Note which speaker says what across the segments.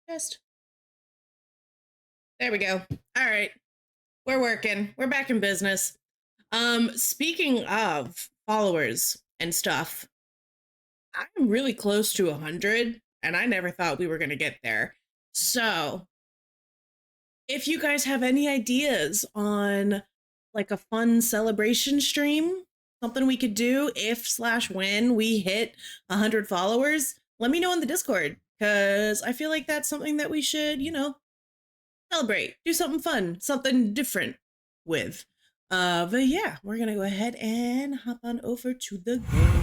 Speaker 1: Just there we go. All right. We're working. We're back in business. Speaking of followers and stuff, I'm really close to 100 and I never thought we were going to get there. So, if you guys have any ideas on like a fun celebration stream, something we could do if/when we hit 100 followers, let me know in the Discord cuz I feel like that's something that we should, celebrate, do something fun, something different with. But yeah, we're gonna go ahead and hop on over to the game.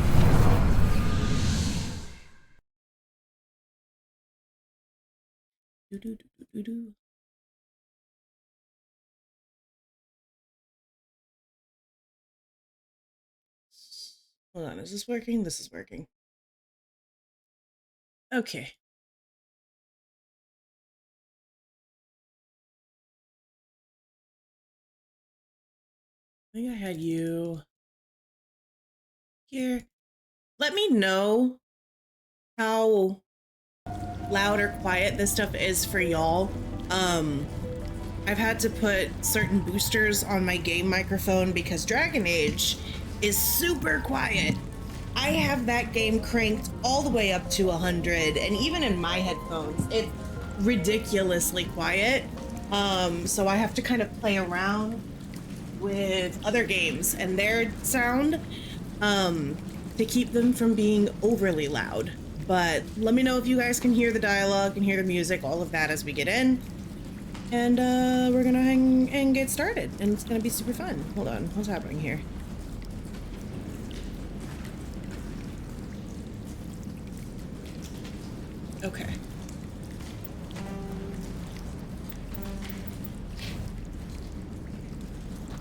Speaker 1: Hold on, is this working? This is working. Okay. I think I had you here. Let me know how loud or quiet this stuff is for y'all. I've had to put certain boosters on my game microphone because Dragon Age is super quiet. I have that game cranked all the way up to 100, and even in my headphones, it's ridiculously quiet. So I have to kind of play around with other games and their sound to keep them from being overly loud. But let me know if you guys can hear the dialogue, can hear the music, all of that as we get in. And we're gonna hang and get started, and it's gonna be super fun. Hold on, what's happening here? Okay.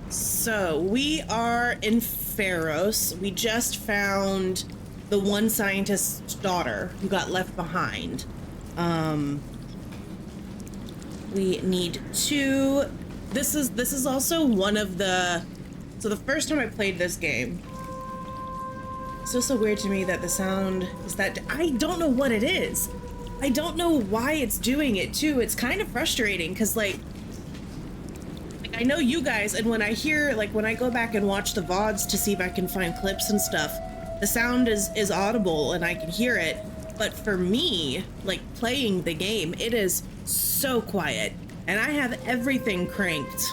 Speaker 1: So we are in Feros. We just found the one scientist's daughter who got left behind. We need to. This is also one of the. So the first time I played this game, it's just so weird to me that the sound is that I don't know what it is. I don't know why it's doing it too. It's kind of frustrating because like I know you guys, and when I hear when I go back and watch the VODs to see if I can find clips and stuff, the sound is audible and I can hear it. But for me, like playing the game, it is so quiet, and I have everything cranked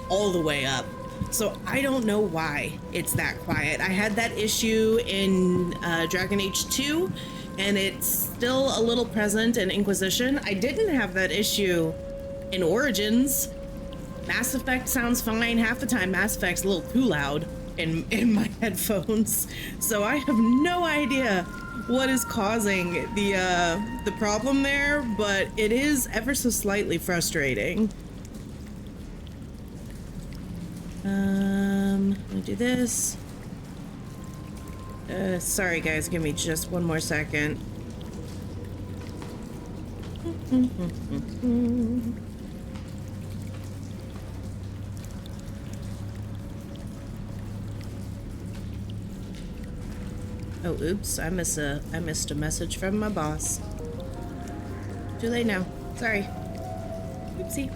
Speaker 1: all the way up. So I don't know why it's that quiet. I had that issue in Dragon Age 2, and it's still a little present in Inquisition. I didn't have that issue in Origins. Mass Effect sounds fine. Half the time Mass Effect's a little too loud in my headphones. So I have no idea what is causing the problem there, but it is ever so slightly frustrating. Let me do this. Sorry guys, give me just one more second. Oh, oops, I missed a message from my boss. Too late now. Sorry. Oopsie.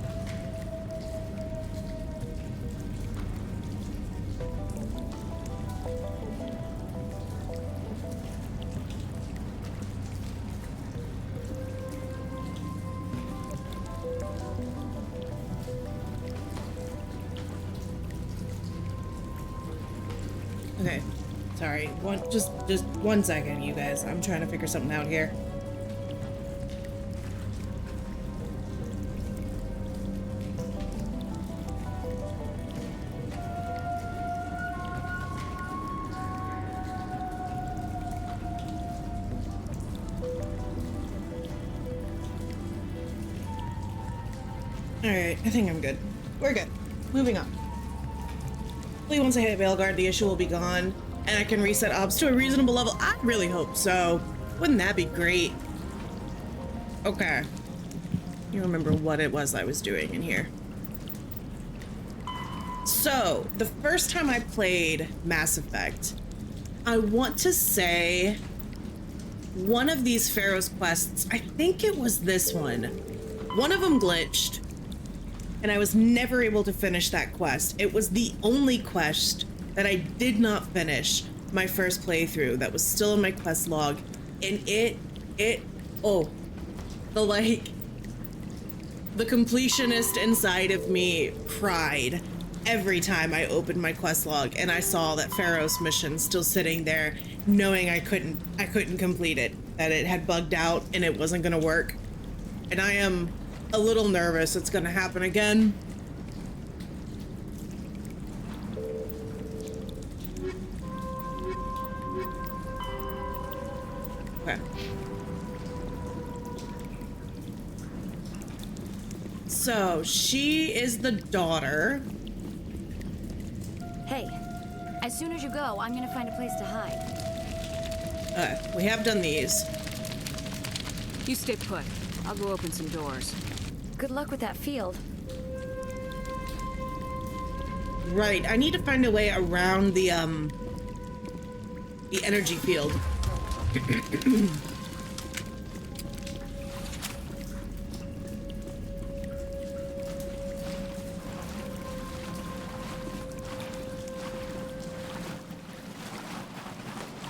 Speaker 1: Okay. Sorry, just 1 second, you guys. I'm trying to figure something out here. Alright, I think I'm good. We're good. Moving on. Hopefully once I hit Veilguard, the issue will be gone, and I can reset ops to a reasonable level. I really hope so. Wouldn't that be great? Okay. You remember what it was I was doing in here. So, the first time I played Mass Effect, I want to say one of these Feros quests, I think it was this one of them glitched, and I was never able to finish that quest. It was the only quest that I did not finish my first playthrough that was still in my quest log, and the completionist inside of me cried every time I opened my quest log and I saw that Feros mission still sitting there, knowing I couldn't complete it, that it had bugged out and it wasn't gonna work. And I am a little nervous it's gonna happen again. Okay. So she is the daughter.
Speaker 2: Hey, as soon as you go, I'm gonna find a place to hide.
Speaker 1: We have done these.
Speaker 3: You stay put. I'll go open some doors.
Speaker 2: Good luck with that field.
Speaker 1: Right, I need to find a way around the energy field.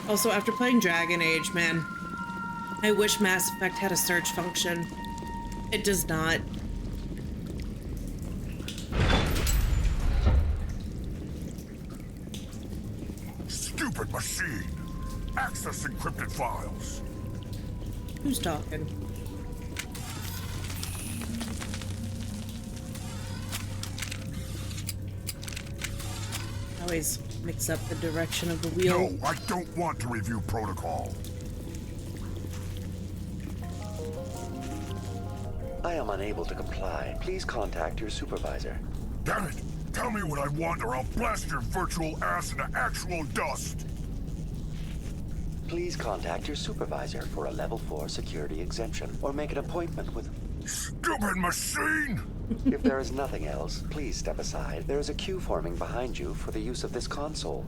Speaker 1: Also, after playing Dragon Age, man, I wish Mass Effect had a search function. It does not.
Speaker 4: Stupid machine! Access encrypted files.
Speaker 1: Who's talking? Always mix up the direction of the wheel.
Speaker 4: No, I don't want to review protocol.
Speaker 5: I am unable to comply. Please contact your supervisor.
Speaker 4: Damn it! Tell me what I want or I'll blast your virtual ass into actual dust!
Speaker 5: Please contact your supervisor for a level 4 security exemption or make an appointment with...
Speaker 4: Stupid machine!
Speaker 5: If there is nothing else, please step aside. There is a queue forming behind you for the use of this console.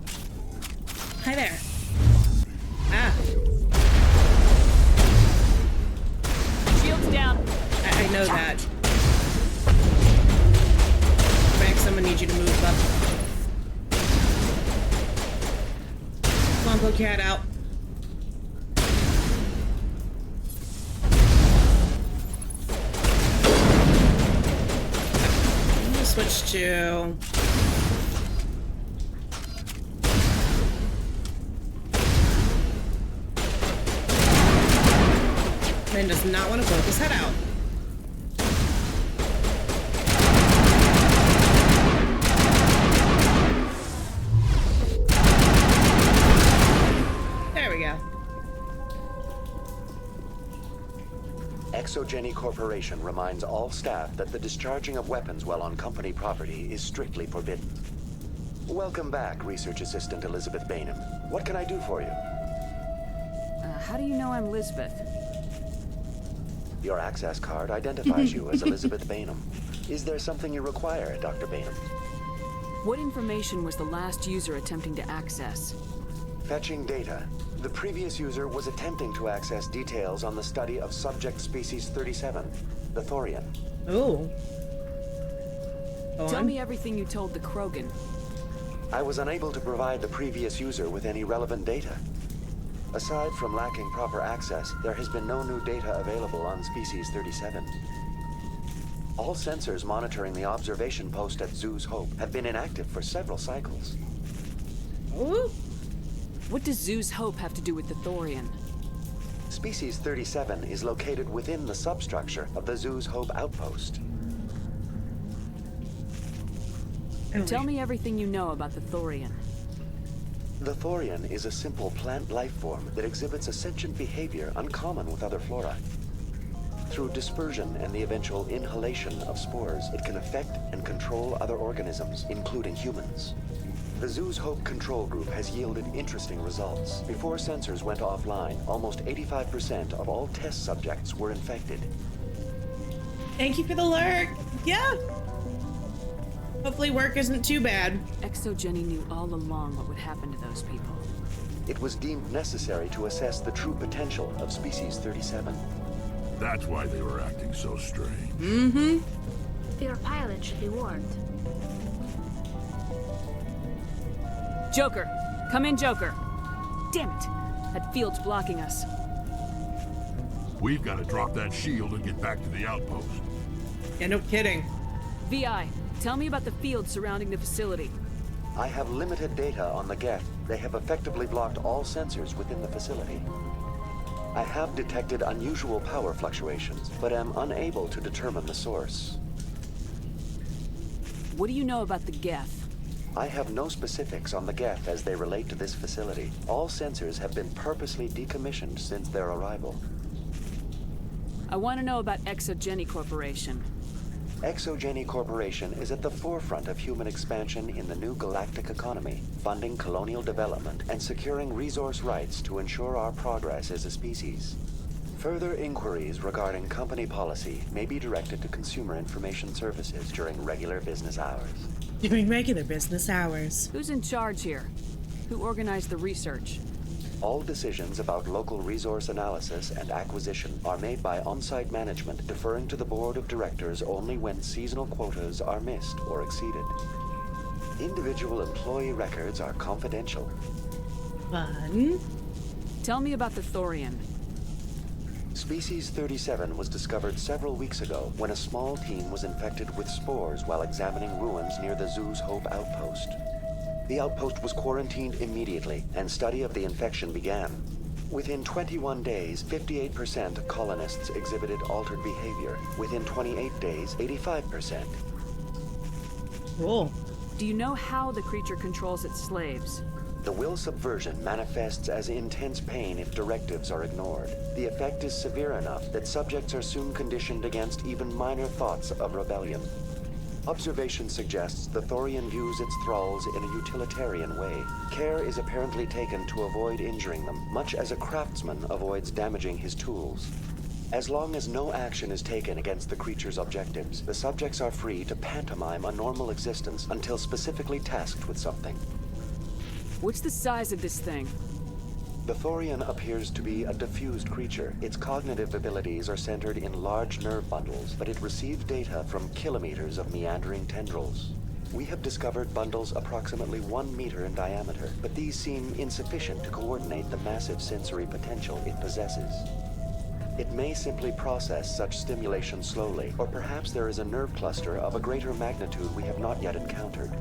Speaker 1: Hi there. Ah.
Speaker 3: Shields down.
Speaker 1: I know that. Max, I'm gonna need you to move up. Come on, poke your head out. I'm gonna switch to... Ben does not want to poke his head out. There we go.
Speaker 5: Exogeny Corporation reminds all staff that the discharging of weapons while on company property is strictly forbidden. Welcome back, Research Assistant Elizabeth Bainham. What can I do for you?
Speaker 3: How do you know I'm Lisbeth?
Speaker 5: Your access card identifies you as Elizabeth Bainham. Is there something you require, Dr. Bainham?
Speaker 3: What information was the last user attempting to access?
Speaker 5: Fetching data. The previous user was attempting to access details on the study of subject species 37, the Thorian.
Speaker 1: Oh.
Speaker 3: Tell me everything you told the Krogan.
Speaker 5: I was unable to provide the previous user with any relevant data. Aside from lacking proper access, there has been no new data available on Species 37. All sensors monitoring the observation post at Zoo's Hope have been inactive for several cycles.
Speaker 1: Oh.
Speaker 3: What does Zoo's Hope have to do with the Thorian?
Speaker 5: Species 37 is located within the substructure of the Zoo's Hope outpost.
Speaker 3: Tell me everything you know about the Thorian.
Speaker 5: The Thorian is a simple plant life form that exhibits a sentient behavior uncommon with other flora. Through dispersion and the eventual inhalation of spores, it can affect and control other organisms, including humans. The Zoo's Hope control group has yielded interesting results. Before sensors went offline, almost 85% of all test subjects were infected.
Speaker 1: Thank you for the lurk. Yeah. Hopefully work isn't too bad.
Speaker 3: Exogeny knew all along what would happen to those people.
Speaker 5: It was deemed necessary to assess the true potential of Species 37.
Speaker 4: That's why they were acting so strange.
Speaker 1: Mm-hmm.
Speaker 2: Your pilot should be warned.
Speaker 3: Joker! Come in, Joker! Damn it! That field's blocking us.
Speaker 4: We've got to drop that shield and get back to the outpost.
Speaker 1: Yeah, no kidding.
Speaker 3: VI, tell me about the field surrounding the facility.
Speaker 5: I have limited data on the Geth. They have effectively blocked all sensors within the facility. I have detected unusual power fluctuations, but am unable to determine the source.
Speaker 3: What do you know about the Geth?
Speaker 5: I have no specifics on the Geth as they relate to this facility. All sensors have been purposely decommissioned since their arrival.
Speaker 3: I want to know about Exogeny Corporation.
Speaker 5: Exogeny Corporation is at the forefront of human expansion in the new galactic economy, funding colonial development and securing resource rights to ensure our progress as a species. Further inquiries regarding company policy may be directed to Consumer Information Services during regular business hours.
Speaker 1: During regular business hours.
Speaker 3: Who's in charge here? Who organized the research?
Speaker 5: All decisions about local resource analysis and acquisition are made by on-site management, deferring to the board of directors only when seasonal quotas are missed or exceeded. Individual employee records are confidential.
Speaker 1: Fun.
Speaker 3: Tell me about the Thorian.
Speaker 5: Species 37 was discovered several weeks ago when a small team was infected with spores while examining ruins near the Zoo's Hope outpost. The outpost was quarantined immediately, and study of the infection began. Within 21 days, 58% of colonists exhibited altered behavior. Within 28 days, 85%.
Speaker 1: Cool.
Speaker 3: Do you know how the creature controls its slaves?
Speaker 5: The will subversion manifests as intense pain if directives are ignored. The effect is severe enough that subjects are soon conditioned against even minor thoughts of rebellion. Observation suggests the Thorian views its thralls in a utilitarian way. Care is apparently taken to avoid injuring them, much as a craftsman avoids damaging his tools. As long as no action is taken against the creature's objectives, the subjects are free to pantomime a normal existence until specifically tasked with something.
Speaker 3: What's the size of this thing?
Speaker 5: The Thorian appears to be a diffused creature. Its cognitive abilities are centered in large nerve bundles, but it receives data from kilometers of meandering tendrils. We have discovered bundles approximately 1 meter in diameter, but these seem insufficient to coordinate the massive sensory potential it possesses. It may simply process such stimulation slowly, or perhaps there is a nerve cluster of a greater magnitude we have not yet encountered.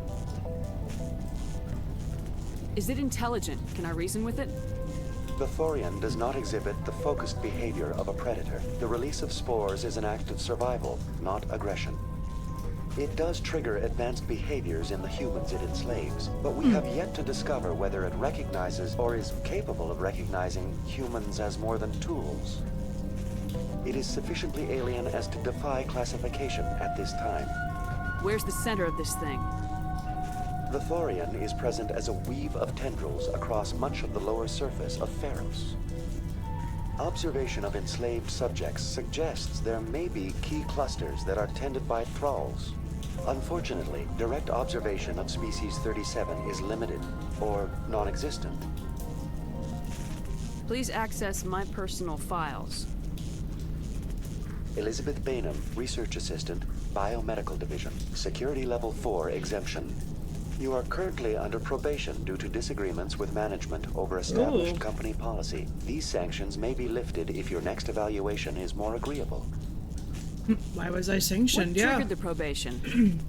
Speaker 3: Is it intelligent? Can I reason with it?
Speaker 5: The Thorian does not exhibit the focused behavior of a predator. The release of spores is an act of survival, not aggression. It does trigger advanced behaviors in the humans it enslaves, but we have yet to discover whether it recognizes or is capable of recognizing humans as more than tools. It is sufficiently alien as to defy classification at this time.
Speaker 3: Where's the center of this thing?
Speaker 5: The Thorian is present as a weave of tendrils across much of the lower surface of Feros. Observation of enslaved subjects suggests there may be key clusters that are tended by thralls. Unfortunately, direct observation of Species 37 is limited, or non-existent.
Speaker 3: Please access my personal files.
Speaker 5: Elizabeth Bainham, Research Assistant, Biomedical Division, Security Level 4 exemption. You are currently under probation due to disagreements with management over established company policy. These sanctions may be lifted if your next evaluation is more agreeable.
Speaker 1: Why was I sanctioned?
Speaker 3: What triggered the probation?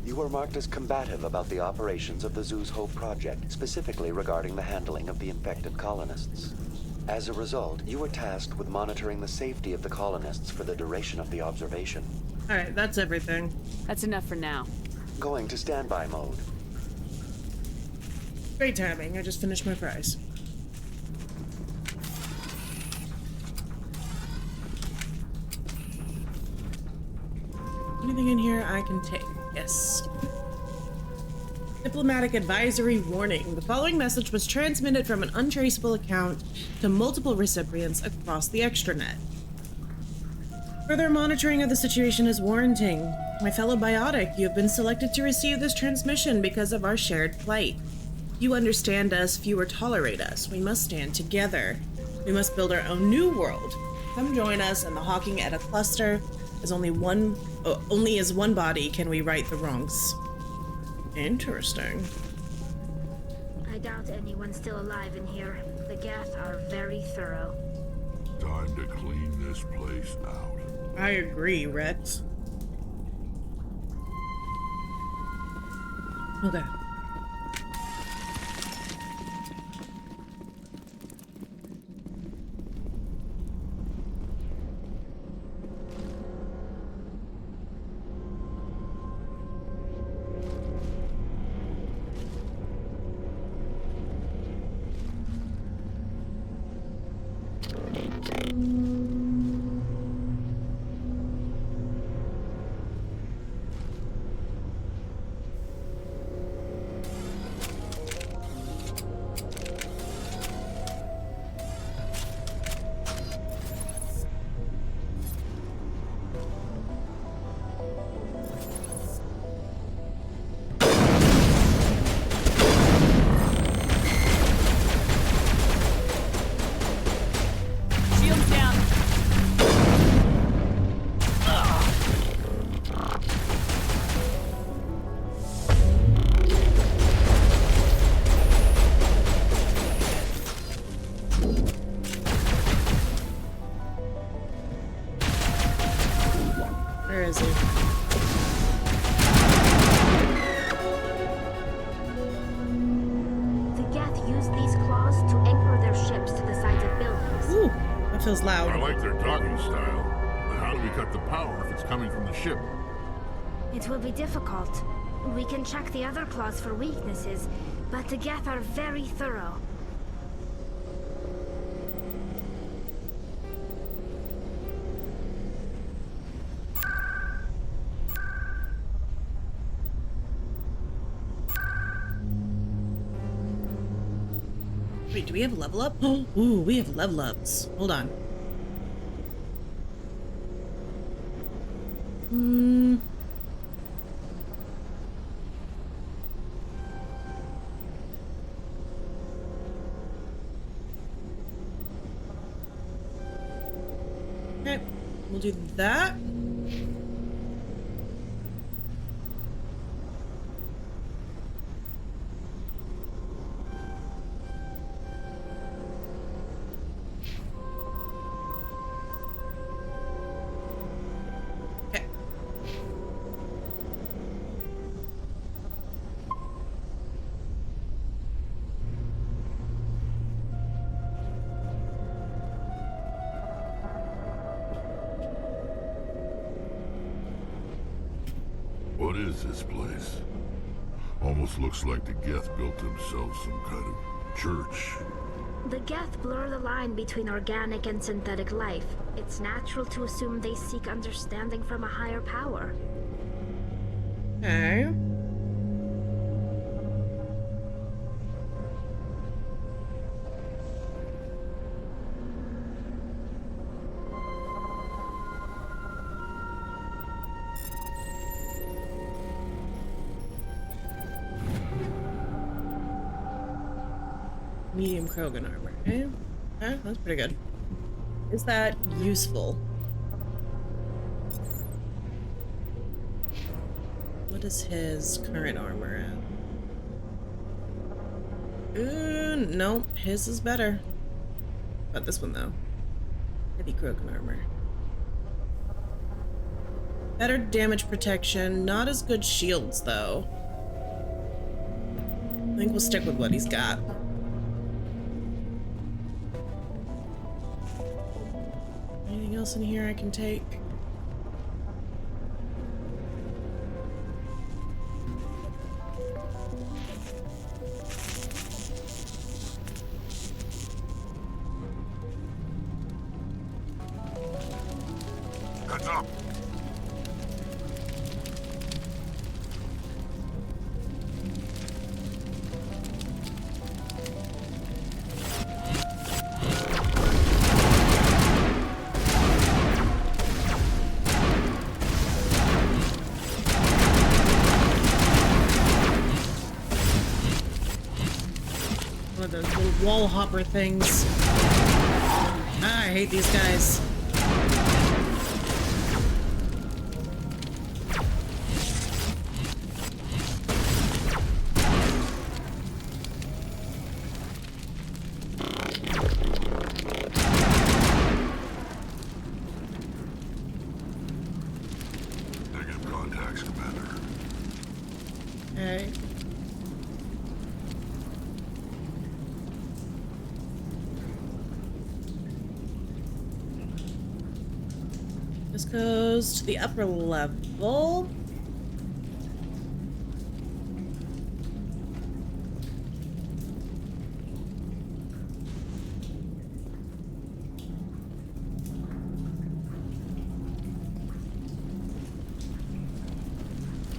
Speaker 5: You were marked as combative about the operations of the Zoo's Hope project, specifically regarding the handling of the infected colonists. As a result, you were tasked with monitoring the safety of the colonists for the duration of the observation.
Speaker 1: Alright, that's everything.
Speaker 3: That's enough for now.
Speaker 5: Going to standby mode.
Speaker 1: Great timing. I just finished my fries. Anything in here I can take? Yes. Diplomatic advisory warning. The following message was transmitted from an untraceable account to multiple recipients across the extranet. Further monitoring of the situation is warranting. My fellow biotic, you have been selected to receive this transmission because of our shared plight. Few understand us, fewer tolerate us. We must stand together. We must build our own new world. Come join us in the hawking at a cluster. As only as one body can we right the wrongs. Interesting.
Speaker 6: I doubt anyone's still alive in here. The Geth are very thorough.
Speaker 4: Time to clean this place out.
Speaker 1: I agree, Rex. Okay.
Speaker 3: Shields down.
Speaker 1: Where is he?
Speaker 6: The Geth use these claws to anchor their ships to the sides of buildings.
Speaker 1: Ooh, that feels
Speaker 4: I
Speaker 1: loud.
Speaker 4: like their docking style, but how do we cut the power if it's coming from the ship?
Speaker 6: It will be difficult. We can check the other claws for weaknesses, but the Geth are very thorough.
Speaker 1: Wait, do we have level up? Oh, ooh, we have level ups. Hold on. Okay, we'll do that. Okay.
Speaker 4: What is this place? Almost looks like the Geth built themselves some kind of church.
Speaker 6: The Geth blur the line between organic and synthetic life. It's natural to assume they seek understanding from a higher power.
Speaker 1: Okay. Medium Krogan armor. Okay. Okay, that's pretty good. Is that useful? What is his current armor at? No, his is better. But this one though. Heavy Krogan armor. Better damage protection, not as good shields though. I think we'll stick with what he's got. Anything else in here I can take?
Speaker 4: Heads up!
Speaker 1: wall hopper things. Ah, I hate these guys.
Speaker 4: Negative contacts, Commander.
Speaker 1: Okay. This goes to the upper level.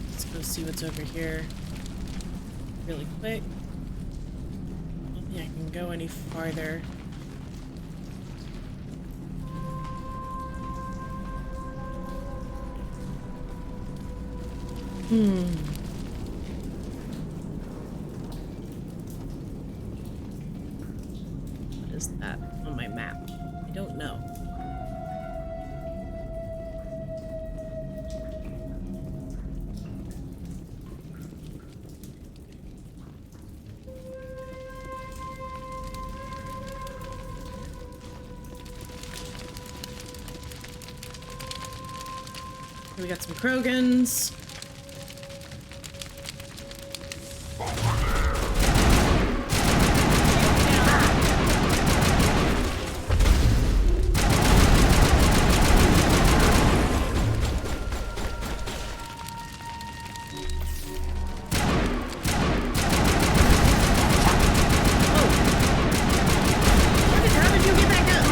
Speaker 1: Let's go see what's over here really quick. I don't think I can go any farther. What is that on my map? I don't know. We got some Krogans. How did you get back up?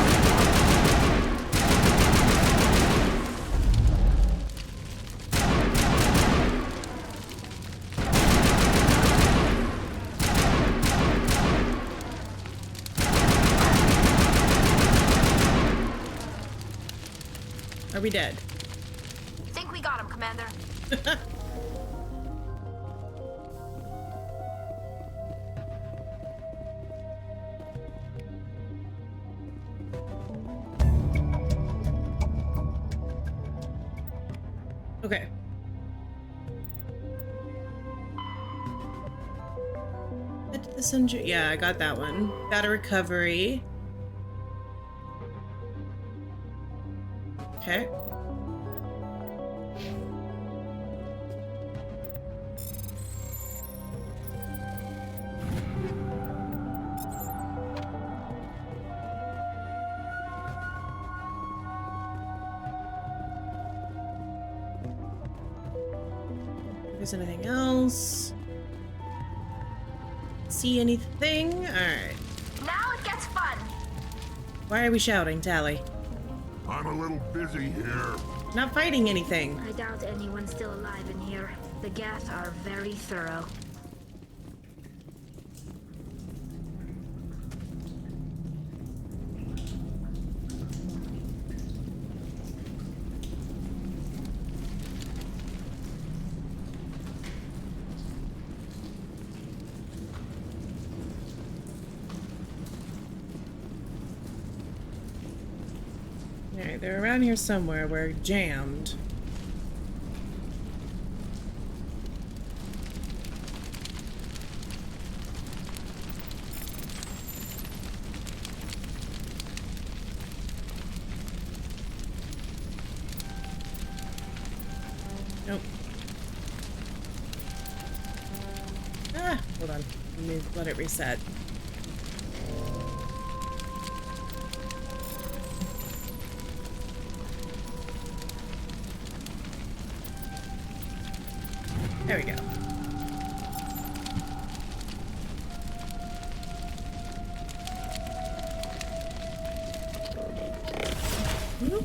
Speaker 1: Are we dead?
Speaker 6: Think we got him, Commander.
Speaker 1: Okay. Yeah, I got that one. Got a recovery. Okay. If there's anything else? See anything? Alright.
Speaker 6: Now it gets fun.
Speaker 1: Why are we shouting, Tally?
Speaker 4: I'm a little busy here.
Speaker 1: Not fighting anything.
Speaker 6: I doubt anyone's still alive in here. The Geth are very thorough.
Speaker 1: Alright, they're around here somewhere. We're jammed. Nope. Ah, hold on. Let me let it reset. There we go. Whoop.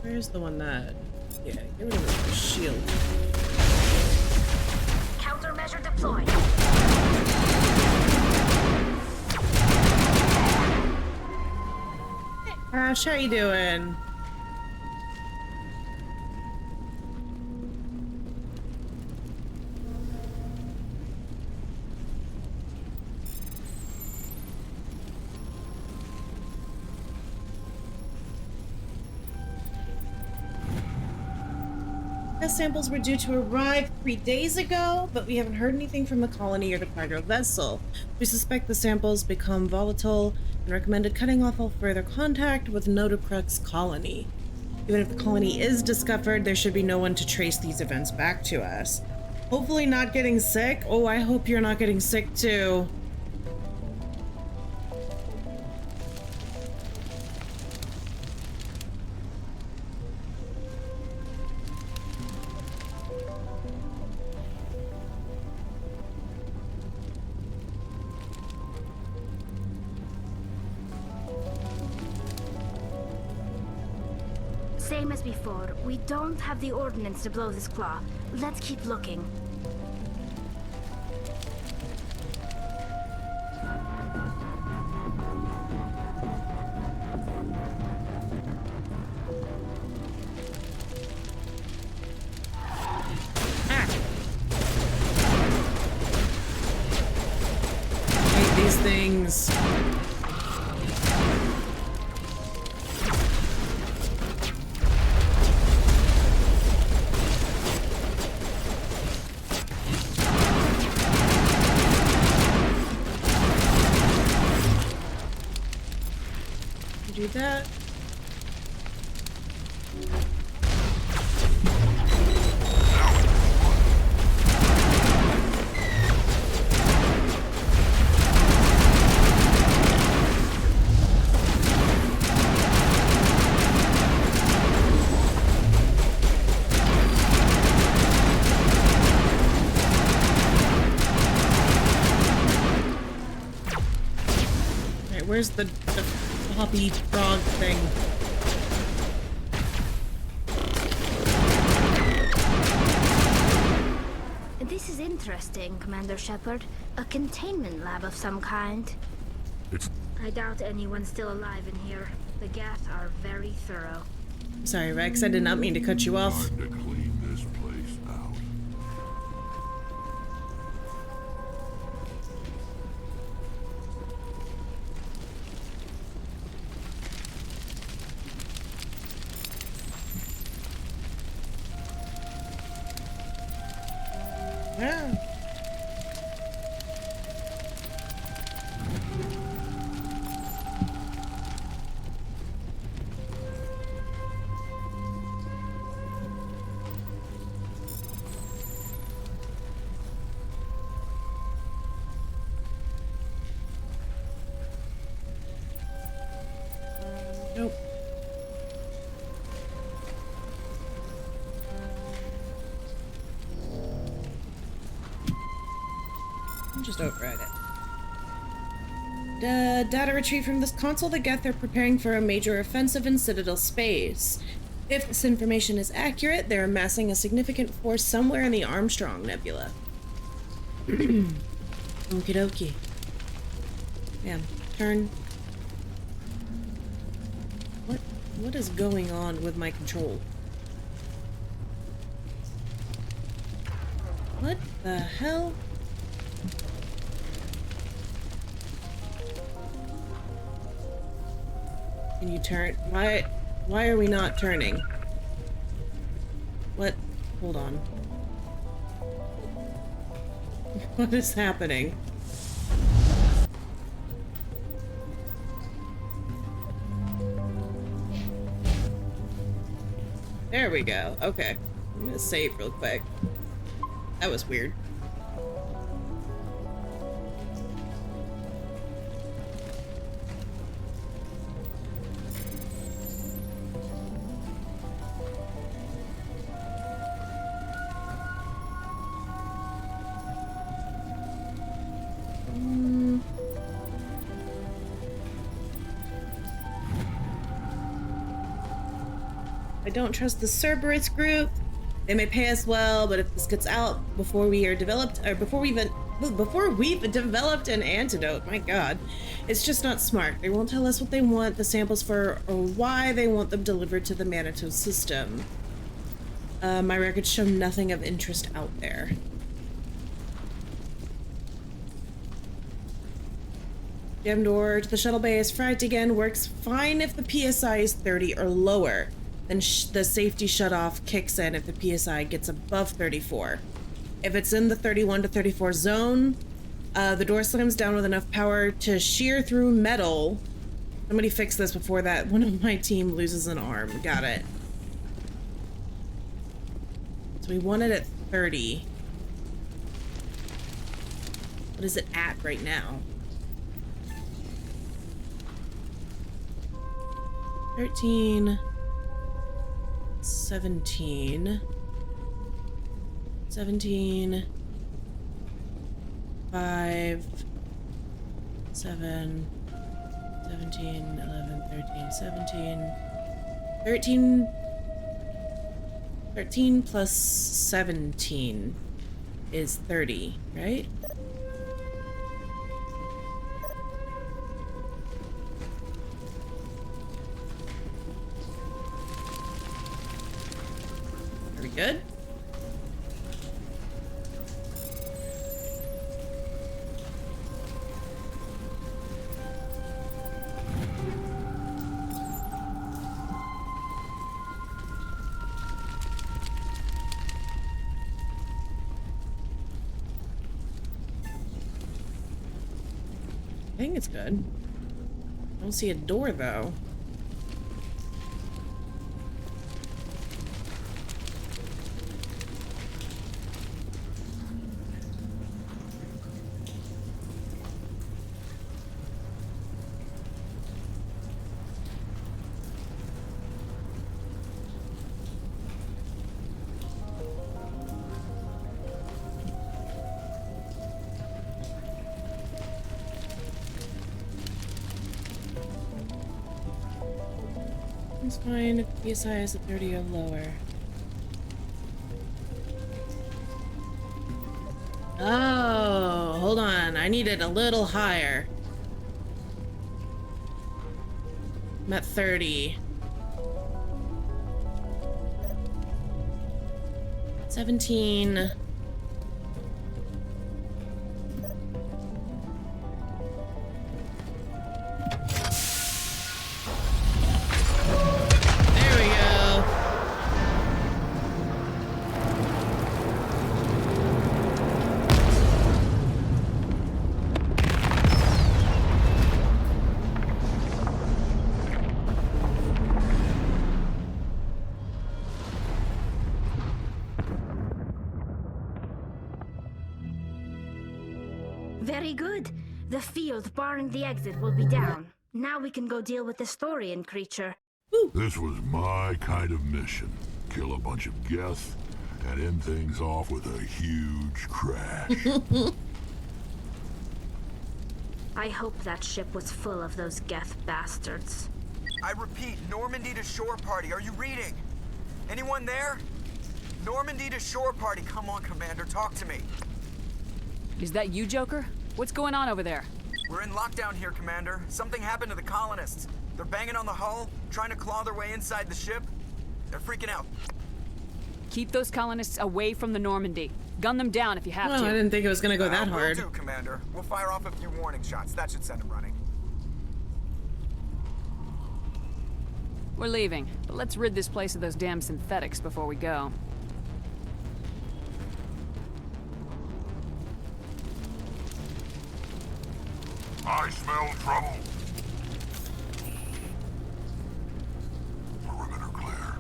Speaker 1: Where's the one that... Yeah, get rid of the shield.
Speaker 6: Countermeasure deployed.
Speaker 1: Ash, how you doing? Test samples were due to arrive 3 days ago, but we haven't heard anything from the colony or the cargo vessel. We suspect the samples become volatile and recommended cutting off all further contact with Notocrux colony. Even if the colony is discovered, there should be no one to trace these events back to us. Hopefully not getting sick. Oh, I hope you're not getting sick too.
Speaker 6: Same as before, we don't have the ordnance to blow this claw. Let's keep looking.
Speaker 1: Hate these things. Do that. Alright, where's the floppy frog thing?
Speaker 6: This is interesting, Commander Shepard. A containment lab of some kind.
Speaker 4: It's
Speaker 6: I doubt anyone's still alive in here. The Geth are very thorough.
Speaker 1: Sorry, Rex, I did not mean to cut you off.
Speaker 4: time to clean this place out.
Speaker 1: Yeah. Nope. Just override it. Data retrieved from this console. The Geth are preparing for a major offensive in Citadel space. If this information is accurate, they're amassing a significant force somewhere in the Armstrong Nebula. Okie dokie. Man, turn. What is going on with my control? What the hell? Can you turn? Why are we not turning? What? Hold on. What is happening? There we go. Okay. I'm gonna save real quick. That was weird. I don't trust the Cerberus group. They may pay us well, but if this gets out before we are developed, or before we even before we've developed an antidote. My God, it's just not smart. They won't tell us what they want the samples for or why they want them delivered to the Manitou system. My records show nothing of interest out there. Jam door to the shuttle bay is fragged again. Works fine if the PSI is 30 or lower. Then the safety shutoff kicks in if the PSI gets above 34. If it's in the 31 to 34 zone, the door slams down with enough power to shear through metal. Somebody fix this before that one of my team loses an arm. Got it. So we want it at 30. What is it at right now? 13, 17, 17, 5, 7, 17, 11, 13, 17, 13, 13 plus 17 is 30, right? Are we good? I think it's good. I don't see a door though. It's fine if PSI is at 30 or lower. Oh, hold on. I need it a little higher. I'm at 30. 17.
Speaker 6: Very good. The field barring the exit will be down. Now we can go deal with the Storian creature.
Speaker 4: This was my kind of mission. Kill a bunch of Geth and end things off with a huge crash.
Speaker 6: I hope that ship was full of those Geth bastards.
Speaker 7: I repeat, Normandy to shore party. Are you reading? Anyone there? Normandy to shore party. Come on, Commander, talk to me.
Speaker 3: Is that you, Joker? What's going on over there?
Speaker 7: We're in lockdown here, Commander. Something happened to the colonists. They're banging on the hull, trying to claw their way inside the ship. They're freaking out.
Speaker 3: Keep those colonists away from the Normandy. Gun them down if you have
Speaker 1: Well,
Speaker 3: to.
Speaker 1: I didn't think it was gonna go that hard.
Speaker 7: Will do, Commander. We'll fire off a few warning shots. That should send them running.
Speaker 3: We're leaving, but let's rid this place of those damn synthetics before we go.
Speaker 4: I smell trouble. Perimeter clear.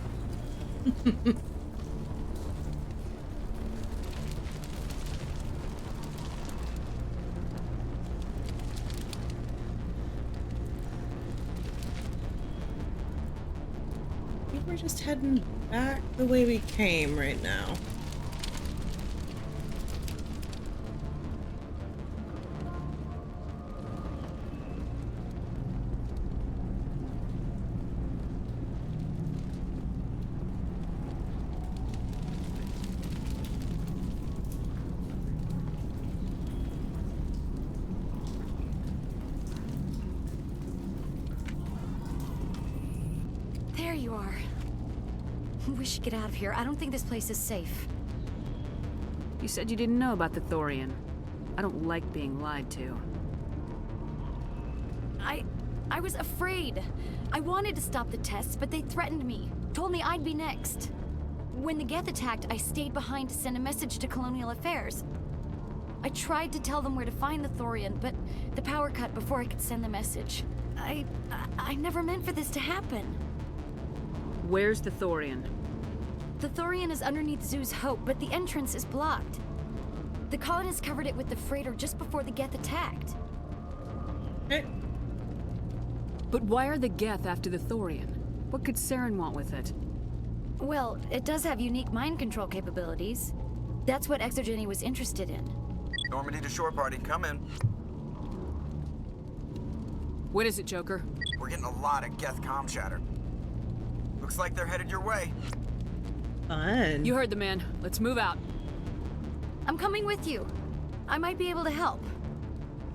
Speaker 1: I think we're just heading back the way we came right now.
Speaker 2: you are. We should get out of here. I don't think this place is safe.
Speaker 3: You said you didn't know about the Thorian. I don't like being lied to.
Speaker 2: I was afraid. I wanted to stop the tests, but they threatened me. Told me I'd be next. When the Geth attacked, I stayed behind to send a message to Colonial Affairs. I tried to tell them where to find the Thorian, but the power cut before I could send the message. I never meant for this to happen.
Speaker 3: Where's the Thorian?
Speaker 2: The Thorian is underneath Zoo's Hope, but the entrance is blocked. The colonists covered it with the freighter just before the Geth attacked.
Speaker 1: Okay.
Speaker 3: But why are the Geth after the Thorian? What could Saren want with it?
Speaker 2: Well, it does have unique mind control capabilities. That's what Exogeny was interested in.
Speaker 7: Normandy to shore party, come in.
Speaker 3: What is it, Joker?
Speaker 7: We're getting a lot of Geth comm chatter. Looks like they're headed your way.
Speaker 1: Fun.
Speaker 3: You heard the man. Let's move out.
Speaker 2: I'm coming with you. I might be able to help.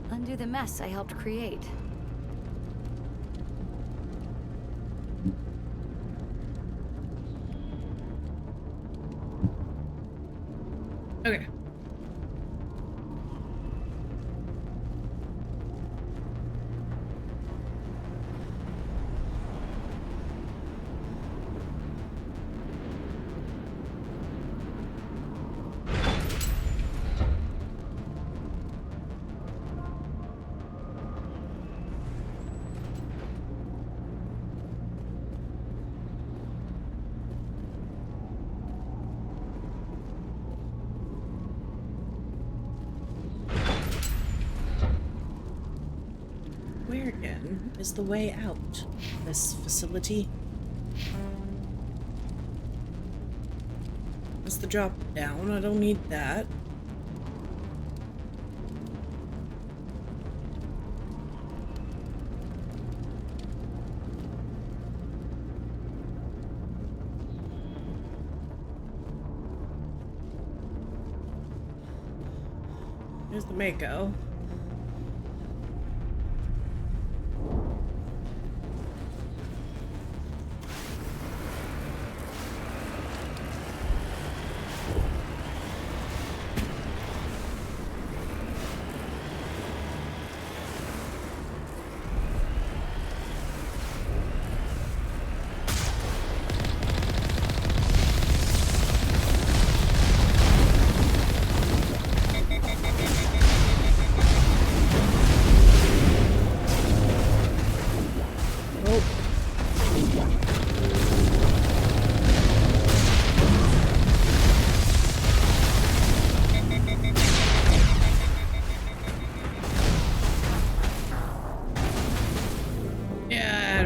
Speaker 2: Undo the mess I helped create.
Speaker 1: Okay. Where again is the way out? This facility? What's the drop down? I don't need that. Here's the Mako.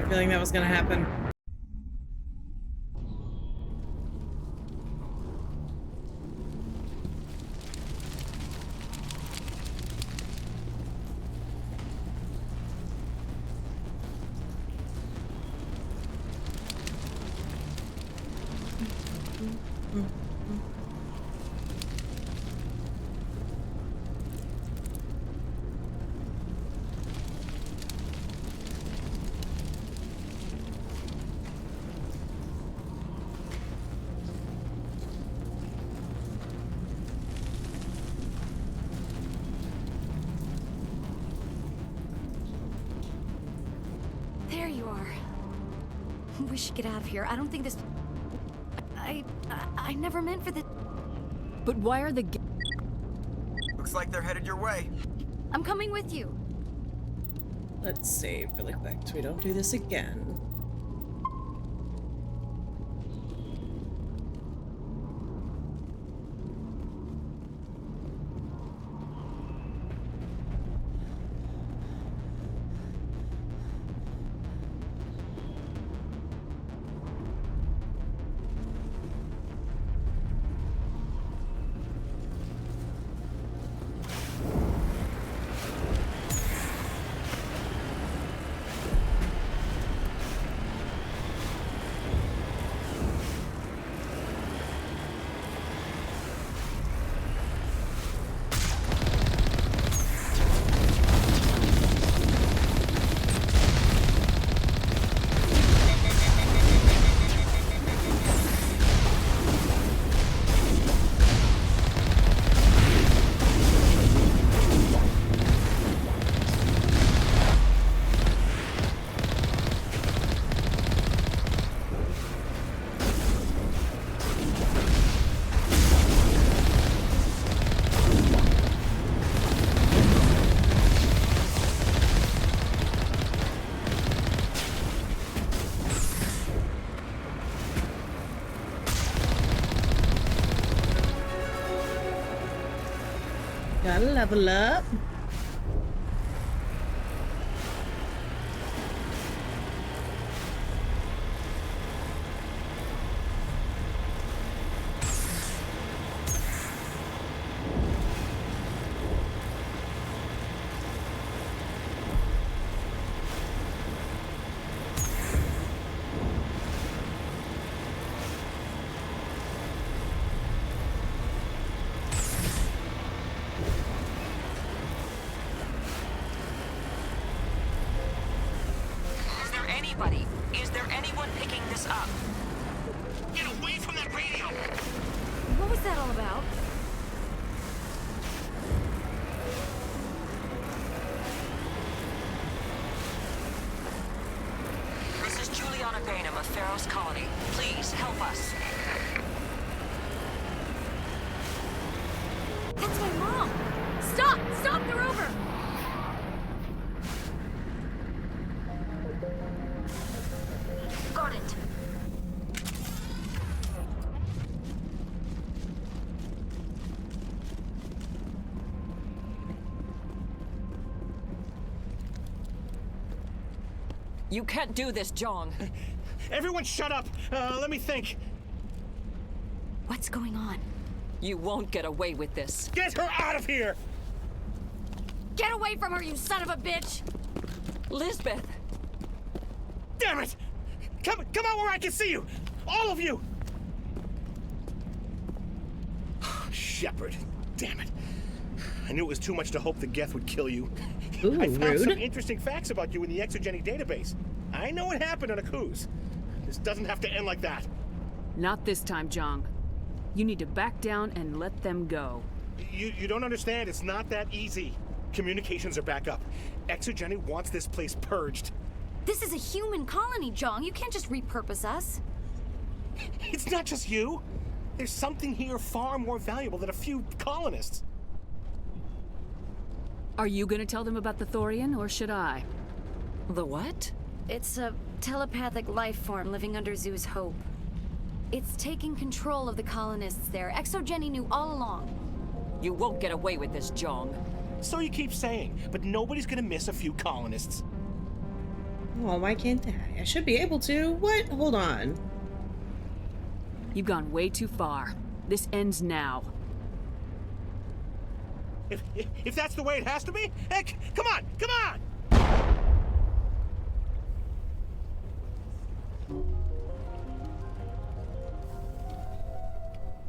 Speaker 1: Feeling that was gonna happen.
Speaker 2: There you are. We should get out of here. I don't think this... I never meant for the...
Speaker 3: But why are the
Speaker 7: Looks like they're headed your way.
Speaker 2: I'm coming with you.
Speaker 1: Let's save really quick so we don't do this again. Gotta level up.
Speaker 8: Is there anyone picking this up? Get away from that radio!
Speaker 2: What was that all about?
Speaker 8: This is Juliana Bainham of Feros Colony. Please help us.
Speaker 2: That's my mom! Stop! Stop the rover!
Speaker 6: Got it.
Speaker 8: You can't do this, Jong.
Speaker 9: Everyone shut up! Let me think.
Speaker 2: What's going on?
Speaker 8: You won't get away with this.
Speaker 9: Get her out of here!
Speaker 2: Get away from her, you son of a bitch!
Speaker 8: Lisbeth!
Speaker 9: Damn it! Come out where I can see you! All of you! Shepard, damn it. I knew it was too much to hope the Geth would kill you.
Speaker 1: Ooh,
Speaker 9: I found
Speaker 1: rude.
Speaker 9: some interesting facts about you in the exogeny database. I know what happened on Akuz. This doesn't have to end like that.
Speaker 3: Not this time, Jong. You need to back down and let them go.
Speaker 9: You don't understand. It's not that easy. Communications are back up. Exogeny wants this place purged.
Speaker 2: This is a human colony, Jong. You can't just repurpose us.
Speaker 9: It's not just you. There's something here far more valuable than a few colonists.
Speaker 3: Are you gonna tell them about the Thorian, or should I?
Speaker 8: The what?
Speaker 2: It's a telepathic life form living under Zoo's hope. It's taking control of the colonists there. Exogeny knew all along.
Speaker 8: You won't get away with this, Jong.
Speaker 9: So you keep saying, but nobody's gonna miss a few colonists.
Speaker 1: Oh, why can't I? I should be able to. What? Hold on.
Speaker 3: You've gone way too far. This ends now.
Speaker 9: If that's the way it has to be, heck, come on, come on!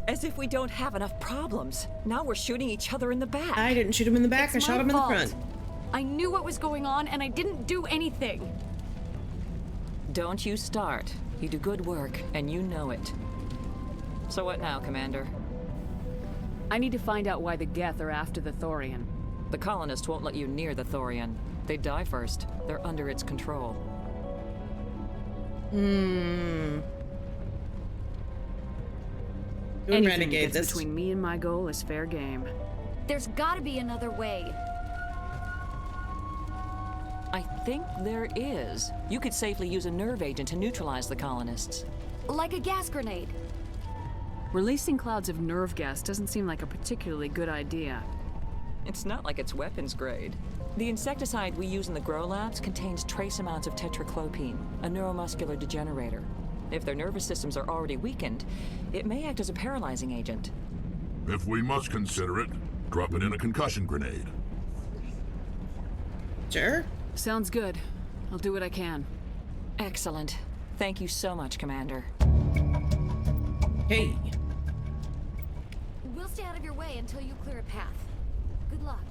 Speaker 8: As if we don't have enough problems. Now we're shooting each other in the back.
Speaker 1: I didn't shoot him in the back.
Speaker 2: It's
Speaker 1: I shot
Speaker 2: my
Speaker 1: him in the
Speaker 2: fault.
Speaker 1: front.
Speaker 2: I knew what was going on, and I didn't do anything.
Speaker 8: Don't you start. You do good work, and you know it. So what now, Commander?
Speaker 3: I need to find out why the Geth are after the Thorian.
Speaker 8: The colonists won't let you near the Thorian. They die first. They're under its control.
Speaker 1: Doing
Speaker 3: Anything
Speaker 1: renegade
Speaker 3: that gets
Speaker 1: this.
Speaker 3: between me and my goal is fair game.
Speaker 2: There's gotta be another way.
Speaker 8: I think there is. You could safely use a nerve agent to neutralize the colonists.
Speaker 2: Like a gas grenade.
Speaker 3: Releasing clouds of nerve gas doesn't seem like a particularly good idea.
Speaker 8: It's not like it's weapons grade. The insecticide we use in the grow labs contains trace amounts of tetraclopine, a neuromuscular degenerator. If their nervous systems are already weakened, it may act as a paralyzing agent.
Speaker 4: If we must consider it, drop it in a concussion grenade.
Speaker 1: Sure.
Speaker 3: Sounds good. I'll do what I can.
Speaker 8: Excellent. Thank you so much, Commander.
Speaker 1: Hey.
Speaker 2: We'll stay out of your way until you clear a path. Good luck.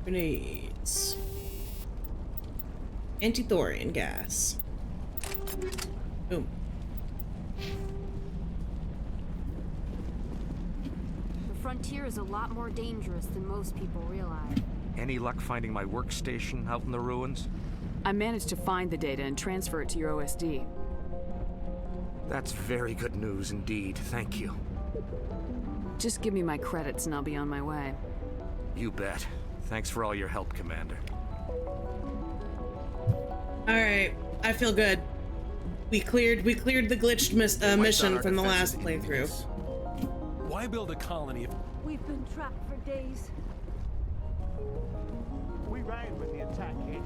Speaker 1: Grenades. Anti-thorian gas. Boom.
Speaker 10: The frontier is a lot more dangerous than most people realize.
Speaker 11: Any luck finding my workstation out in the ruins?
Speaker 3: I managed to find the data and transfer it to your OSD.
Speaker 11: That's very good news indeed, thank you.
Speaker 3: Just give me my credits and I'll be on my way.
Speaker 11: You bet. Thanks for all your help, Commander.
Speaker 1: Alright. I feel good. We cleared the glitched mission from the last playthrough.
Speaker 12: Why build a colony if
Speaker 10: We've been trapped for days.
Speaker 9: We ran when the attack came.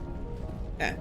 Speaker 1: Okay.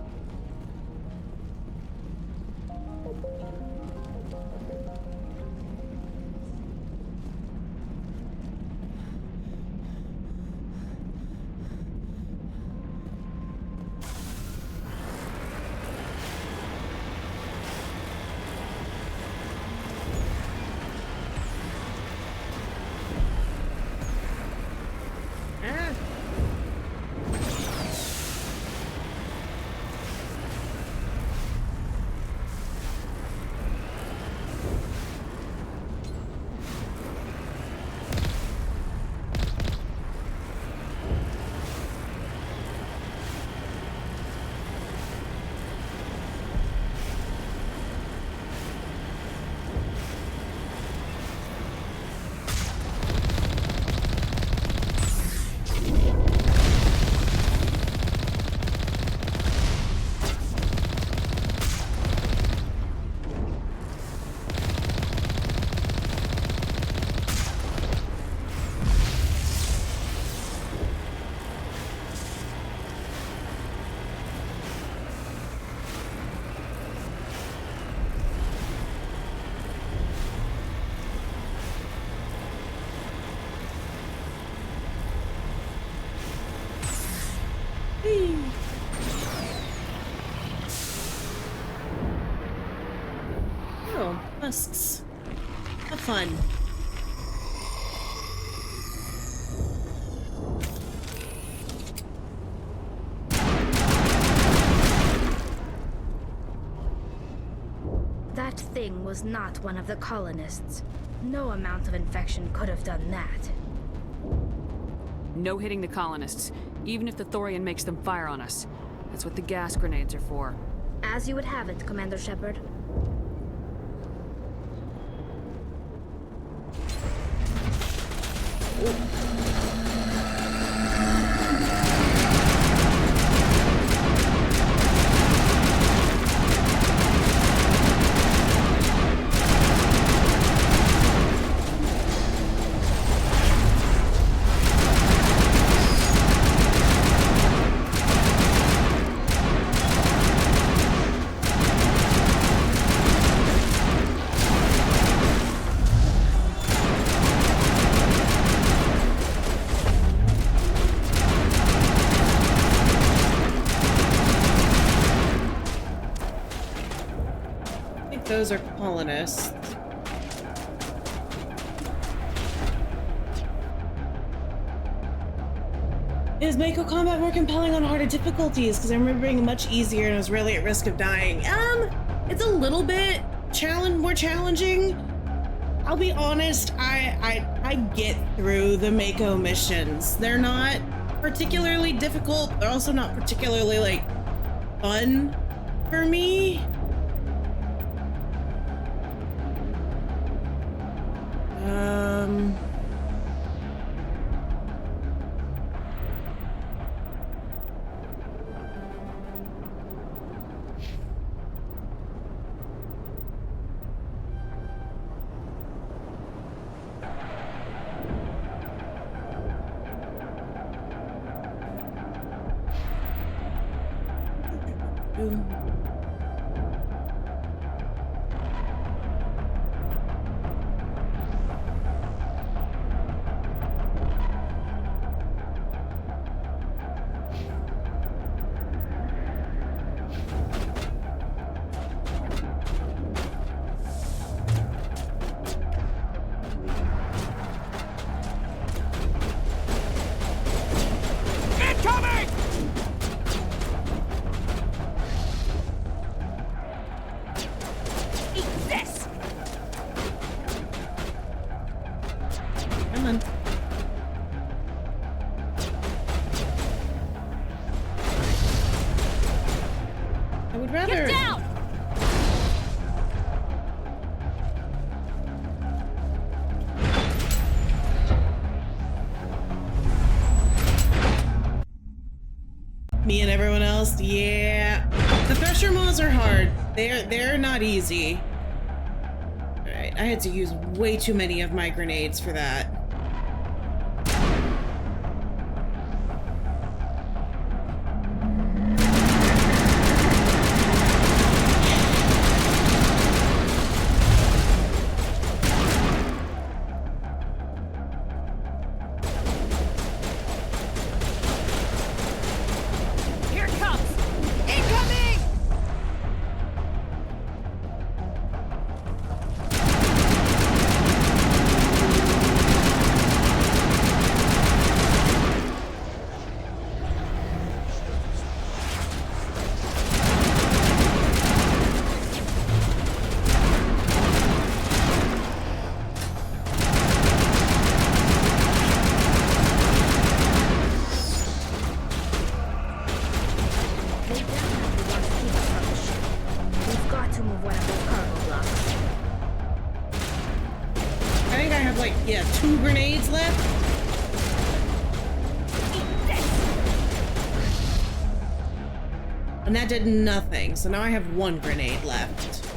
Speaker 1: Oh, husks. Have fun.
Speaker 6: That thing was not one of the colonists. No amount of infection could have done that.
Speaker 3: No hitting the colonists, even if the Thorian makes them fire on us. That's what the gas grenades are for.
Speaker 6: As you would have it, Commander Shepard.
Speaker 1: Those are colonists. Is Mako combat more compelling on harder difficulties? Because I remember being much easier and I was really at risk of dying. It's a little bit more challenging. I'll be honest, I get through the Mako missions. They're not particularly difficult. They're also not particularly like fun for me. texture mods are hard. They're not easy. Alright, I had to use way too many of my grenades for that. And that did nothing, so now I have one grenade left.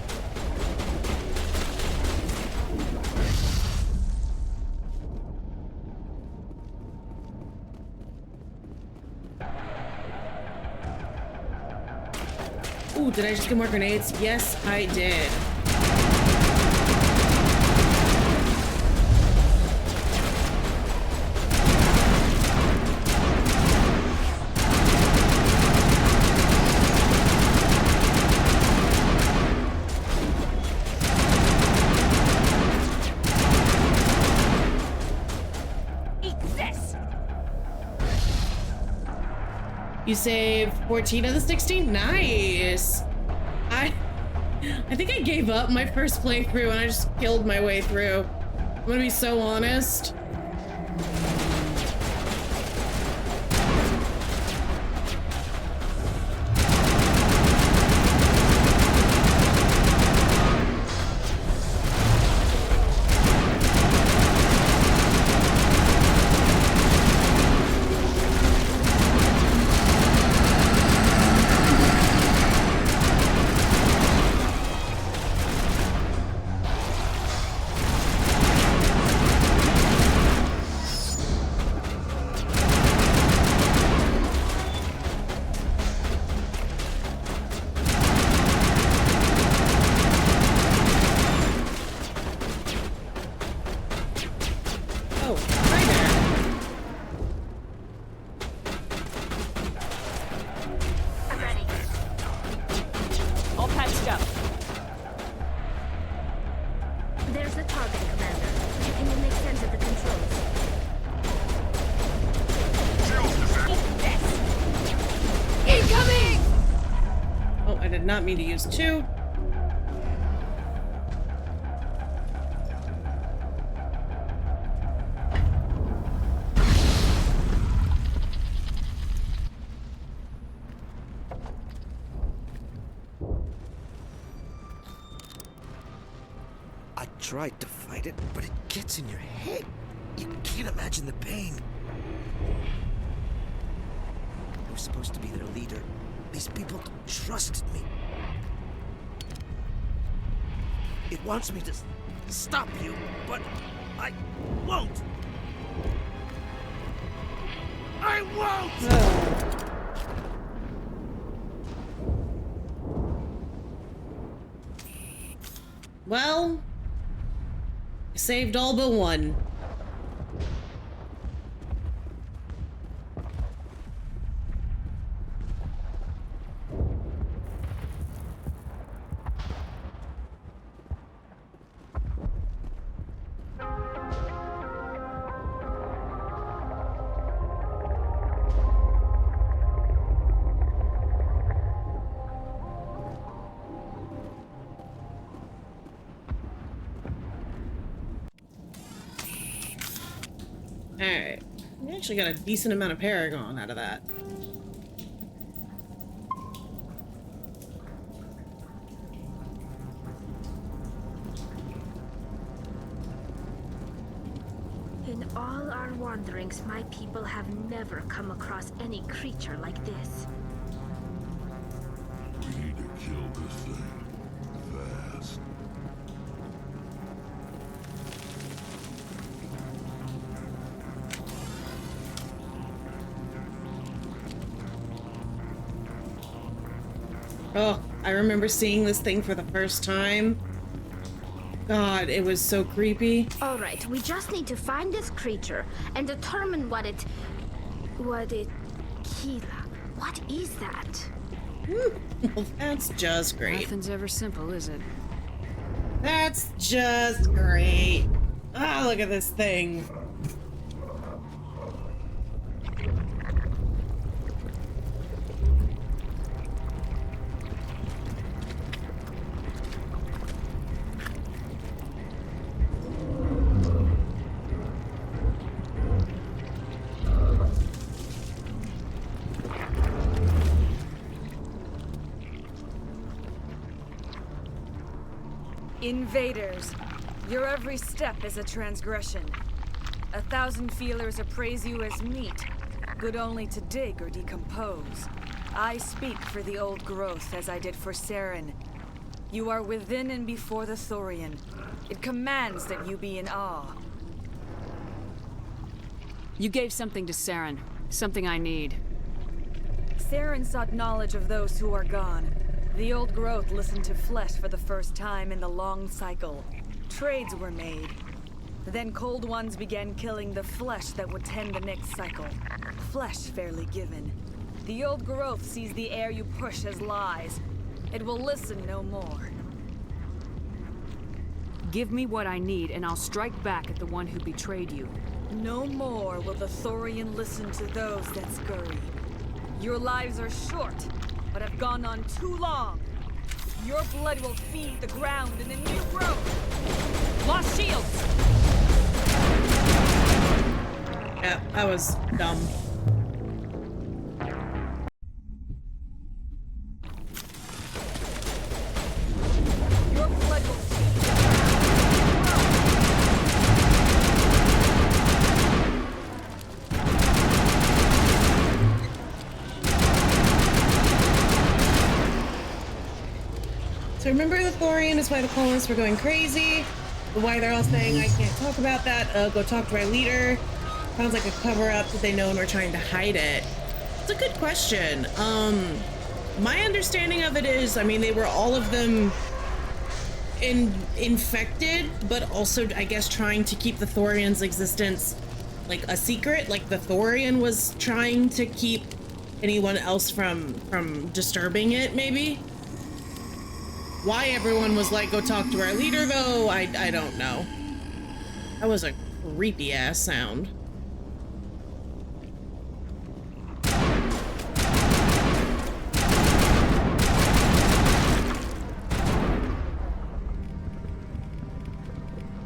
Speaker 1: Ooh, did I just get more grenades? Yes, I did. You saved 14 of the 16? Nice! I think I gave up my first playthrough and I just killed my way through. I'm gonna be so honest. Not mean to use two.
Speaker 11: I tried to fight it, but it gets in your head. You can't imagine the pain. I was supposed to be their leader. These people trusted me. It wants me to stop you, but I won't. I won't!
Speaker 1: Well, I saved all but one. Alright, we actually got a decent amount of Paragon out of that.
Speaker 6: In all our wanderings, my people have never come across any creature like this.
Speaker 4: We need to
Speaker 1: Oh, I remember seeing this thing for the first time. God, it was so creepy.
Speaker 6: All right, we just need to find this creature and determine what it... Kila. What is that?
Speaker 1: Well, that's just great.
Speaker 3: Nothing's ever simple, is it?
Speaker 1: That's just great. Ah, look at this thing.
Speaker 13: Invaders, your every step is a transgression. 1,000 feelers appraise you as meat, good only to dig or decompose. I speak for the old growth as I did for Saren. You are within and before the Thorian. It commands that you be in awe.
Speaker 3: You gave something to Saren. Something I need.
Speaker 13: Saren sought knowledge of those who are gone. The old growth listened to flesh for the first time in the long cycle. Trades were made. Then cold ones began killing the flesh that would tend the next cycle. Flesh fairly given. The old growth sees the air you push as lies. It will listen no more.
Speaker 3: Give me what I need, and I'll strike back at the one who betrayed you.
Speaker 13: No more will the Thorian listen to those that scurry. Your lives are short, but have gone on too long. Your blood will feed the ground in a new growth.
Speaker 3: Lost shields!
Speaker 1: Yeah, that was dumb.
Speaker 13: Your blood will feed
Speaker 1: So remember the Thorian is why the colonists were going crazy. Why they're all saying, I can't talk about that. Go talk to our leader. Sounds like a cover-up that they know and we're trying to hide it. It's a good question. My understanding of it is, I mean, they were all of them infected, but also, I guess, trying to keep the Thorian's existence like a secret. Like the Thorian was trying to keep anyone else from disturbing it, maybe. Why everyone was like, go talk to our leader, though, I don't know. That was a creepy ass sound.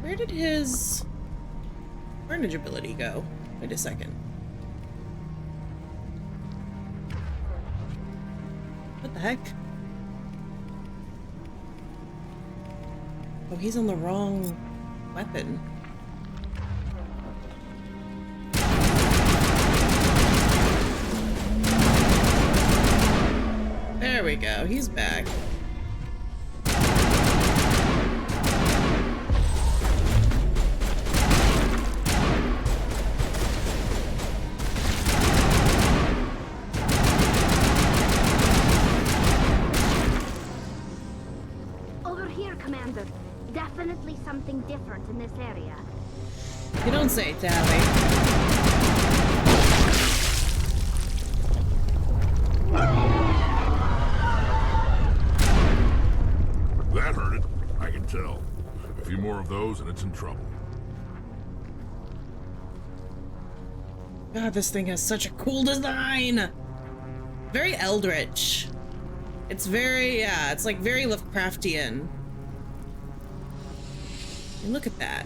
Speaker 1: Where did his carnage ability go? Wait a second. What the heck? Oh, he's on the wrong weapon. There we go, he's back.
Speaker 6: Over here, Commander. Definitely something different in this area.
Speaker 1: You don't say, Tally.
Speaker 4: That hurt it. I can tell. A few more of those and it's in trouble.
Speaker 1: God, this thing has such a cool design. Very eldritch. It's very, yeah, it's like very Lovecraftian. And look at that.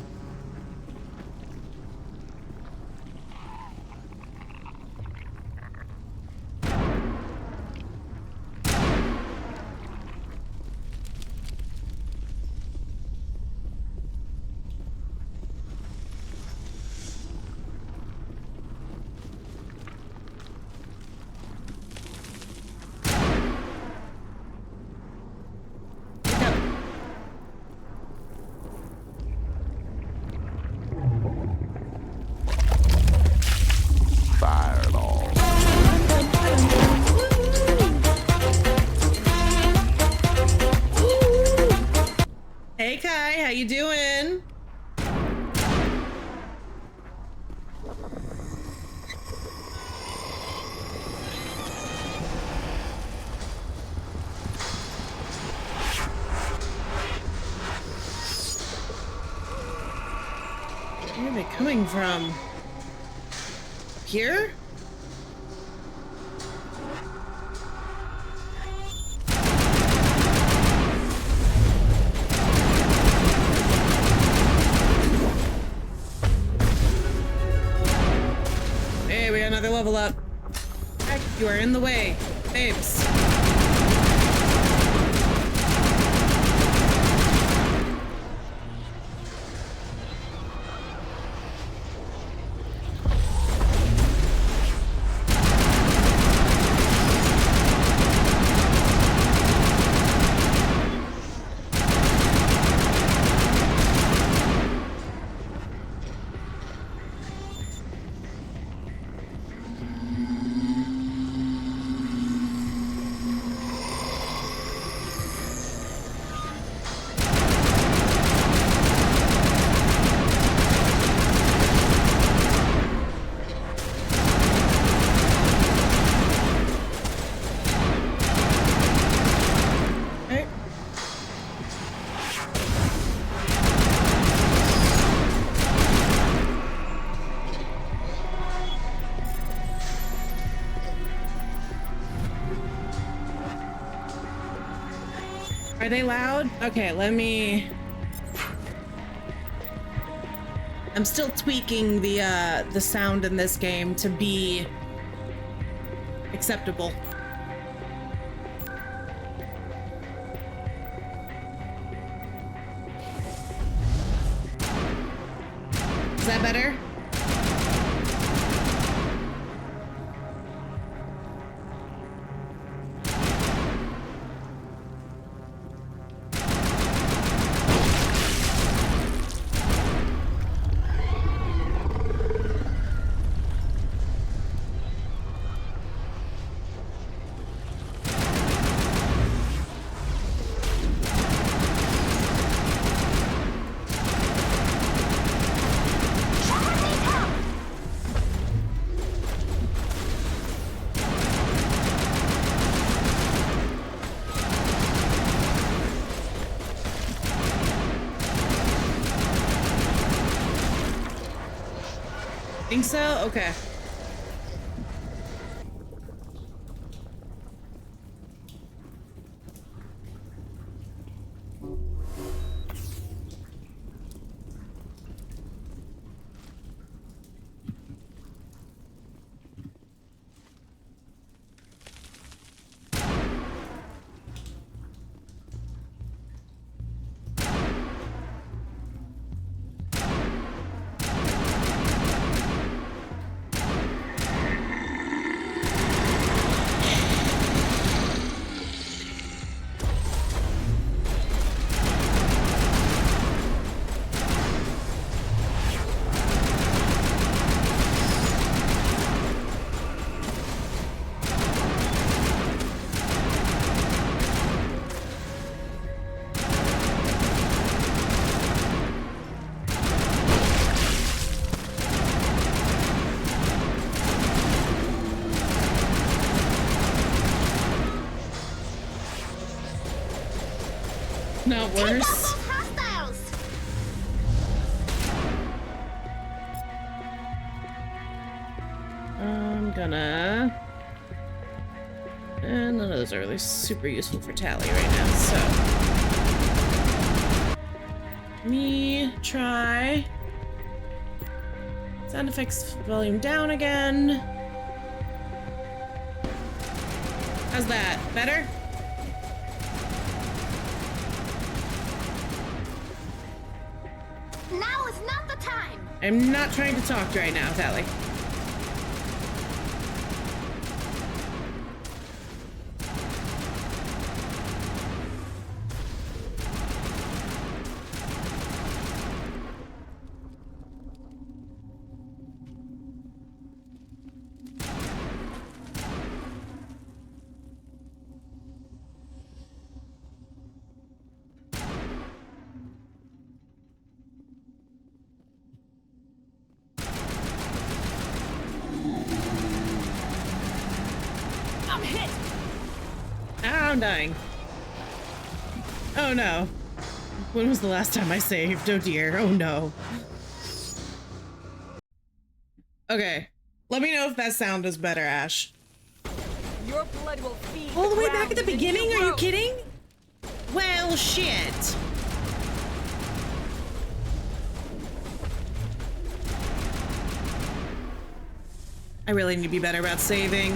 Speaker 1: you doing? Where are they coming from? Here? Hey, we got another level up. Heck, you are in the way, babes. Are they loud? Okay, let me... I'm still tweaking the sound in this game to be acceptable. Is that better? Think so? Okay. Not worse. I'm gonna... And none of those are really super useful for Tally right now, so... Me try... Sound effects volume down again. How's that? Better?
Speaker 6: Now is not the time.
Speaker 1: I'm not trying to talk right now, Tally. now I'm dying. Oh no. When was the last time I saved? Oh dear. Oh no. Okay. Let me know if that sound is better, Ash.
Speaker 13: Your blood will feed
Speaker 1: All the way back
Speaker 13: ground
Speaker 1: at the
Speaker 13: with a new
Speaker 1: beginning? Are you
Speaker 13: growth.
Speaker 1: kidding? Well, shit. I really need to be better about saving.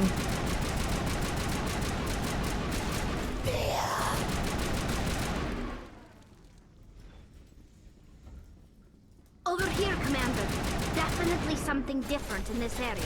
Speaker 6: Over here, Commander. Definitely something different in this area.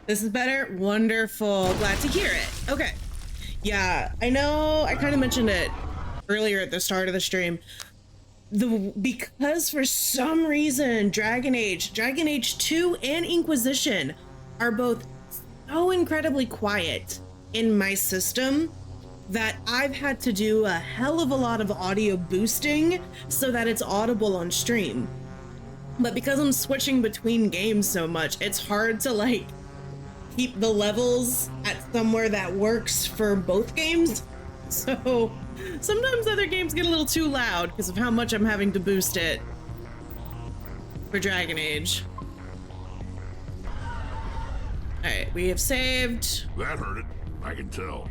Speaker 1: This is better? Wonderful. Glad to hear it. Okay. Yeah, I know I kind of mentioned it earlier at the start of the stream. Because for some reason Dragon Age 2 and Inquisition are both so incredibly quiet in my system that I've had to do a hell of a lot of audio boosting so that it's audible on stream. But because I'm switching between games so much, it's hard to like keep the levels at somewhere that works for both games. So sometimes other games get a little too loud because of how much I'm having to boost it for Dragon Age. All right, we have saved.
Speaker 4: That hurt it. I can tell.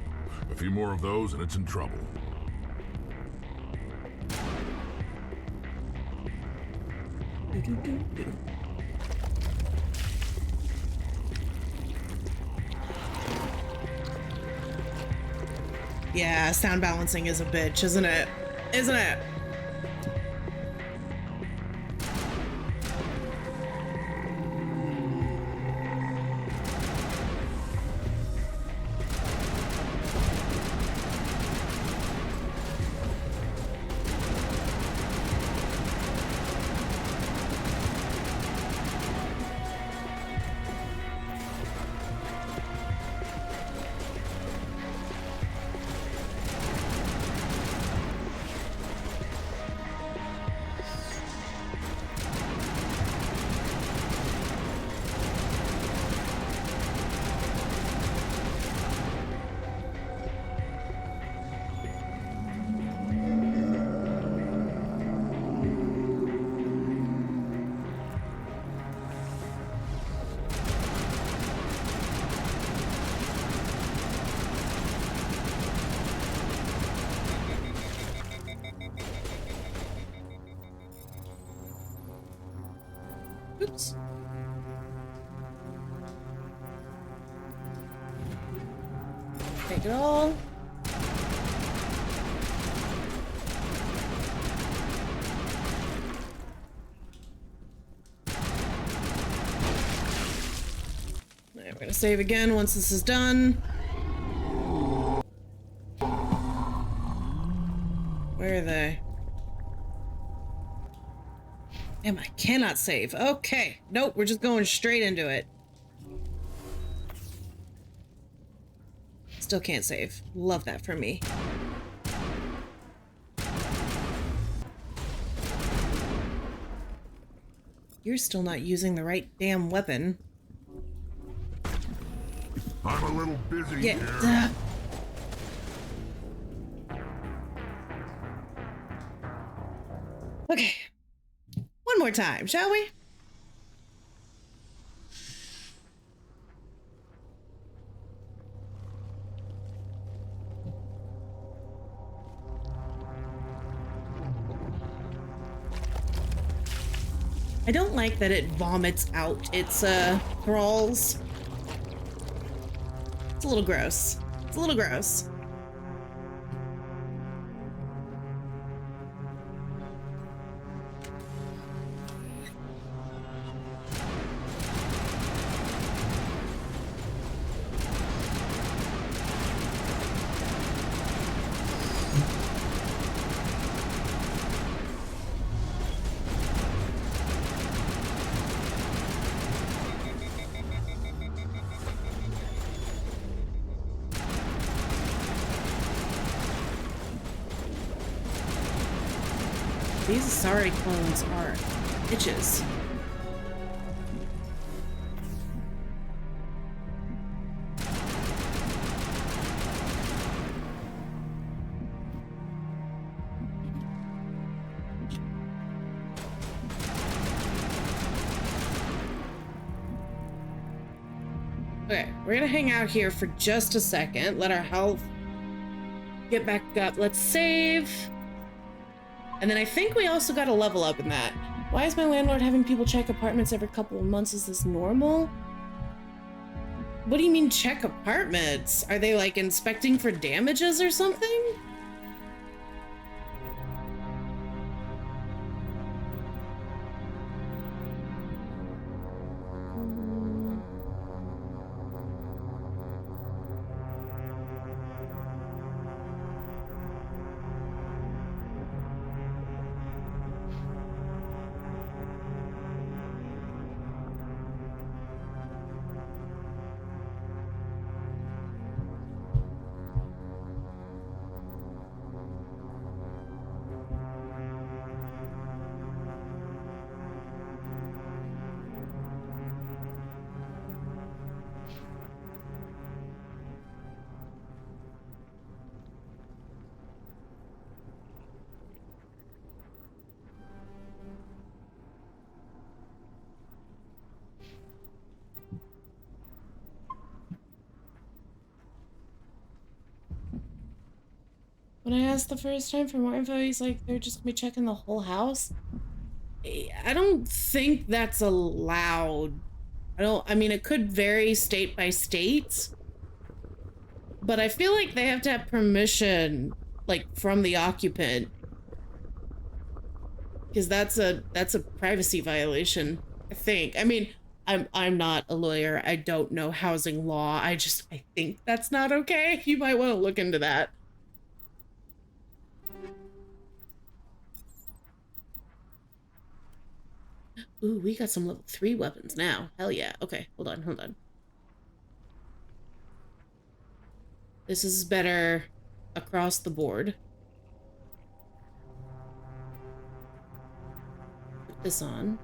Speaker 4: A few more of those and it's in trouble.
Speaker 1: Yeah, sound balancing is a bitch, isn't it? Isn't it? Oops. Take it all. We're gonna save again once this is done. Where are they? Damn, I cannot save. Okay. Nope, we're just going straight into it. Still can't save. Love that for me. You're still not using the right damn weapon.
Speaker 4: I'm a little busy
Speaker 1: Yeah.
Speaker 4: here.
Speaker 1: Okay. One more time, shall we? I don't like that it vomits out its thralls. It's a little gross. It's a little gross. These Asari clones are bitches. Okay, we're gonna hang out here for just a second, let our health get back up. Let's save. And then I think we also got a level up in that. Why is my landlord having people check apartments every couple of months? Is this normal? What do you mean check apartments? Are they like inspecting for damages or something? When I asked the first time for more info, he's like, they're just gonna be checking the whole house. I don't think that's allowed. I mean, it could vary state by state, but I feel like they have to have permission, like, from the occupant. Because that's a privacy violation, I think. I mean, I'm not a lawyer. I don't know housing law. I think that's not okay. You might want to look into that. Ooh, we got some level 3 weapons now. Hell yeah. Okay, hold on. This is better across the board. Put this on.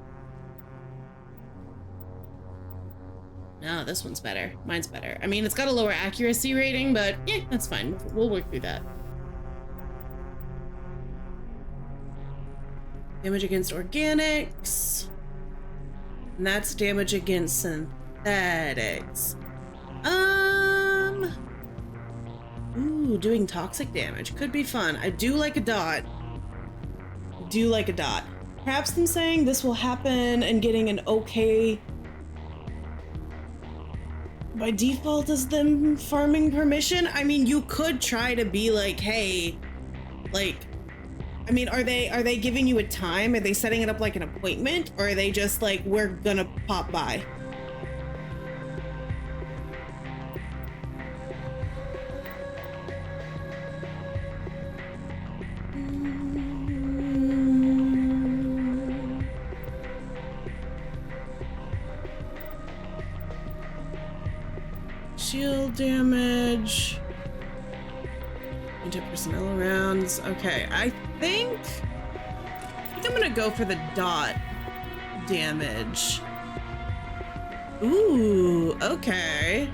Speaker 1: No, this one's better. Mine's better. I mean, it's got a lower accuracy rating, but yeah, that's fine. We'll work through that. Damage against organics. And that's damage against synthetics. Ooh, doing toxic damage. Could be fun. I do like a dot. Perhaps them saying this will happen and getting an okay by default is them farming permission. I mean, you could try to be like, hey, like, I mean, are they giving you a time? Are they setting it up like an appointment? Or are they just like, we're gonna pop by? Shield damage. Interpersonnel rounds. Okay, I think I'm gonna go for the dot damage. Ooh, okay.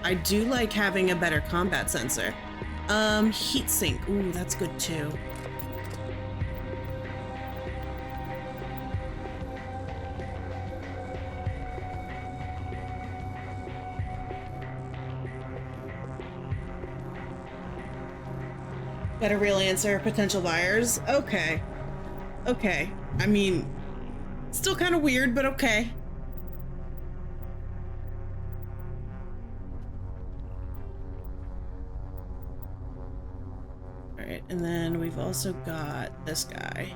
Speaker 1: I do like having a better combat sensor. Heat sink. Ooh, that's good too. Got a real answer, potential buyers. Okay. Okay. I mean, still kind of weird, but okay. All right, and then we've also got this guy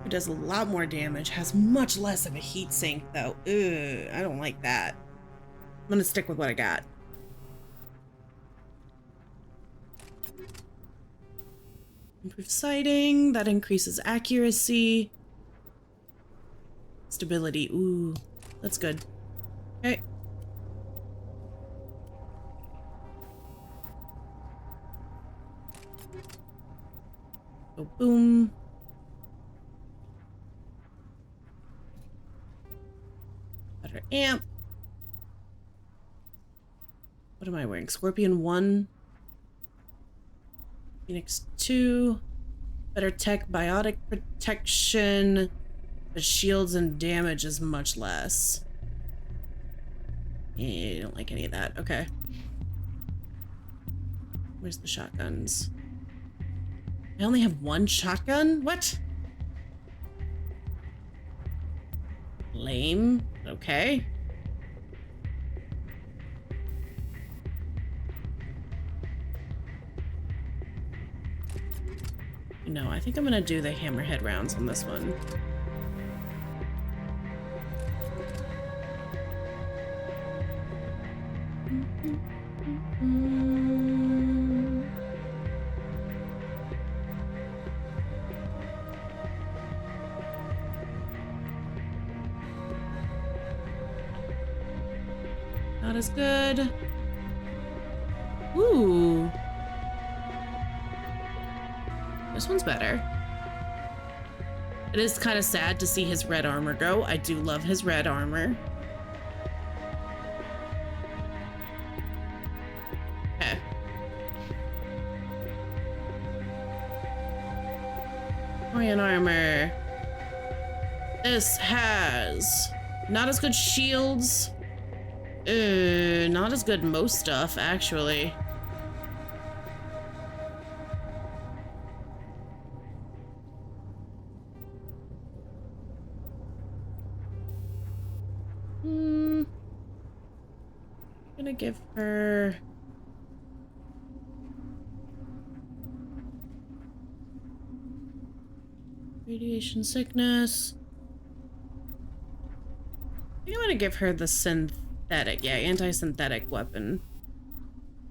Speaker 1: who does a lot more damage, has much less of a heat sink though. Ugh, I don't like that. I'm gonna stick with what I got. Improved sighting, that increases accuracy. Stability, ooh, that's good. Okay. Boom. Better amp. What am I wearing? Scorpion 1. Phoenix 2. Better tech, biotic protection. But shields and damage is much less. I don't like any of that. Okay. Where's the shotguns? I only have one shotgun? What? Lame. Okay. No, I think I'm gonna do the hammerhead rounds on this one. Not as good. Ooh. This one's better. It is kind of sad to see his red armor go. I do love his red armor. Okay. Orion armor. This has not as good shields. Not as good most stuff, actually. Gonna give her radiation sickness. I think I'm gonna give her the synthetic, yeah, anti-synthetic weapon.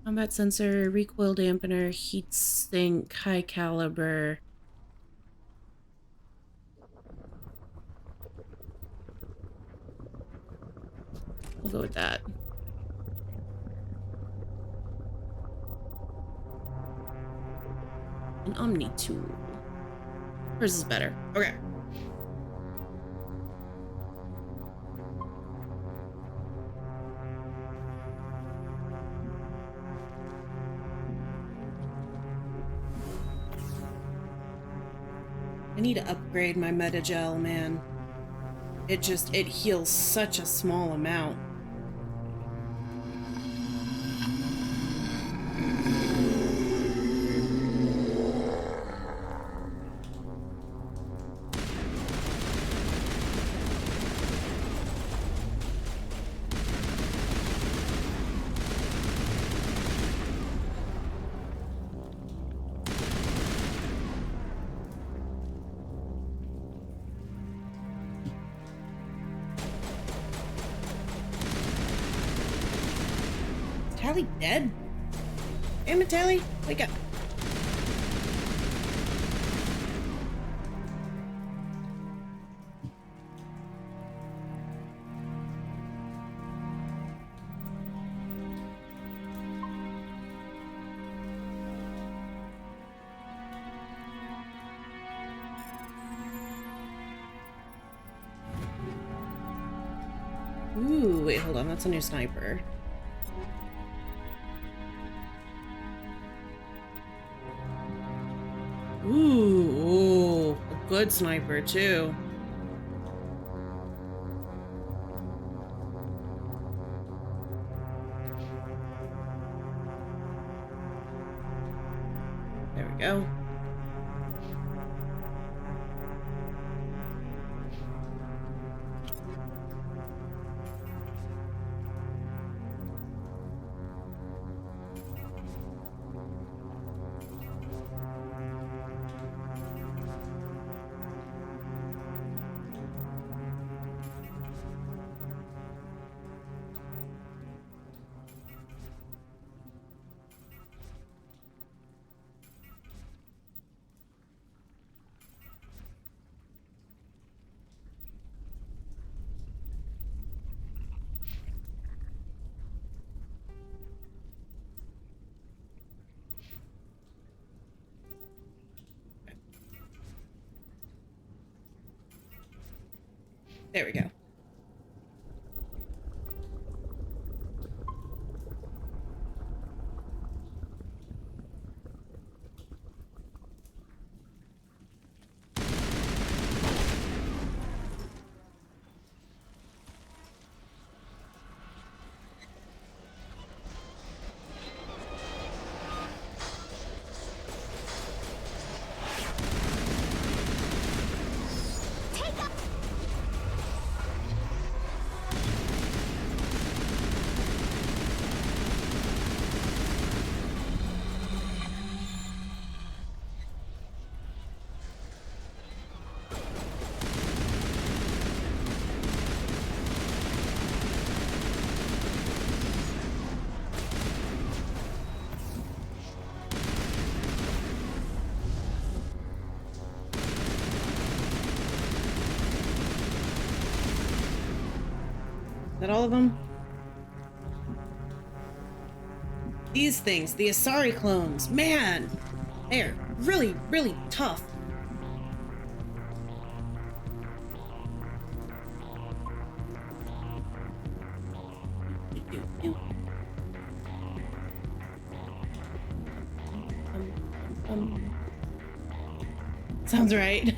Speaker 1: Combat sensor, recoil dampener, heat sink, high caliber. We'll go with that. An Omni tool. Hers is better. Okay. I need to upgrade my Metagel, man. It heals such a small amount. Tally dead? Damn it, Tally. Wake up. Ooh, wait, hold on. That's a new sniper. Ooh, a good sniper too. There we go. There we go. Is that all of them? These things, the Asari clones, man, they're really, really tough. Sounds right.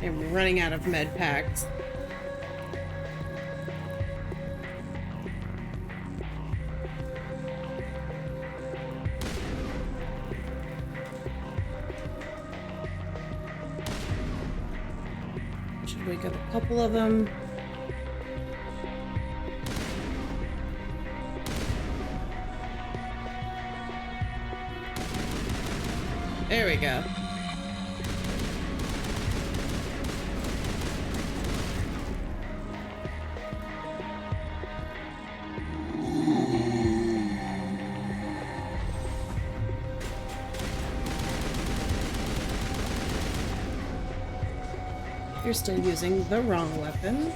Speaker 1: I'm running out of med packs. Should wake up a couple of them. There we go. You're still using the wrong weapon.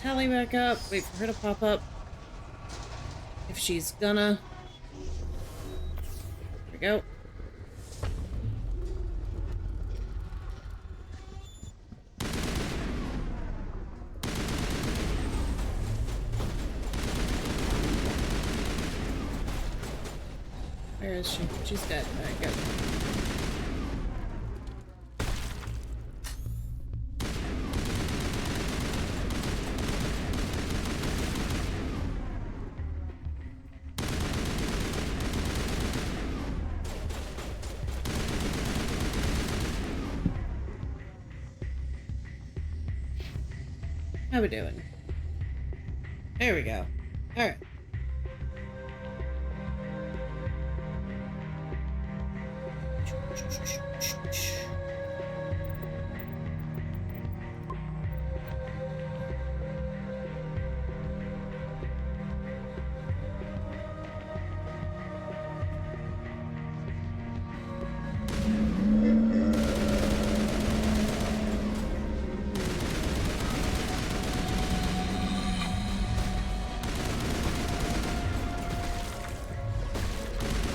Speaker 1: Tally back up. Wait for her to pop up. If she's gonna. There we go. Where is she? She's dead. There we go. How we doing? There we go. All right.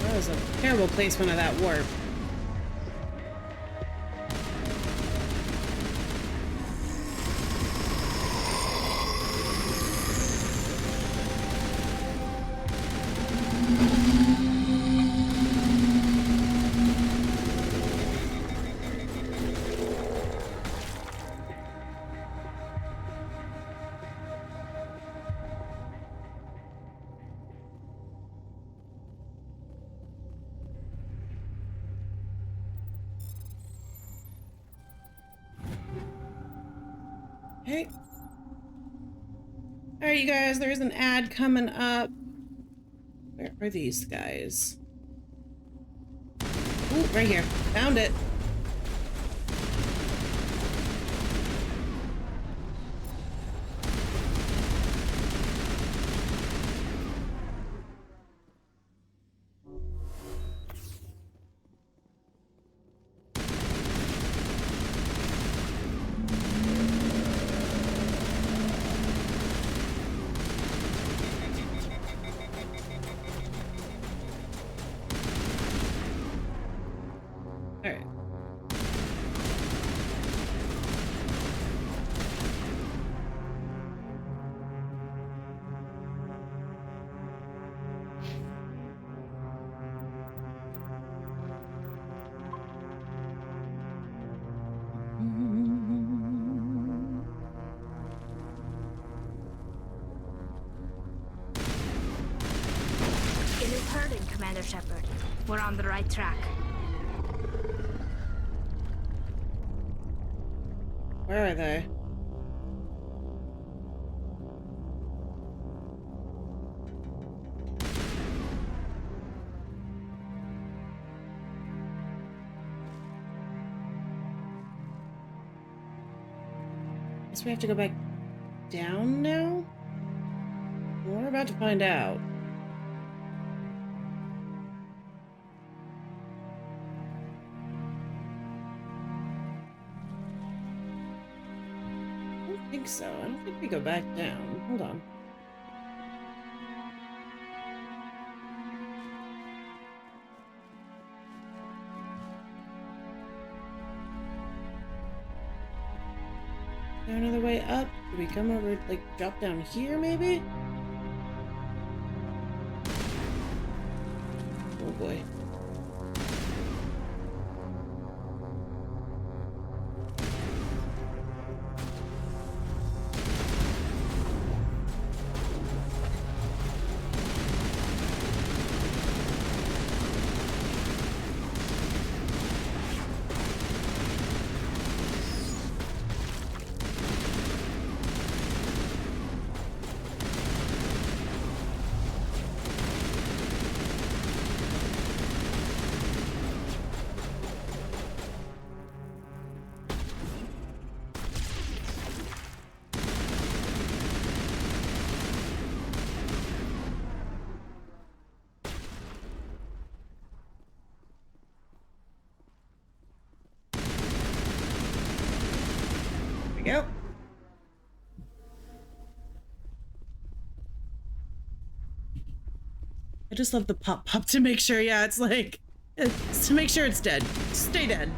Speaker 1: That was a terrible placement of that warp. Okay. Alright, you guys, there's an ad coming up. Where are these guys? Ooh, right here. Found it. Alright.
Speaker 6: It is hurting, Commander Shepard. We're on the right track.
Speaker 1: Where are they? Guess we have to go back down now? We're about to find out. I don't think so. I don't think we go back down. Hold on. Is there another way up? Do we come over, like, drop down here, maybe? Oh boy. Yep. I just love the pop-pop to make sure, yeah, it's like, it's to make sure it's dead. Stay dead.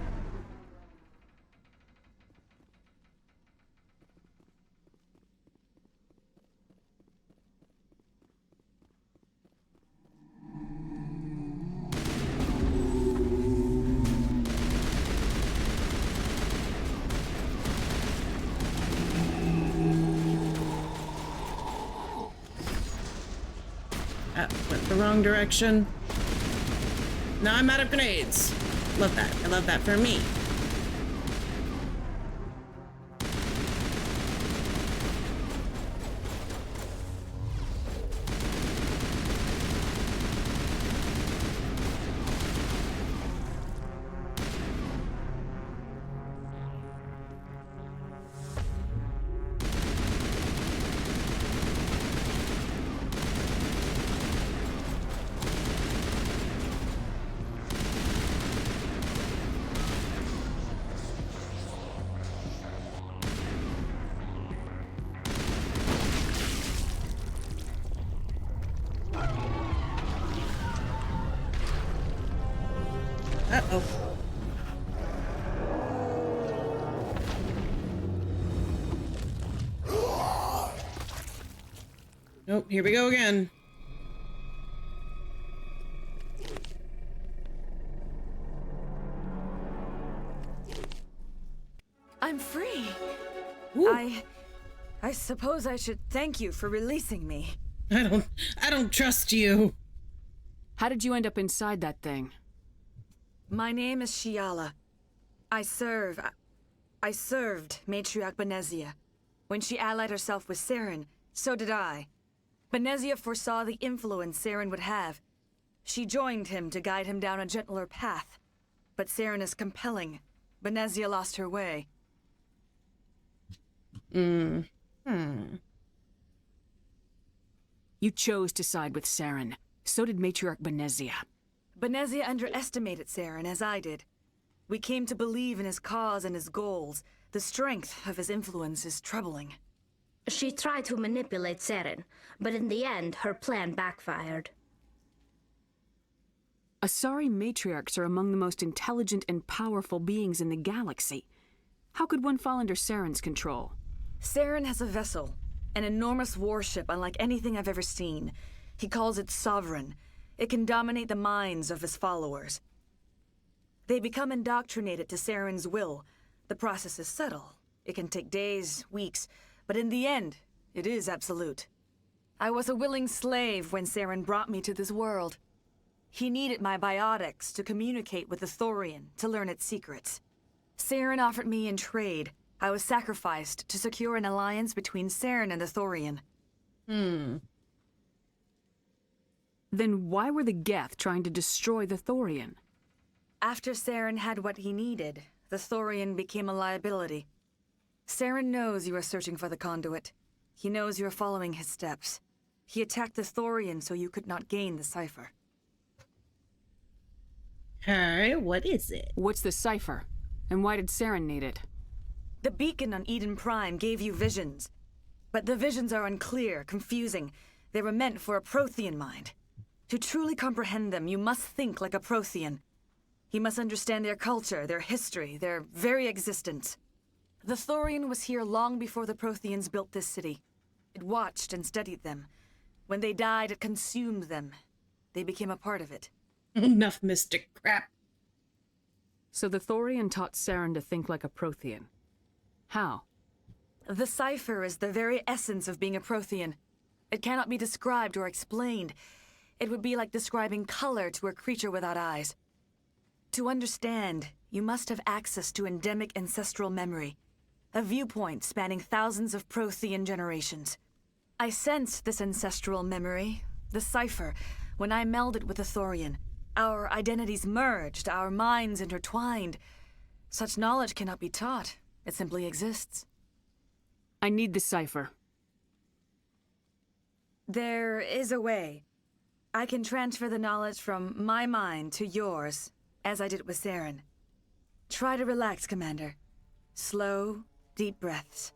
Speaker 1: Went the wrong direction. Now I'm out of grenades. Love that. I love that for me. Uh-oh. Nope, here we go again.
Speaker 13: I'm free.
Speaker 1: Ooh.
Speaker 13: I suppose I should thank you for releasing me.
Speaker 1: I don't trust you.
Speaker 3: How did you end up inside that thing?
Speaker 13: My name is Shiala. I served Matriarch Benezia. When she allied herself with Saren, so did I. Benezia foresaw the influence Saren would have. She joined him to guide him down a gentler path. But Saren is compelling. Benezia lost her way.
Speaker 3: You chose to side with Saren. So did Matriarch Benezia.
Speaker 13: Benezia underestimated Saren, as I did. We came to believe in his cause and his goals. The strength of his influence is troubling.
Speaker 6: She tried to manipulate Saren, but in the end, her plan backfired.
Speaker 3: Asari matriarchs are among the most intelligent and powerful beings in the galaxy. How could one fall under Saren's control?
Speaker 13: Saren has a vessel, an enormous warship unlike anything I've ever seen. He calls it Sovereign. It can dominate the minds of his followers. They become indoctrinated to Saren's will. The process is subtle. It can take days, weeks, but in the end, it is absolute. I was a willing slave when Saren brought me to this world. He needed my biotics to communicate with the Thorian, to learn its secrets. Saren offered me in trade. I was sacrificed to secure an alliance between Saren and the Thorian.
Speaker 3: Then why were the Geth trying to destroy the Thorian?
Speaker 13: After Saren had what he needed, the Thorian became a liability. Saren knows you are searching for the conduit. He knows you are following his steps. He attacked the Thorian so you could not gain the cipher.
Speaker 1: Hey, what is it?
Speaker 3: What's the cipher? And why did Saren need it?
Speaker 13: The beacon on Eden Prime gave you visions. But the visions are unclear, confusing. They were meant for a Prothean mind. To truly comprehend them, you must think like a Prothean. You must understand their culture, their history, their very existence. The Thorian was here long before the Protheans built this city. It watched and studied them. When they died, it consumed them. They became a part of it.
Speaker 1: Enough mystic crap.
Speaker 3: So the Thorian taught Saren to think like a Prothean. How?
Speaker 13: The cipher is the very essence of being a Prothean. It cannot be described or explained. It would be like describing color to a creature without eyes. To understand, you must have access to endemic ancestral memory, a viewpoint spanning thousands of Prothean generations. I sensed this ancestral memory, the cipher, when I melded with the Thorian. Our identities merged, our minds intertwined. Such knowledge cannot be taught. It simply exists.
Speaker 3: I need the cipher.
Speaker 13: There is a way. I can transfer the knowledge from my mind to yours, as I did with Saren. Try to relax, Commander. Slow, deep breaths.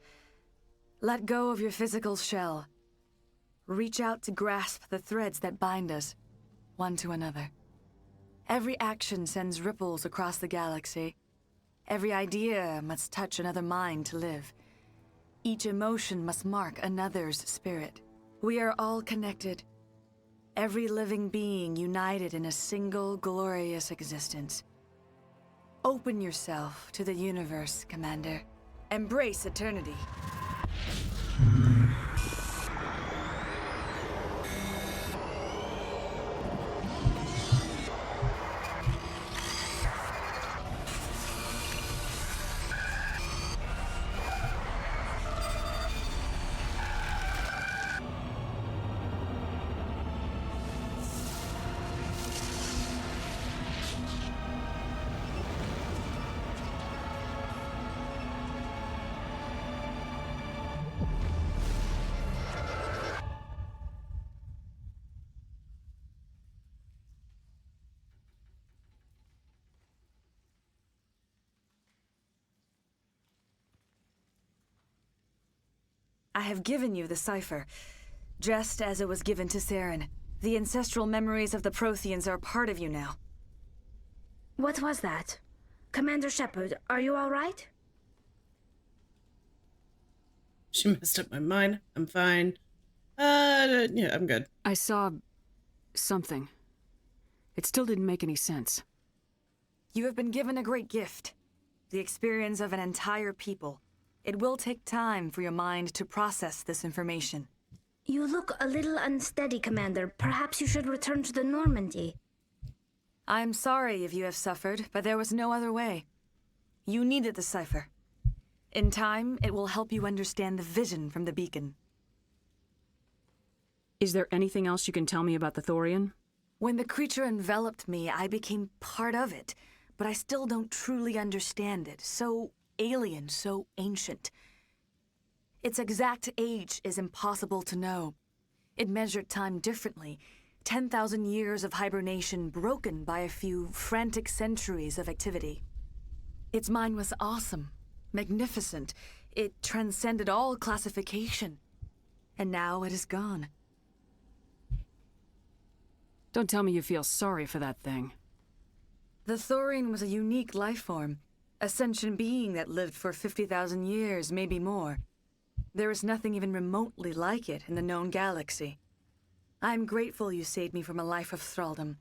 Speaker 13: Let go of your physical shell. Reach out to grasp the threads that bind us, one to another. Every action sends ripples across the galaxy. Every idea must touch another mind to live. Each emotion must mark another's spirit. We are all connected. Every living being united in a single glorious existence. Open yourself to the universe, Commander. Embrace eternity. I have given you the cipher, just as it was given to Saren. The ancestral memories of the Protheans are part of you now.
Speaker 6: What was that? Commander Shepard, are you all right?
Speaker 1: She messed up my mind. I'm fine. Yeah, I'm good.
Speaker 3: I saw something. It still didn't make any sense.
Speaker 13: You have been given a great gift. The experience of an entire people. It will take time for your mind to process this information.
Speaker 6: You look a little unsteady, Commander. Perhaps you should return to the Normandy.
Speaker 13: I'm sorry if you have suffered, but there was no other way. You needed the cipher. In time, it will help you understand the vision from the beacon.
Speaker 3: Is there anything else you can tell me about the Thorian?
Speaker 13: When the creature enveloped me, I became part of it, but I still don't truly understand it. So alien, so ancient. Its exact age is impossible to know. It measured time differently. 10,000 years of hibernation broken by a few frantic centuries of activity. Its mind was awesome, magnificent. It transcended all classification. And now it is gone.
Speaker 3: Don't tell me you feel sorry for that thing.
Speaker 13: The Thorian was a unique life form, a sentient being that lived for 50,000 years, maybe more. There is nothing even remotely like it in the known galaxy. I'm grateful you saved me from a life of thraldom.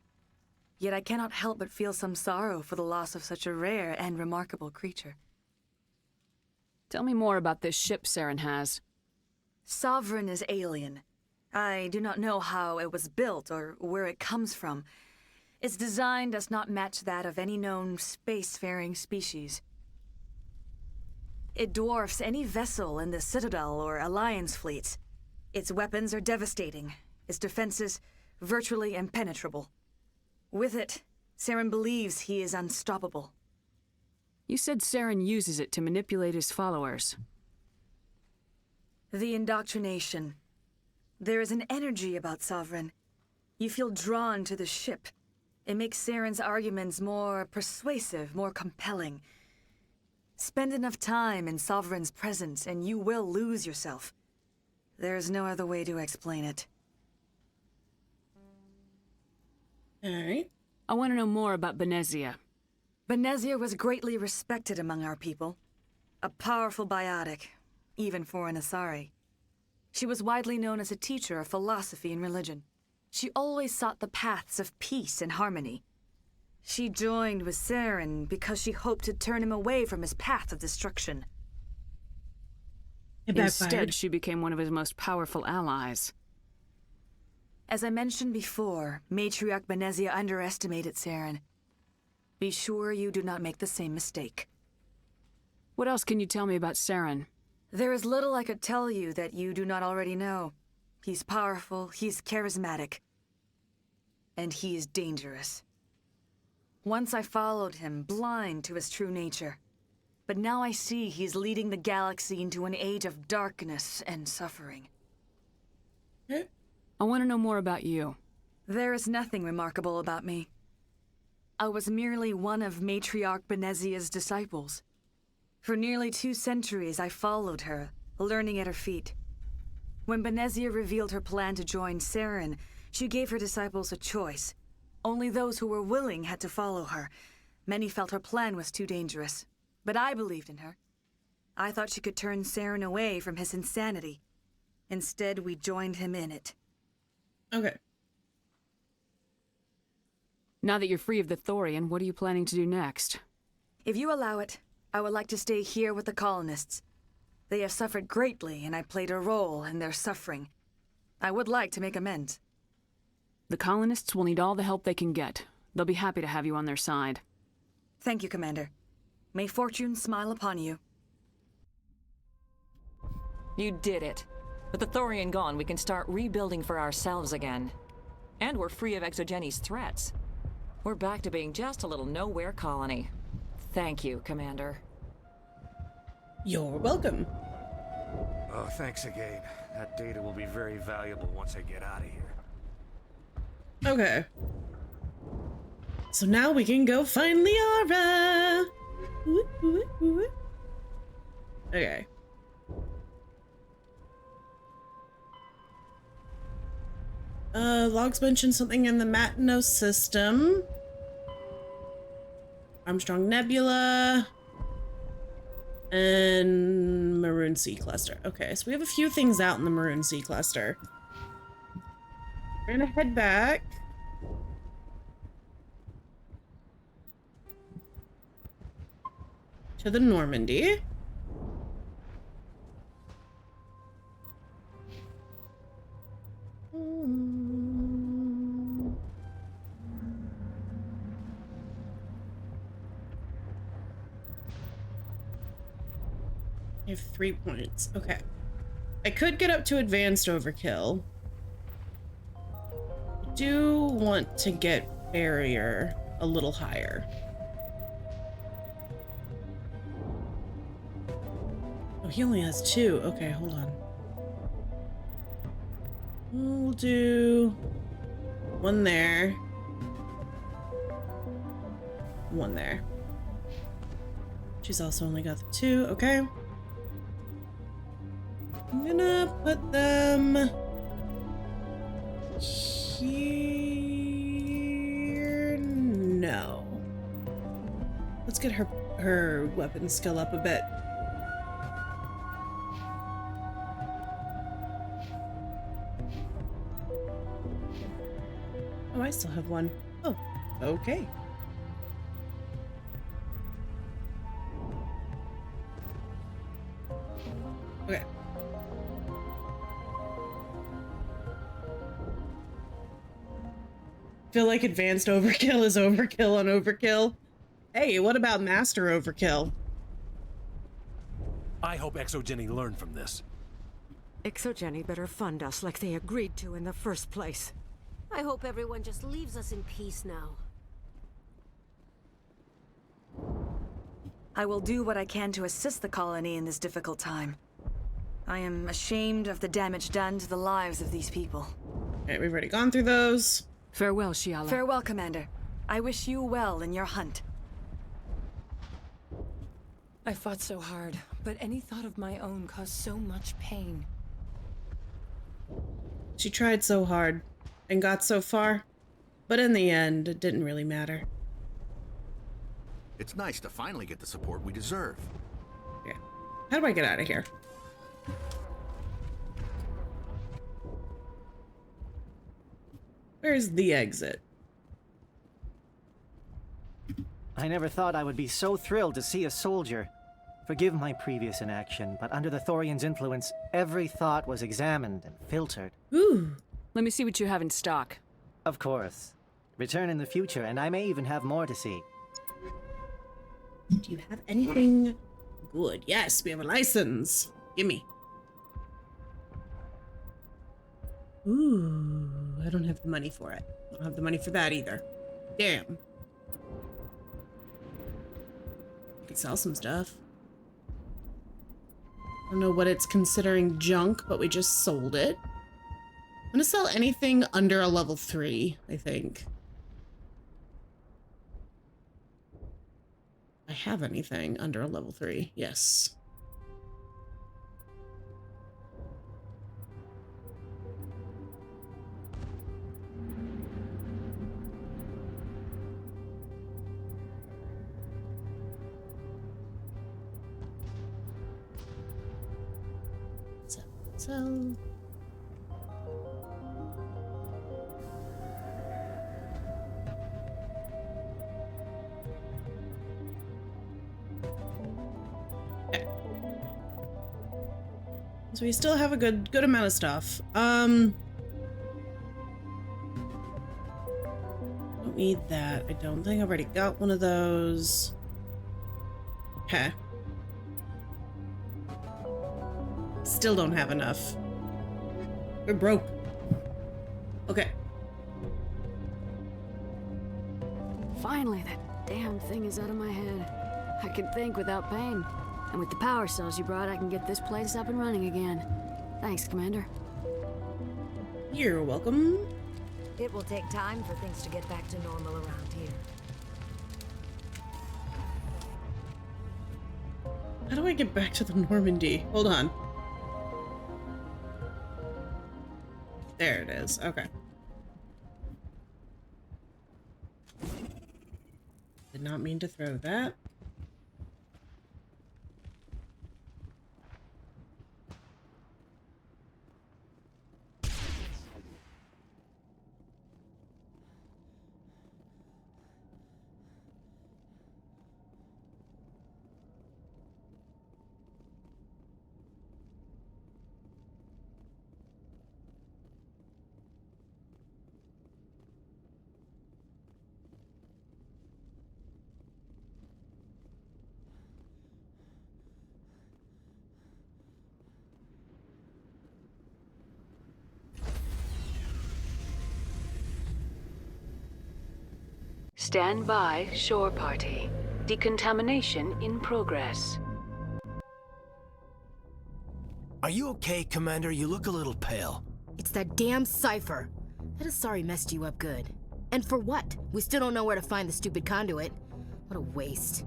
Speaker 13: Yet I cannot help but feel some sorrow for the loss of such a rare and remarkable creature.
Speaker 3: Tell me more about this ship Saren has.
Speaker 13: Sovereign is alien. I do not know how it was built or where it comes from. Its design does not match that of any known spacefaring species. It dwarfs any vessel in the Citadel or Alliance fleets. Its weapons are devastating, its defenses virtually impenetrable. With it, Saren believes he is unstoppable.
Speaker 3: You said Saren uses it to manipulate his followers.
Speaker 13: The indoctrination. There is an energy about Sovereign. You feel drawn to the ship. It makes Saren's arguments more persuasive, more compelling. Spend enough time in Sovereign's presence and you will lose yourself. There's no other way to explain it.
Speaker 1: Alright.
Speaker 3: I want to know more about Benezia.
Speaker 13: Benezia was greatly respected among our people. A powerful biotic, even for an Asari. She was widely known as a teacher of philosophy and religion. She always sought the paths of peace and harmony. She joined with Saren because she hoped to turn him away from his path of destruction.
Speaker 3: Instead, she became one of his most powerful allies.
Speaker 13: As I mentioned before, Matriarch Benezia underestimated Saren. Be sure you do not make the same mistake.
Speaker 3: What else can you tell me about Saren?
Speaker 13: There is little I could tell you that you do not already know. He's powerful, he's charismatic, and he is dangerous. Once I followed him, blind to his true nature. But now I see he's leading the galaxy into an age of darkness and suffering.
Speaker 3: I want to know more about you.
Speaker 13: There is nothing remarkable about me. I was merely one of Matriarch Benezia's disciples. For nearly 2 centuries, I followed her, learning at her feet. When Benezia revealed her plan to join Saren, she gave her disciples a choice. Only those who were willing had to follow her. Many felt her plan was too dangerous, but I believed in her. I thought she could turn Saren away from his insanity. Instead, we joined him in it.
Speaker 1: Okay.
Speaker 3: Now that you're free of the Thorian, what are you planning to do next?
Speaker 13: If you allow it, I would like to stay here with the colonists. They have suffered greatly, and I played a role in their suffering. I would like to make amends.
Speaker 3: The colonists will need all the help they can get. They'll be happy to have you on their side.
Speaker 13: Thank you, Commander. May fortune smile upon you.
Speaker 8: You did it. With the Thorian gone, we can start rebuilding for ourselves again. And we're free of Exogeni's threats. We're back to being just a little nowhere colony. Thank you, Commander.
Speaker 1: You're welcome.
Speaker 11: Oh, thanks again. That data will be very valuable once I get out of here.
Speaker 1: Okay. So now we can go find Liara. Okay. Logs mentioned something in the Matino system. Armstrong Nebula. And Maroon Sea Cluster. Okay, so we have a few things out in the Maroon Sea Cluster. We're gonna head back. To the Normandy. I have 3 points. Okay. I could get up to advanced overkill. I do want to get barrier a little higher. Oh, he only has 2. Okay, hold on. We'll do 1 there. 1 there. She's also only got the 2. Okay. I'm gonna put them here. No. Let's get her weapon skill up a bit. Oh, I still have 1. Oh, okay. Okay. Feel like advanced overkill is overkill on overkill. Hey, what about master overkill?
Speaker 12: I hope Exogeny learned from this.
Speaker 14: Exogeny better fund us like they agreed to in the first place.
Speaker 10: I hope everyone just leaves us in peace now.
Speaker 13: I will do what I can to assist the colony in this difficult time. I am ashamed of the damage done to the lives of these people.
Speaker 1: Okay, we've already gone through those.
Speaker 3: Farewell, Shiala.
Speaker 13: Farewell, Commander. I wish you well in your hunt.
Speaker 15: I fought so hard, but any thought of my own caused so much pain.
Speaker 1: She tried so hard and got so far, but in the end, it didn't really matter.
Speaker 11: It's nice to finally get the support we deserve.
Speaker 1: Yeah. How do I get out of here? Where's the exit?
Speaker 16: I never thought I would be so thrilled to see a soldier. Forgive my previous inaction, but under the Thorian's influence, every thought was examined and filtered.
Speaker 1: Ooh.
Speaker 3: Let me see what you have in stock.
Speaker 16: Of course. Return in the future, and I may even have more to see.
Speaker 1: Do you have anything good? Yes, we have a license. Gimme. Ooh, I don't have the money for it. I don't have the money for that either. Damn. I could sell some stuff. I don't know what it's considering junk, but we just sold it. I'm gonna sell anything under a level 3, I think. I have anything under a level 3, yes. So. Okay. So we still have a good amount of stuff. Don't need that. I don't think I've already got one of those. Okay. Still don't have enough. We're broke. Okay.
Speaker 10: Finally, that damn thing is out of my head. I can think without pain. And with the power cells you brought, I can get this place up and running again. Thanks, Commander.
Speaker 1: You're welcome.
Speaker 17: It will take time for things to get back to normal around here.
Speaker 1: How do I get back to the Normandy? Hold on. There it is. Okay. Did not mean to throw that.
Speaker 18: Stand by, shore party. Decontamination in progress.
Speaker 11: Are you okay, Commander? You look a little pale.
Speaker 19: It's that damn cipher. That Asari messed you up good. And for what? We still don't know where to find the stupid conduit. What a waste.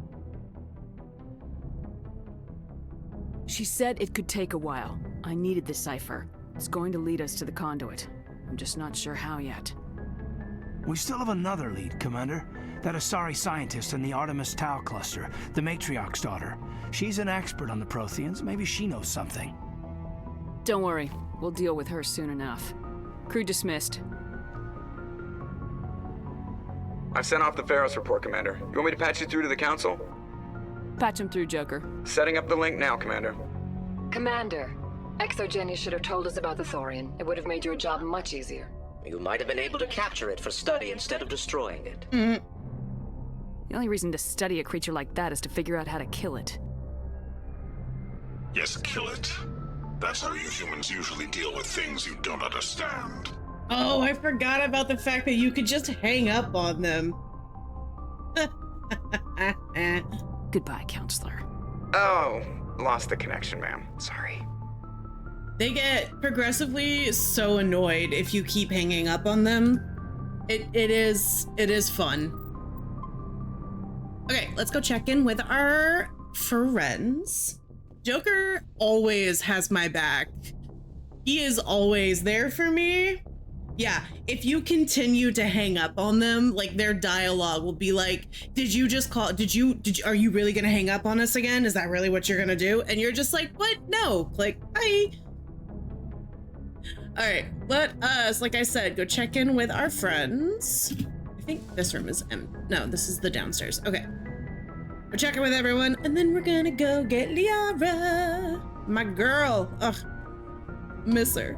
Speaker 3: She said it could take a while. I needed the cipher. It's going to lead us to the conduit. I'm just not sure how yet.
Speaker 20: We still have another lead, Commander. That Asari scientist in the Artemis Tau cluster, the Matriarch's daughter. She's an expert on the Protheans. Maybe she knows something.
Speaker 3: Don't worry. We'll deal with her soon enough. Crew dismissed.
Speaker 21: I've sent off the Feros report, Commander. You want me to patch you through to the Council?
Speaker 3: Patch him through, Joker.
Speaker 21: Setting up the link now, Commander.
Speaker 22: Commander, Exogeny should have told us about the Thorian. It would have made your job much easier.
Speaker 23: You might have been able to capture it for study instead of destroying it.
Speaker 3: The only reason to study a creature like that is to figure out how to kill it.
Speaker 4: Yes, kill it. That's how you humans usually deal with things you don't understand.
Speaker 1: Oh, I forgot about the fact that you could just hang up on them.
Speaker 3: Goodbye, Counselor.
Speaker 21: Oh, lost the connection, ma'am. Sorry.
Speaker 1: They get progressively so annoyed if you keep hanging up on them. It is fun. Okay, let's go check in with our friends. Joker always has my back. He is always there for me. Yeah, if you continue to hang up on them, like their dialogue will be like, are you really gonna hang up on us again? Is that really what you're gonna do? And you're just like, what? No, like, bye. All right, let us, like I said, go check in with our friends. I think this room is empty. No, this is the downstairs. Okay. We're checking with everyone, and then we're gonna go get Liara. My girl. Ugh. Miss her.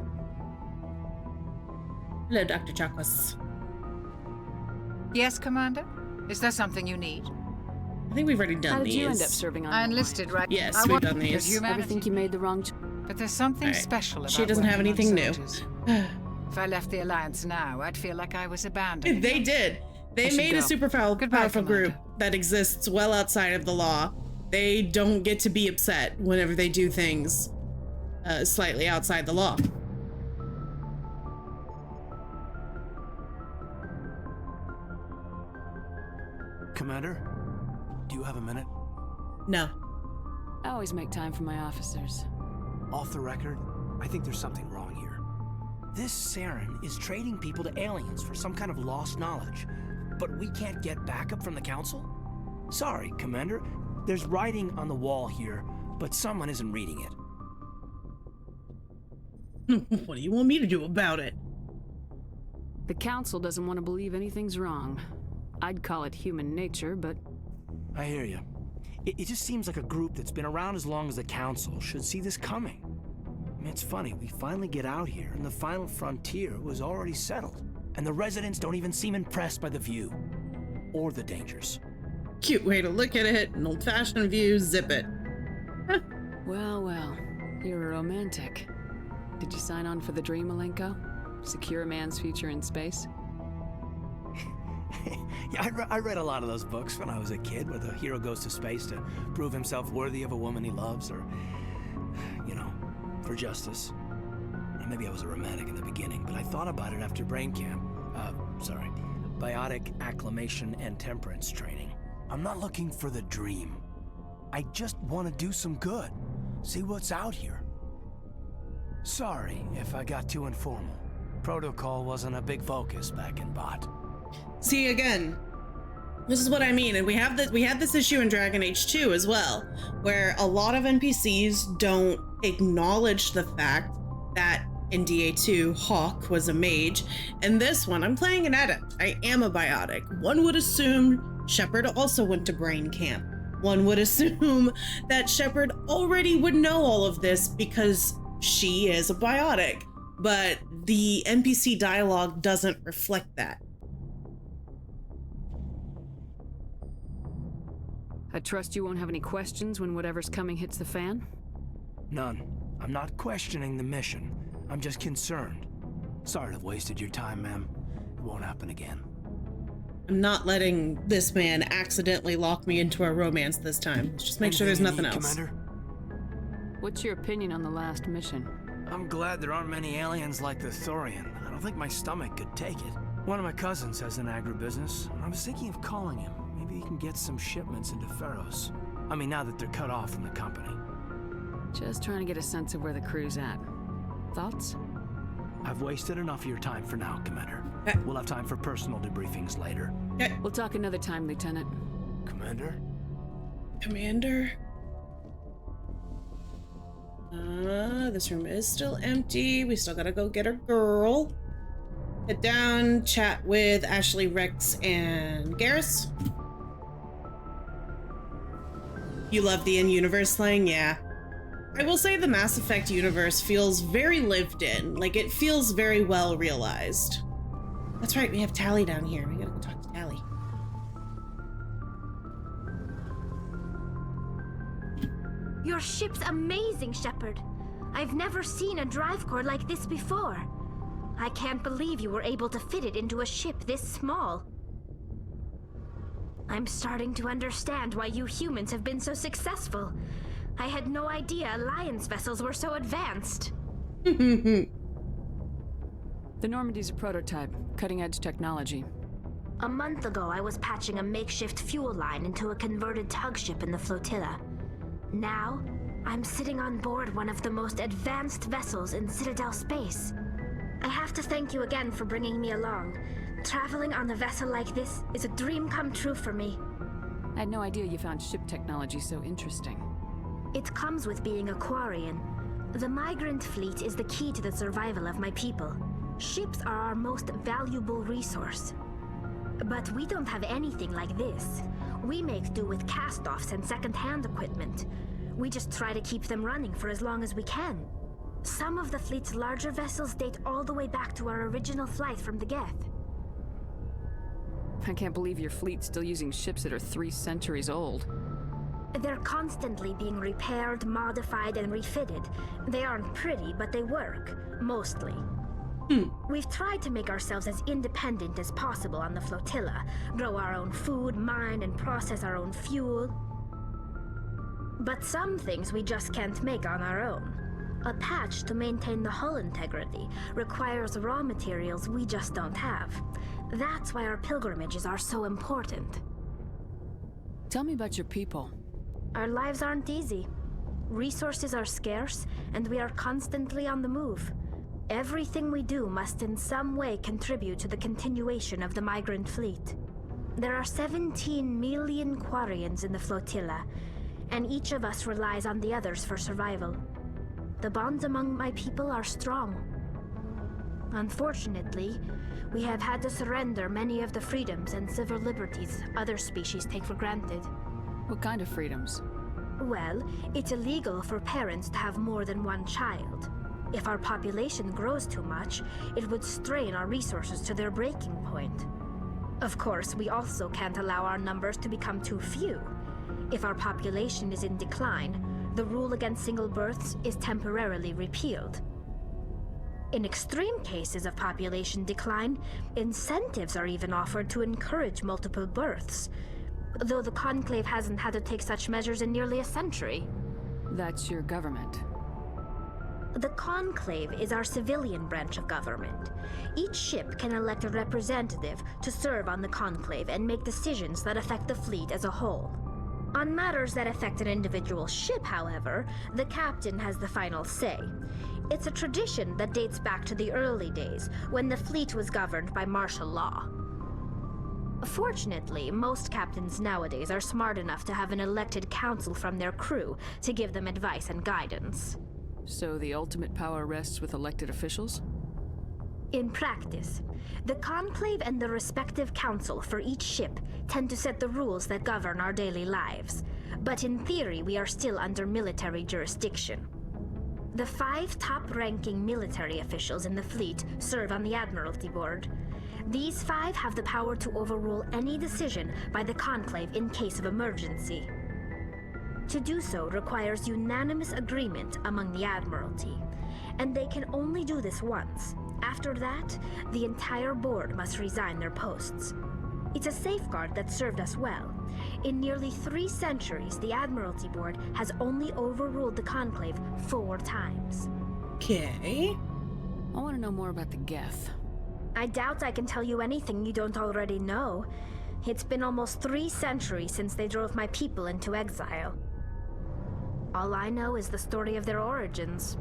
Speaker 1: Hello, Dr. Chakwas.
Speaker 24: Yes, Commander? Is there something you need?
Speaker 1: I think we've already done these.
Speaker 3: How did you end up serving on
Speaker 24: I enlisted, right?
Speaker 1: Yes, we've done these.
Speaker 3: Ever think you made the wrong choice?
Speaker 24: But there's something special about
Speaker 1: She doesn't have
Speaker 24: working on
Speaker 1: anything new.
Speaker 24: soldiers. If I left the Alliance now, I'd feel like I was abandoned.
Speaker 1: They did. They made a super powerful group that exists well outside of the law. They don't get to be upset whenever they do things slightly outside the law.
Speaker 20: Commander, do you have a minute?
Speaker 1: No.
Speaker 3: I always make time for my officers.
Speaker 20: Off the record, I think there's something wrong here. This Saren is trading people to aliens for some kind of lost knowledge, but we can't get backup from the Council? Sorry, Commander. There's writing on the wall here, but someone isn't reading
Speaker 1: it. What do you want me to do about it?
Speaker 3: The Council doesn't want to believe anything's wrong. I'd call it human nature, but...
Speaker 20: I hear you. It just seems like a group that's been around as long as the Council should see this coming. I mean, it's funny, we finally get out here, and the final frontier was already settled. And the residents don't even seem impressed by the view. Or the dangers.
Speaker 1: Cute way to look at it. An old-fashioned view, zip it.
Speaker 3: Well, you're a romantic. Did you sign on for the dream, Malenko? Secure a man's future in space?
Speaker 20: Yeah, I read a lot of those books when I was a kid, where the hero goes to space to prove himself worthy of a woman he loves, or, for justice. Maybe I was a romantic in the beginning, but I thought about it after brain camp. Biotic acclimation and temperance training. I'm not looking for the dream. I just want to do some good. See what's out here. Sorry if I got too informal. Protocol wasn't a big focus back in Bot.
Speaker 1: See, again, this is what I mean, and we had this issue in Dragon Age 2 as well, where a lot of NPCs don't acknowledge the fact that in DA2, Hawk was a mage, and this one, I'm playing an adept. I am a biotic. One would assume Shepard also went to brain camp. One would assume that Shepard already would know all of this because she is a biotic, but the NPC dialogue doesn't reflect that.
Speaker 3: I trust you won't have any questions when whatever's coming hits the fan?
Speaker 20: None. I'm not questioning the mission. I'm just concerned. Sorry to have wasted your time, ma'am. It won't happen again.
Speaker 1: I'm not letting this man accidentally lock me into our romance this time. Let's just make sure there's nothing else.
Speaker 20: Commander?
Speaker 3: What's your opinion on the last mission?
Speaker 20: I'm glad there aren't many aliens like the Thorian. I don't think my stomach could take it. One of my cousins has an agribusiness. I was thinking of calling him. Maybe he can get some shipments into Feros. I mean, now that they're cut off from the company.
Speaker 3: Just trying to get a sense of where the crew's at. Thoughts?
Speaker 20: I've wasted enough of your time for now, Commander. We'll have time for personal debriefings later.
Speaker 3: We'll talk another time, Lieutenant.
Speaker 20: Commander?
Speaker 1: Commander? This room is still empty. We still gotta go get our girl. Head down, chat with Ashley, Rex, and Garrus. You love the in-universe slang? Yeah. I will say the Mass Effect universe feels very lived in. Like, it feels very well realized. That's right, we have Tally down here. We gotta go talk to Tally.
Speaker 6: Your ship's amazing, Shepard. I've never seen a drive core like this before. I can't believe you were able to fit it into a ship this small. I'm starting to understand why you humans have been so successful. I had no idea Alliance vessels were so advanced.
Speaker 3: The Normandy's a prototype, cutting-edge technology.
Speaker 6: A month ago, I was patching a makeshift fuel line into a converted tug ship in the flotilla. Now, I'm sitting on board one of the most advanced vessels in Citadel space. I have to thank you again for bringing me along. Traveling on a vessel like this is a dream come true for me.
Speaker 3: I had no idea you found ship technology so interesting.
Speaker 6: It comes with being a Quarian. The migrant fleet is the key to the survival of my people. Ships are our most valuable resource. But we don't have anything like this. We make do with cast-offs and second-hand equipment. We just try to keep them running for as long as we can. Some of the fleet's larger vessels date all the way back to our original flight from the Geth.
Speaker 3: I can't believe your fleet's still using ships that are 3 centuries old.
Speaker 6: They're constantly being repaired, modified, and refitted. They aren't pretty, but they work. Mostly. We've tried to make ourselves as independent as possible on the flotilla. Grow our own food, mine, and process our own fuel. But some things we just can't make on our own. A patch to maintain the hull integrity requires raw materials we just don't have. That's why our pilgrimages are so important.
Speaker 3: Tell me about your people.
Speaker 6: Our lives aren't easy. Resources are scarce, and we are constantly on the move. Everything we do must in some way contribute to the continuation of the migrant fleet. There are 17 million Quarians in the flotilla, and each of us relies on the others for survival. The bonds among my people are strong. Unfortunately, we have had to surrender many of the freedoms and civil liberties other species take for granted.
Speaker 3: What kind of freedoms?
Speaker 6: Well, it's illegal for parents to have more than one child. If our population grows too much, it would strain our resources to their breaking point. Of course, we also can't allow our numbers to become too few. If our population is in decline, the rule against single births is temporarily repealed. In extreme cases of population decline, incentives are even offered to encourage multiple births, though the Conclave hasn't had to take such measures in nearly a century.
Speaker 3: That's your government.
Speaker 6: The Conclave is our civilian branch of government. Each ship can elect a representative to serve on the Conclave and make decisions that affect the fleet as a whole. On matters that affect an individual ship, however, the captain has the final say. It's a tradition that dates back to the early days, when the fleet was governed by martial law. Fortunately, most captains nowadays are smart enough to have an elected council from their crew to give them advice and guidance.
Speaker 3: So the ultimate power rests with elected officials?
Speaker 6: In practice, the Conclave and the respective council for each ship tend to set the rules that govern our daily lives. But in theory, we are still under military jurisdiction. The 5 top-ranking military officials in the fleet serve on the Admiralty Board. These 5 have the power to overrule any decision by the Conclave in case of emergency. To do so requires unanimous agreement among the Admiralty, and they can only do this once. After that, the entire board must resign their posts. It's a safeguard that served us well. In nearly 3 centuries, the Admiralty Board has only overruled the Conclave 4 times.
Speaker 1: Okay.
Speaker 3: I want to know more about the Geth.
Speaker 6: I doubt I can tell you anything you don't already know. It's been almost 3 centuries since they drove my people into exile. All I know is the story of their origins,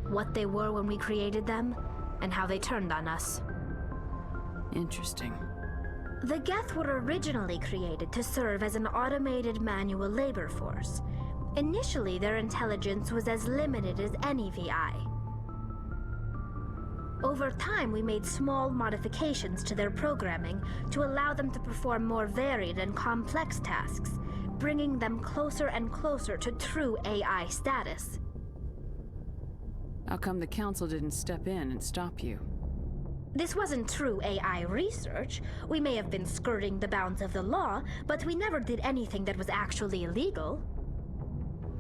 Speaker 6: what they were when we created them, and how they turned on us.
Speaker 3: Interesting.
Speaker 6: The Geth were originally created to serve as an automated manual labor force. Initially, their intelligence was as limited as any VI. Over time, we made small modifications to their programming to allow them to perform more varied and complex tasks, bringing them closer and closer to true AI status.
Speaker 3: How come the Council didn't step in and stop you?
Speaker 6: This wasn't true AI research. We may have been skirting the bounds of the law, but we never did anything that was actually illegal.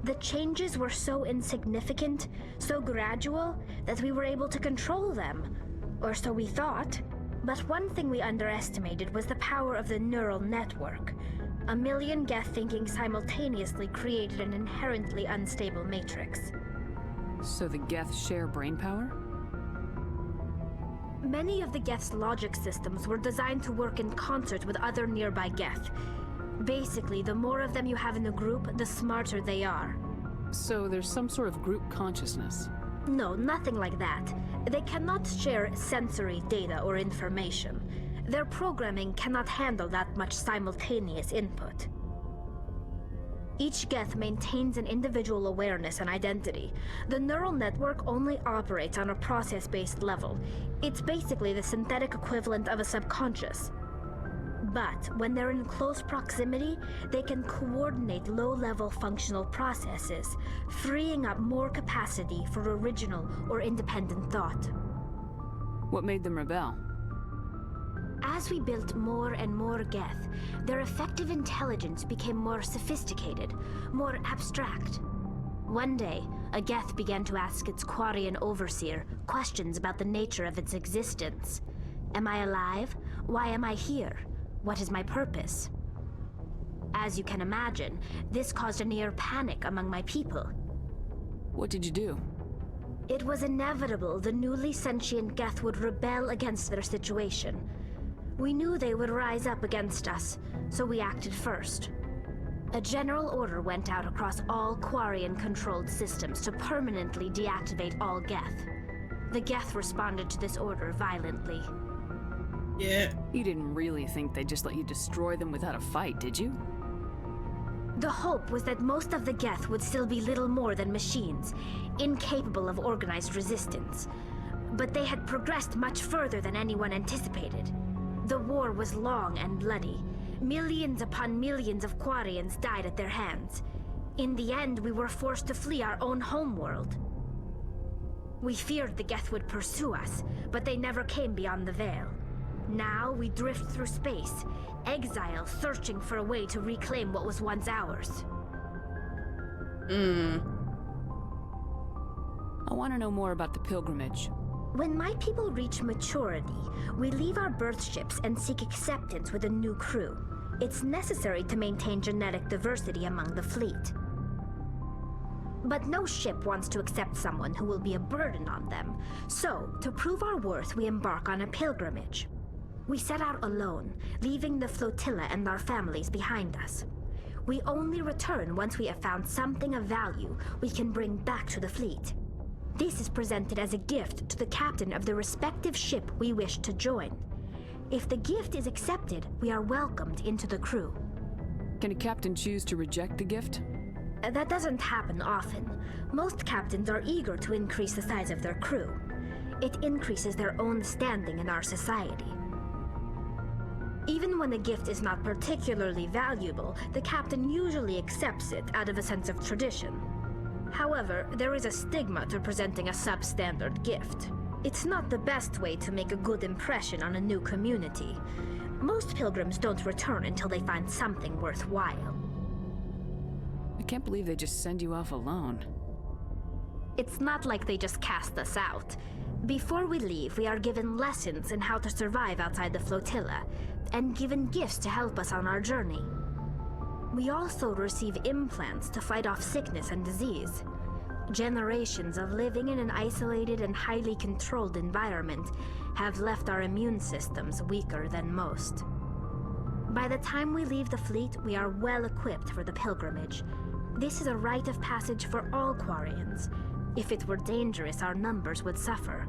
Speaker 6: The changes were so insignificant, so gradual, that we were able to control them. Or so we thought. But one thing we underestimated was the power of the neural network. 1 million Geth thinking simultaneously created an inherently unstable matrix.
Speaker 3: So the Geth share brainpower?
Speaker 6: Many of the Geth's logic systems were designed to work in concert with other nearby Geth. Basically, the more of them you have in a group, the smarter they are.
Speaker 3: So there's some sort of group consciousness?
Speaker 6: No, nothing like that. They cannot share sensory data or information. Their programming cannot handle that much simultaneous input. Each Geth maintains an individual awareness and identity. The neural network only operates on a process-based level. It's basically the synthetic equivalent of a subconscious. But when they're in close proximity, they can coordinate low-level functional processes, freeing up more capacity for original or independent thought.
Speaker 3: What made them rebel?
Speaker 6: As we built more and more Geth, their effective intelligence became more sophisticated, more abstract. One day, a Geth began to ask its Quarian overseer questions about the nature of its existence. Am I alive? Why am I here? What is my purpose? As you can imagine, this caused a near panic among my people.
Speaker 3: What did you do?
Speaker 6: It was inevitable the newly sentient Geth would rebel against their situation. We knew they would rise up against us, so we acted first. A general order went out across all Quarian-controlled systems to permanently deactivate all Geth. The Geth responded to this order violently.
Speaker 1: Yeah.
Speaker 3: You didn't really think they'd just let you destroy them without a fight, did you?
Speaker 6: The hope was that most of the Geth would still be little more than machines, incapable of organized resistance. But they had progressed much further than anyone anticipated. The war was long and bloody. Millions upon millions of Quarians died at their hands. In the end, we were forced to flee our own homeworld. We feared the Geth would pursue us, but they never came beyond the Veil. Now we drift through space, exile searching for a way to reclaim what was once ours.
Speaker 3: I want to know more about the pilgrimage.
Speaker 6: When my people reach maturity, we leave our birth ships and seek acceptance with a new crew. It's necessary to maintain genetic diversity among the fleet. But no ship wants to accept someone who will be a burden on them. So, to prove our worth, we embark on a pilgrimage. We set out alone, leaving the flotilla and our families behind us. We only return once we have found something of value we can bring back to the fleet. This is presented as a gift to the captain of the respective ship we wish to join. If the gift is accepted, we are welcomed into the crew.
Speaker 3: Can a captain choose to reject the gift?
Speaker 6: That doesn't happen often. Most captains are eager to increase the size of their crew. It increases their own standing in our society. Even when a gift is not particularly valuable, the captain usually accepts it out of a sense of tradition. However, there is a stigma to presenting a substandard gift. It's not the best way to make a good impression on a new community. Most pilgrims don't return until they find something worthwhile.
Speaker 3: I can't believe they just send you off alone.
Speaker 6: It's not like they just cast us out. Before we leave, we are given lessons in how to survive outside the flotilla. and given gifts to help us on our journey. We also receive implants to fight off sickness and disease. Generations of living in an isolated and highly controlled environment have left our immune systems weaker than most. By the time we leave the fleet, we are well equipped for the pilgrimage. This is a rite of passage for all Quarians. If it were dangerous, our numbers would suffer.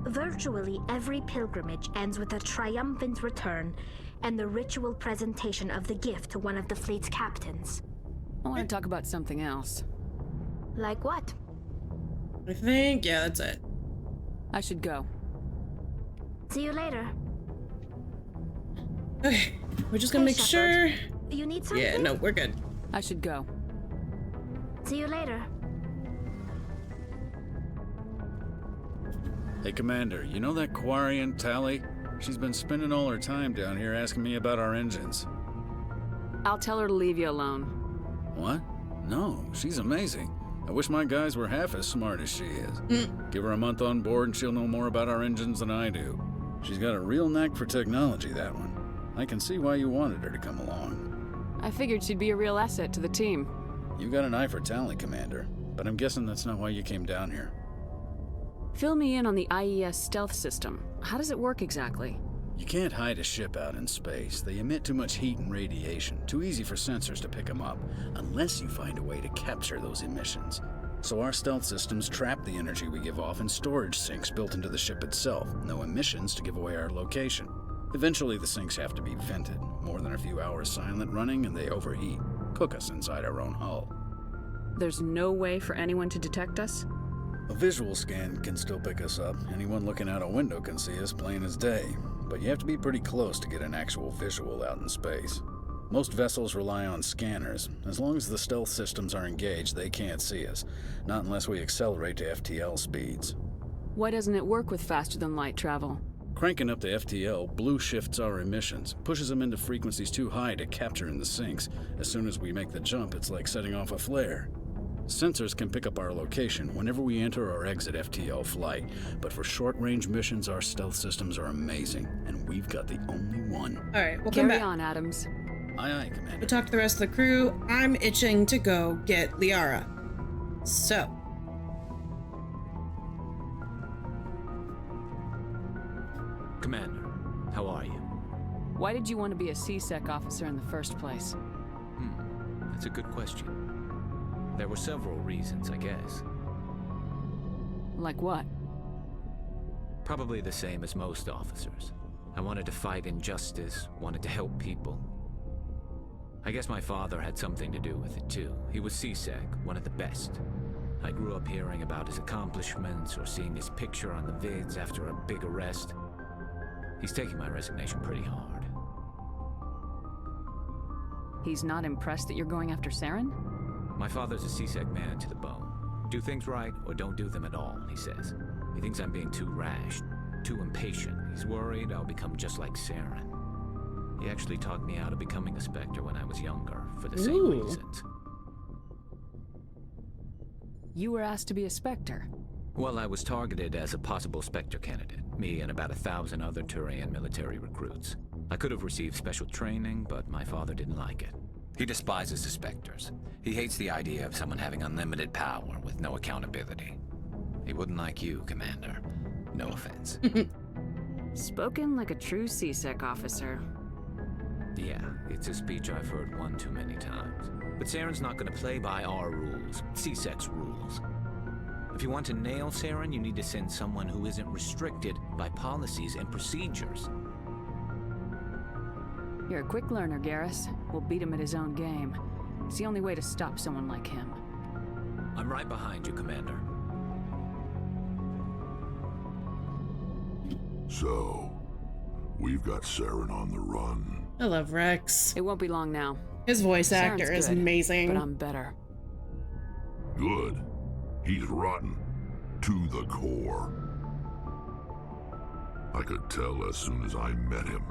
Speaker 6: Virtually every pilgrimage ends with a triumphant return and the ritual presentation of the gift to one of the fleet's captains.
Speaker 3: I want to talk about something else.
Speaker 6: Like what?
Speaker 1: I think, yeah, that's it.
Speaker 3: I should go.
Speaker 6: See you later.
Speaker 1: Okay, we're just gonna make
Speaker 6: Shepard.
Speaker 1: sure.
Speaker 6: You need something?
Speaker 1: Yeah, no, we're good.
Speaker 3: I should go.
Speaker 6: See you later.
Speaker 2: Hey, Commander, you know that Quarian, Tally? She's been spending all her time down here asking me about our engines.
Speaker 3: I'll tell her to leave you alone.
Speaker 2: What? No, she's amazing. I wish my guys were half as smart as she is. Give her a month on board and she'll know more about our engines than I do. She's got a real knack for technology, that one. I can see why you wanted her to come along.
Speaker 3: I figured she'd be a real asset to the team.
Speaker 2: You got an eye for Tally, Commander, but I'm guessing that's not why you came down here.
Speaker 3: Fill me in on the IES stealth system. How does it work exactly?
Speaker 2: You can't hide a ship out in space. They emit too much heat and radiation, too easy for sensors to pick them up, unless you find a way to capture those emissions. So our stealth systems trap the energy we give off in storage sinks built into the ship itself. No emissions to give away our location. Eventually the sinks have to be vented. More than a few hours silent running and they overheat. Cook us inside our own hull.
Speaker 3: There's no way for anyone to detect us?
Speaker 2: A visual scan can still pick us up. Anyone looking out a window can see us plain as day. But you have to be pretty close to get an actual visual out in space. Most vessels rely on scanners. As long as the stealth systems are engaged, they can't see us. Not unless we accelerate to FTL speeds.
Speaker 3: Why doesn't it work with faster-than-light travel?
Speaker 2: Cranking up to FTL blue shifts our emissions, pushes them into frequencies too high to capture in the sinks. As soon as we make the jump, it's like setting off a flare. Sensors can pick up our location whenever we enter or exit FTL flight, but for short-range missions, our stealth systems are amazing, and we've got the only one.
Speaker 1: All right, we'll come
Speaker 3: Carry
Speaker 1: back.
Speaker 3: on, Adams.
Speaker 2: Aye, aye, Commander.
Speaker 1: We'll talk to the rest of the crew. I'm itching to go get Liara. So.
Speaker 5: Commander, how are you?
Speaker 3: Why did you want to be a CSEC officer in the first place?
Speaker 5: That's a good question. There were several reasons, I guess.
Speaker 3: Like what?
Speaker 5: Probably the same as most officers. I wanted to fight injustice, wanted to help people. I guess my father had something to do with it too. He was CSEC, one of the best. I grew up hearing about his accomplishments or seeing his picture on the vids after a big arrest. He's taking my resignation pretty hard.
Speaker 3: He's not impressed that you're going after Saren?
Speaker 5: My father's a CSEC man to the bone. Do things right or don't do them at all, he says. He thinks I'm being too rash, too impatient. He's worried I'll become just like Saren. He actually talked me out of becoming a Spectre when I was younger, for the same reasons.
Speaker 3: You were asked to be a Spectre?
Speaker 5: Well, I was targeted as a possible Spectre candidate. Me and about 1,000 other Turian military recruits. I could have received special training, but my father didn't like it.
Speaker 7: He despises the Spectres. He hates the idea of someone having unlimited power with no accountability. He wouldn't like you, Commander. No offense.
Speaker 3: Spoken like a true CSEC officer.
Speaker 5: Yeah, it's a speech I've heard one too many times. But Saren's not gonna play by our rules, CSEC's rules. If you want to nail Saren, you need to send someone who isn't restricted by policies and procedures.
Speaker 3: You're a quick learner, Garrus. We'll beat him at his own game. It's the only way to stop someone like him.
Speaker 5: I'm right behind you, Commander.
Speaker 4: So, we've got Saren on the run.
Speaker 1: I love Rex.
Speaker 3: It won't be long now.
Speaker 1: His voice
Speaker 3: Saren's
Speaker 1: actor is
Speaker 3: good,
Speaker 1: amazing.
Speaker 3: But I'm better.
Speaker 4: Good. He's rotten. To the core. I could tell as soon as I met him.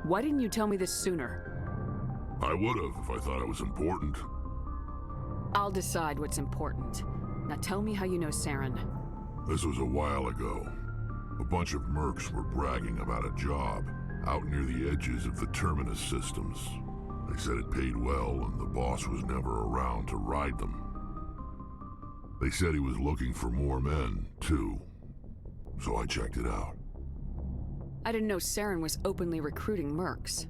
Speaker 3: Why didn't you tell me this sooner?
Speaker 4: I would have if I thought it was important.
Speaker 3: I'll decide what's important. Now tell me how you know Saren.
Speaker 4: This was a while ago. A bunch of mercs were bragging about a job. out near the edges of the terminus systems. They said it paid well and the boss was never around to ride them. They said he was looking for more men, too. So I checked it out.
Speaker 3: I didn't know Saren was openly recruiting mercs.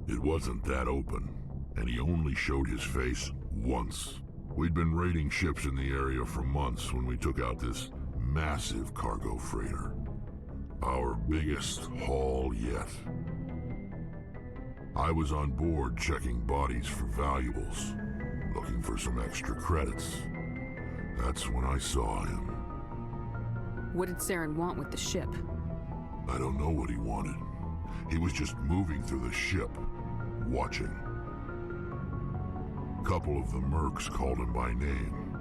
Speaker 4: It wasn't that open, and he only showed his face once. We'd been raiding ships in the area for months when we took out this massive cargo freighter. Our biggest haul yet. I was on board checking bodies for valuables, looking for some extra credits. That's when I saw him.
Speaker 3: What did Saren want with the ship?
Speaker 4: I don't know what he wanted. He was just moving through the ship, watching. A couple of the mercs called him by name,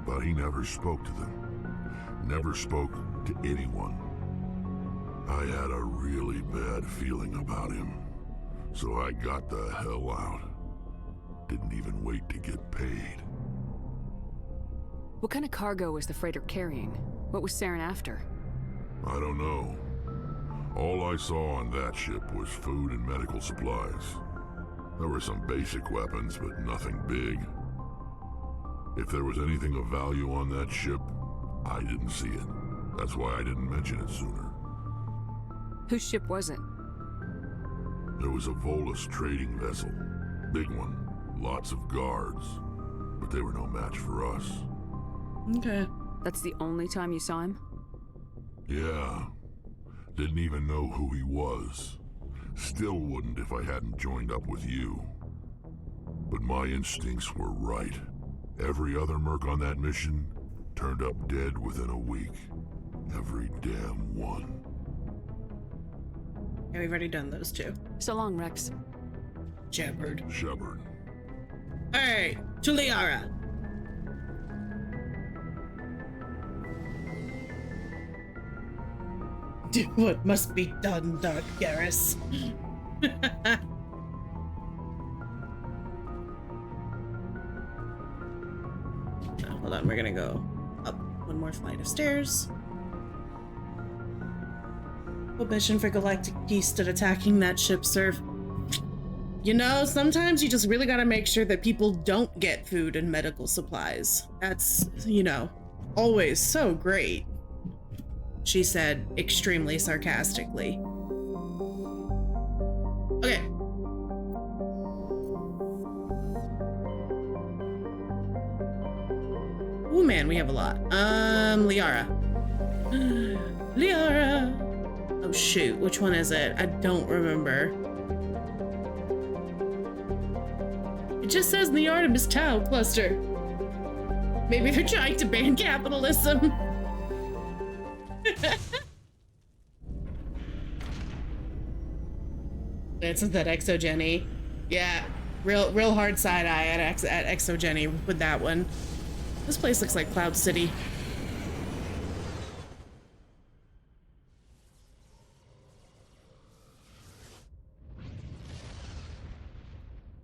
Speaker 4: but he never spoke to them. Never spoke to anyone. I had a really bad feeling about him, so I got the hell out. Didn't even wait to get paid.
Speaker 3: What kind of cargo was the freighter carrying? What was Saren after?
Speaker 4: I don't know. All I saw on that ship was food and medical supplies. There were some basic weapons, but nothing big. If there was anything of value on that ship, I didn't see it. That's why I didn't mention it sooner.
Speaker 3: Whose ship was it?
Speaker 4: There was a Volus trading vessel. Big one. Lots of guards. But they were no match for us.
Speaker 3: Okay. That's the only time you saw him?
Speaker 4: Yeah. Didn't even know who he was. Still wouldn't if I hadn't joined up with you. But my instincts were right. Every other merc on that mission turned up dead within a week. Every damn one.
Speaker 1: Yeah, we've already done those two.
Speaker 3: So long, Rex.
Speaker 1: Shepard.
Speaker 2: Alright,
Speaker 1: to Liara. Do what must be done, Dark Garrus. Hold on, we're gonna go up one more flight of stairs. What mission for Galactic Peace did attacking that ship serve? You know, sometimes you just really gotta make sure that people don't get food and medical supplies. That's, you know, always so great. She said, extremely sarcastically. Okay. Oh man, we have a lot. Liara. Liara. Oh shoot, which one is it? I don't remember. It just says the Artemis Tau cluster. Maybe they're trying to ban capitalism. It's that Exogeny. Yeah, real hard side eye at Exogeny with that one. This place looks like Cloud City.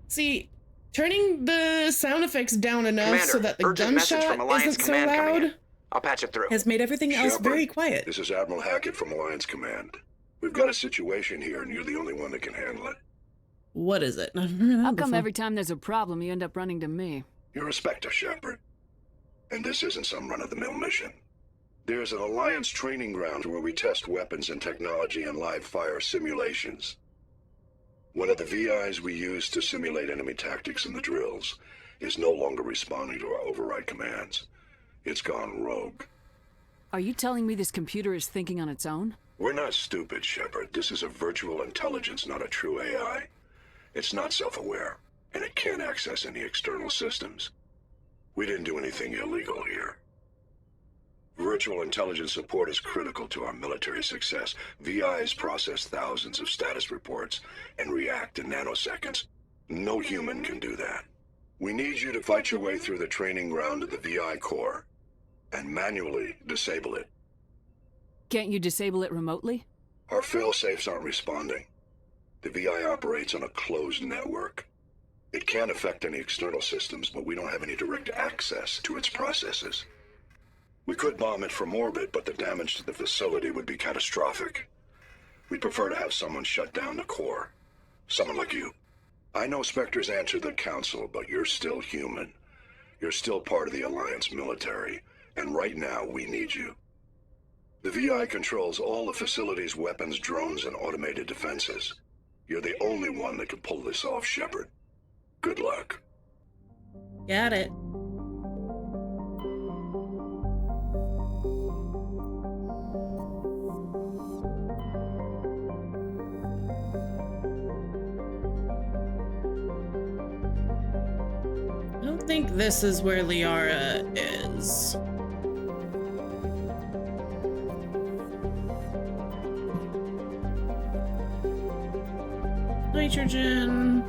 Speaker 1: See, turning the sound effects down enough
Speaker 21: Commander,
Speaker 1: so that the
Speaker 21: urgent message from
Speaker 1: gunshot
Speaker 21: Alliance
Speaker 1: isn't so
Speaker 21: Command coming in.
Speaker 1: loud
Speaker 21: I'll patch it through.
Speaker 1: has made everything else
Speaker 8: Shepard,
Speaker 1: very quiet.
Speaker 8: This is Admiral Hackett from Alliance Command. We've got a situation here, and you're the only one that can handle it.
Speaker 1: What is it?
Speaker 3: How come every time there's a problem, you end up running to me?
Speaker 8: You're a Spectre, Shepard. And this isn't some run-of-the-mill mission. There's an Alliance training ground where we test weapons and technology in live-fire simulations. One of the VIs we use to simulate enemy tactics in the drills is no longer responding to our override commands. It's gone rogue.
Speaker 3: Are you telling me this computer is thinking on its own?
Speaker 8: We're not stupid, Shepard. This is a virtual intelligence, not a true AI. It's not self-aware, and it can't access any external systems. We didn't do anything illegal here. Virtual intelligence support is critical to our military success. VIs process thousands of status reports and react in nanoseconds. No human can do that. We need you to fight your way through the training ground of the VI core and manually disable it.
Speaker 3: Can't you disable it remotely?
Speaker 8: Our fail-safes aren't responding. The VI operates on a closed network. It can affect any external systems, but we don't have any direct access to its processes. We could bomb it from orbit, but the damage to the facility would be catastrophic. We'd prefer to have someone shut down the core. Someone like you. I know Spectres answer the Council, but you're still human. You're still part of the Alliance military, and right now we need you. The VI controls all the facility's weapons, drones, and automated defenses. You're the only one that can pull this off, Shepard. Good luck.
Speaker 1: Got it. I don't think this is where Liara is. Nitrogen.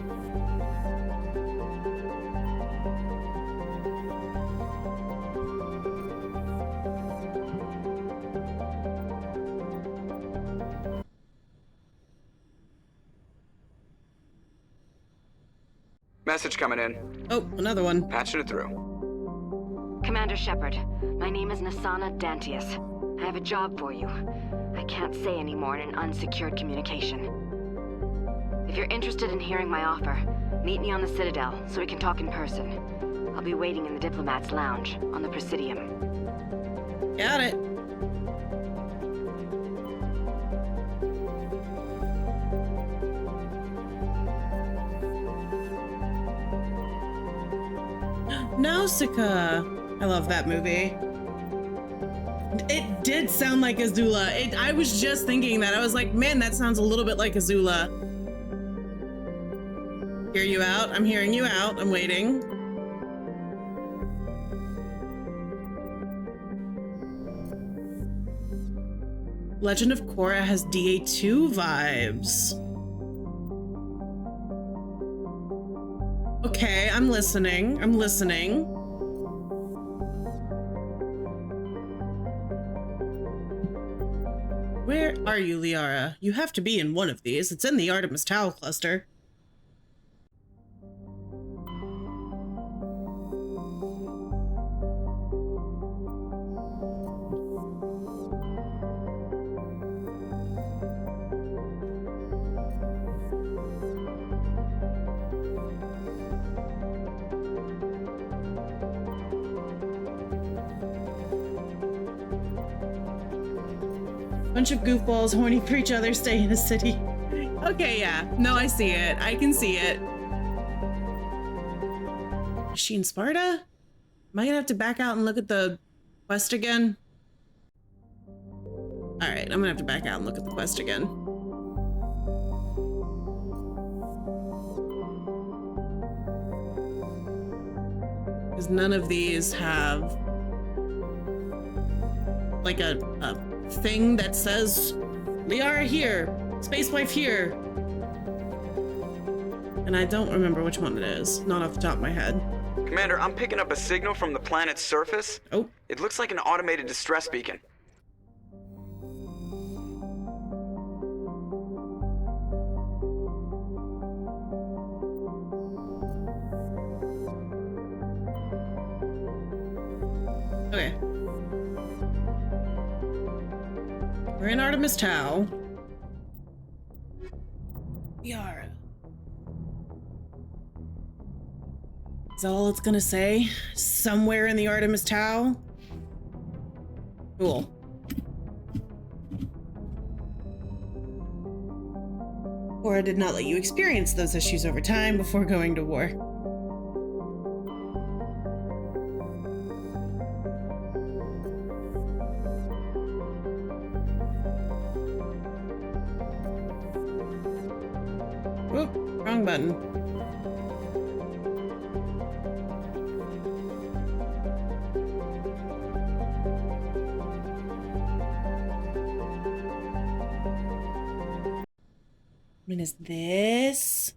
Speaker 21: Message coming in.
Speaker 1: Oh, another one.
Speaker 21: Patching it through.
Speaker 17: Commander Shepard, my name is Nasana Dantius. I have a job for you. I can't say any more in an unsecured communication. If you're interested in hearing my offer, meet me on the Citadel so we can talk in person. I'll be waiting in the Diplomat's Lounge on the Presidium.
Speaker 1: Got it. Nausicaa. I love that movie. It did sound like Azula. I was just thinking that. I was like, man, that sounds a little bit like Azula. Hear you out. I'm hearing you out. I'm waiting. Legend of Korra has DA2 vibes. Okay, I'm listening. I'm listening. Where are you, Liara? You have to be in one of these. It's in the Artemis Tau cluster. Bunch of goofballs horny for each other stay in a city. Okay, yeah. No, I see it. I can see it. Is she in Sparta? Am I gonna have to back out and look at the quest again? Alright, I'm gonna have to back out and look at the quest again. Because none of these have like a thing that says Liara here, Spacewife here. And I don't remember which one it is, not off the top of my head.
Speaker 21: Commander, I'm picking up a signal from the planet's surface.
Speaker 1: Oh.
Speaker 21: It looks like an automated distress beacon.
Speaker 1: Okay. We're in Artemis Tau. Liara. Is that all it's gonna say? Somewhere in the Artemis Tau? Cool. Korra did not let you experience those issues over time before going to war. Oop, wrong button. I mean, is this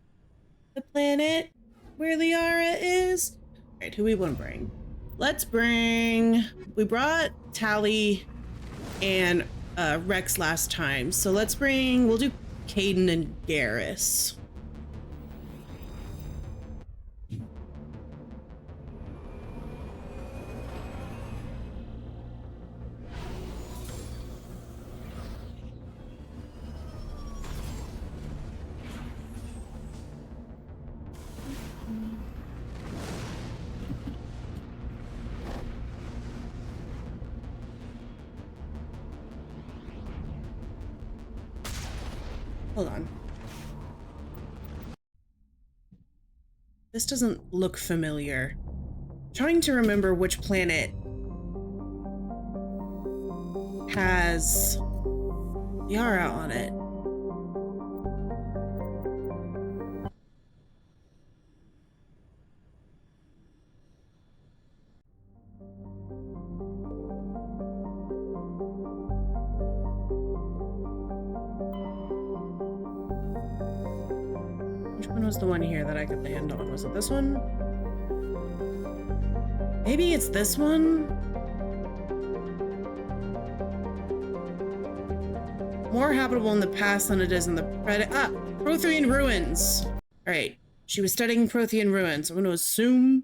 Speaker 1: the planet where Liara is? All right, who we want to bring? Let's bring... We brought Tali and Rex last time, so let's bring... We'll do Caden and Garrus. Hold on. This doesn't look familiar. Trying to remember which planet has Liara on it. Which one was the one here that I could land on? Was it this one? Maybe it's this one? More habitable in the past than it is in the present. Ah, Prothean ruins. All right, she was studying Prothean ruins. I'm gonna assume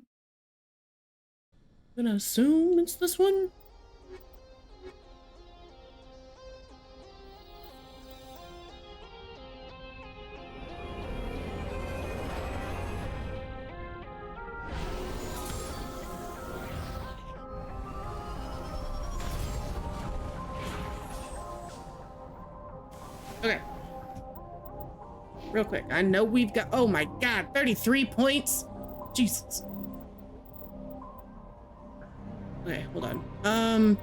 Speaker 1: it's this one. Okay. Real quick. I know we've got, oh my God, 33 points. Jesus. Okay, hold on.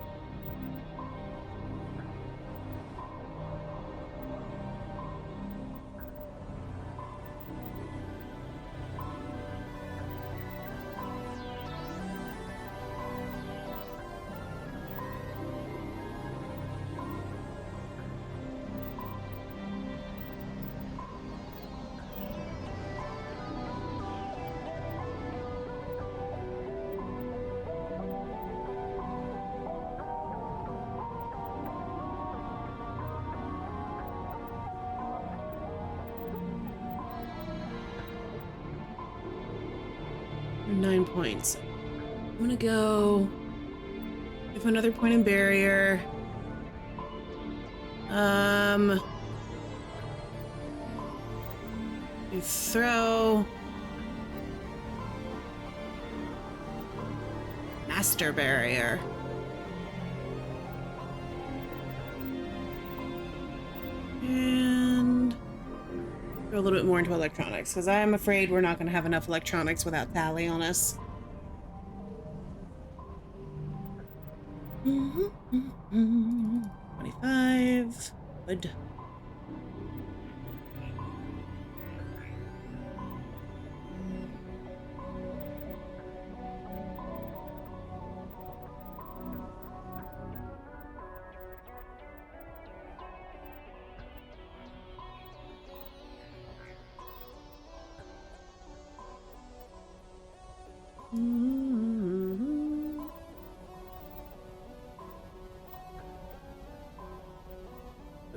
Speaker 1: Nine points. I'm gonna go give another point in barrier. You throw master barrier. And a little bit more into electronics, because I am afraid we're not going to have enough electronics without Tally on us. 25. Good.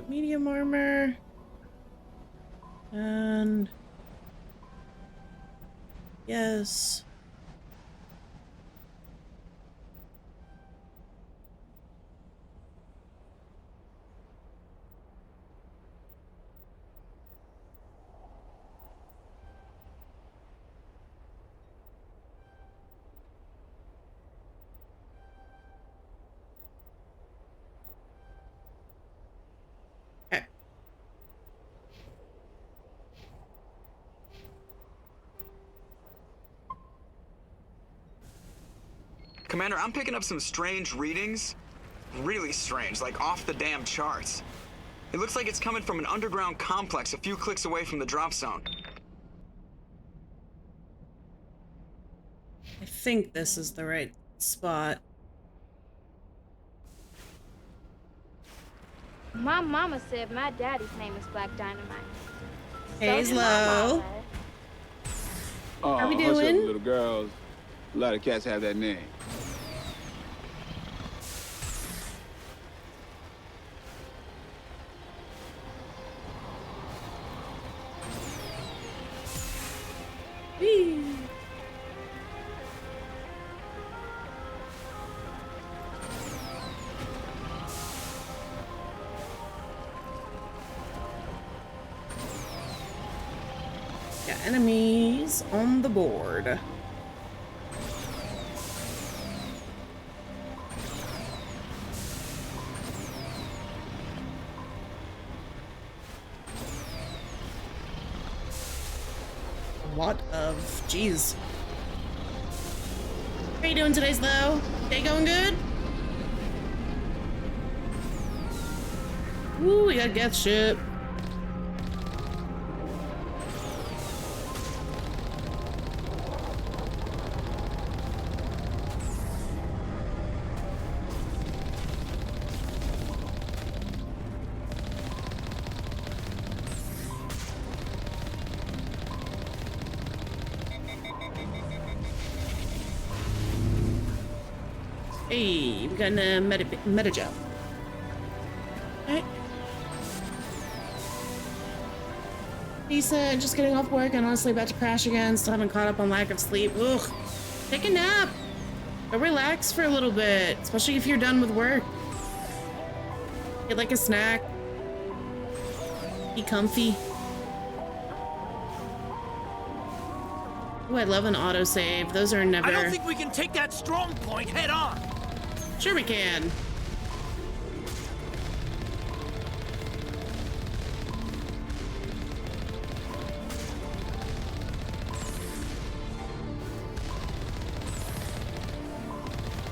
Speaker 1: Medium armor. And yes.
Speaker 21: Commander, I'm picking up some strange readings. Really strange, like off the damn charts. It looks like it's coming from an underground complex a few clicks away from the drop zone.
Speaker 1: I think this is the right spot.
Speaker 9: My mama said my daddy's name is Black Dynamite.
Speaker 1: Hey,
Speaker 9: So
Speaker 1: Slow.
Speaker 12: Oh,
Speaker 1: How we
Speaker 12: hush up,
Speaker 1: doing?
Speaker 12: little girls. A lot of cats have that name.
Speaker 1: Whee! Got enemies on the board. lot of. Jeez. How you doing today, Slow? Day going good? Ooh, we got a gas ship. Hey, we got a meta gel. Alright. Decent, just getting off work and honestly about to crash again. Still haven't caught up on lack of sleep. Ugh. Take a nap. Go relax for a little bit, especially if you're done with work. Get like a snack. Be comfy. Oh, I love an autosave. Those are never...
Speaker 11: I don't think we can take that strong point head on.
Speaker 1: Sure we can.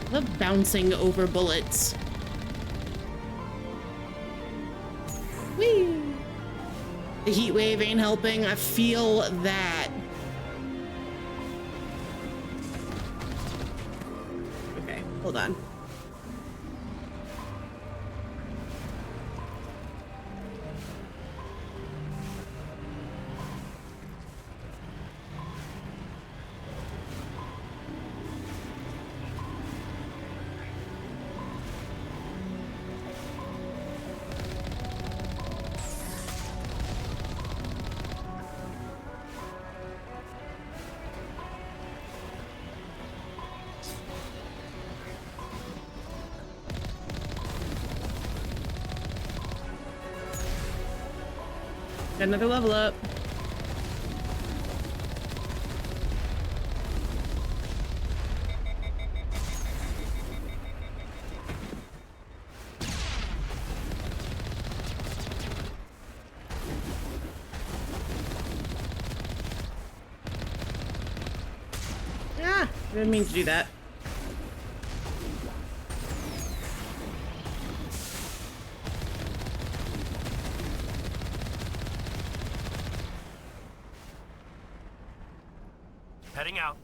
Speaker 1: I love bouncing over bullets. Whee! The heat wave ain't helping. I feel that. Okay, hold on. Got another level up. Ah, I didn't mean to do that.
Speaker 11: Heading out.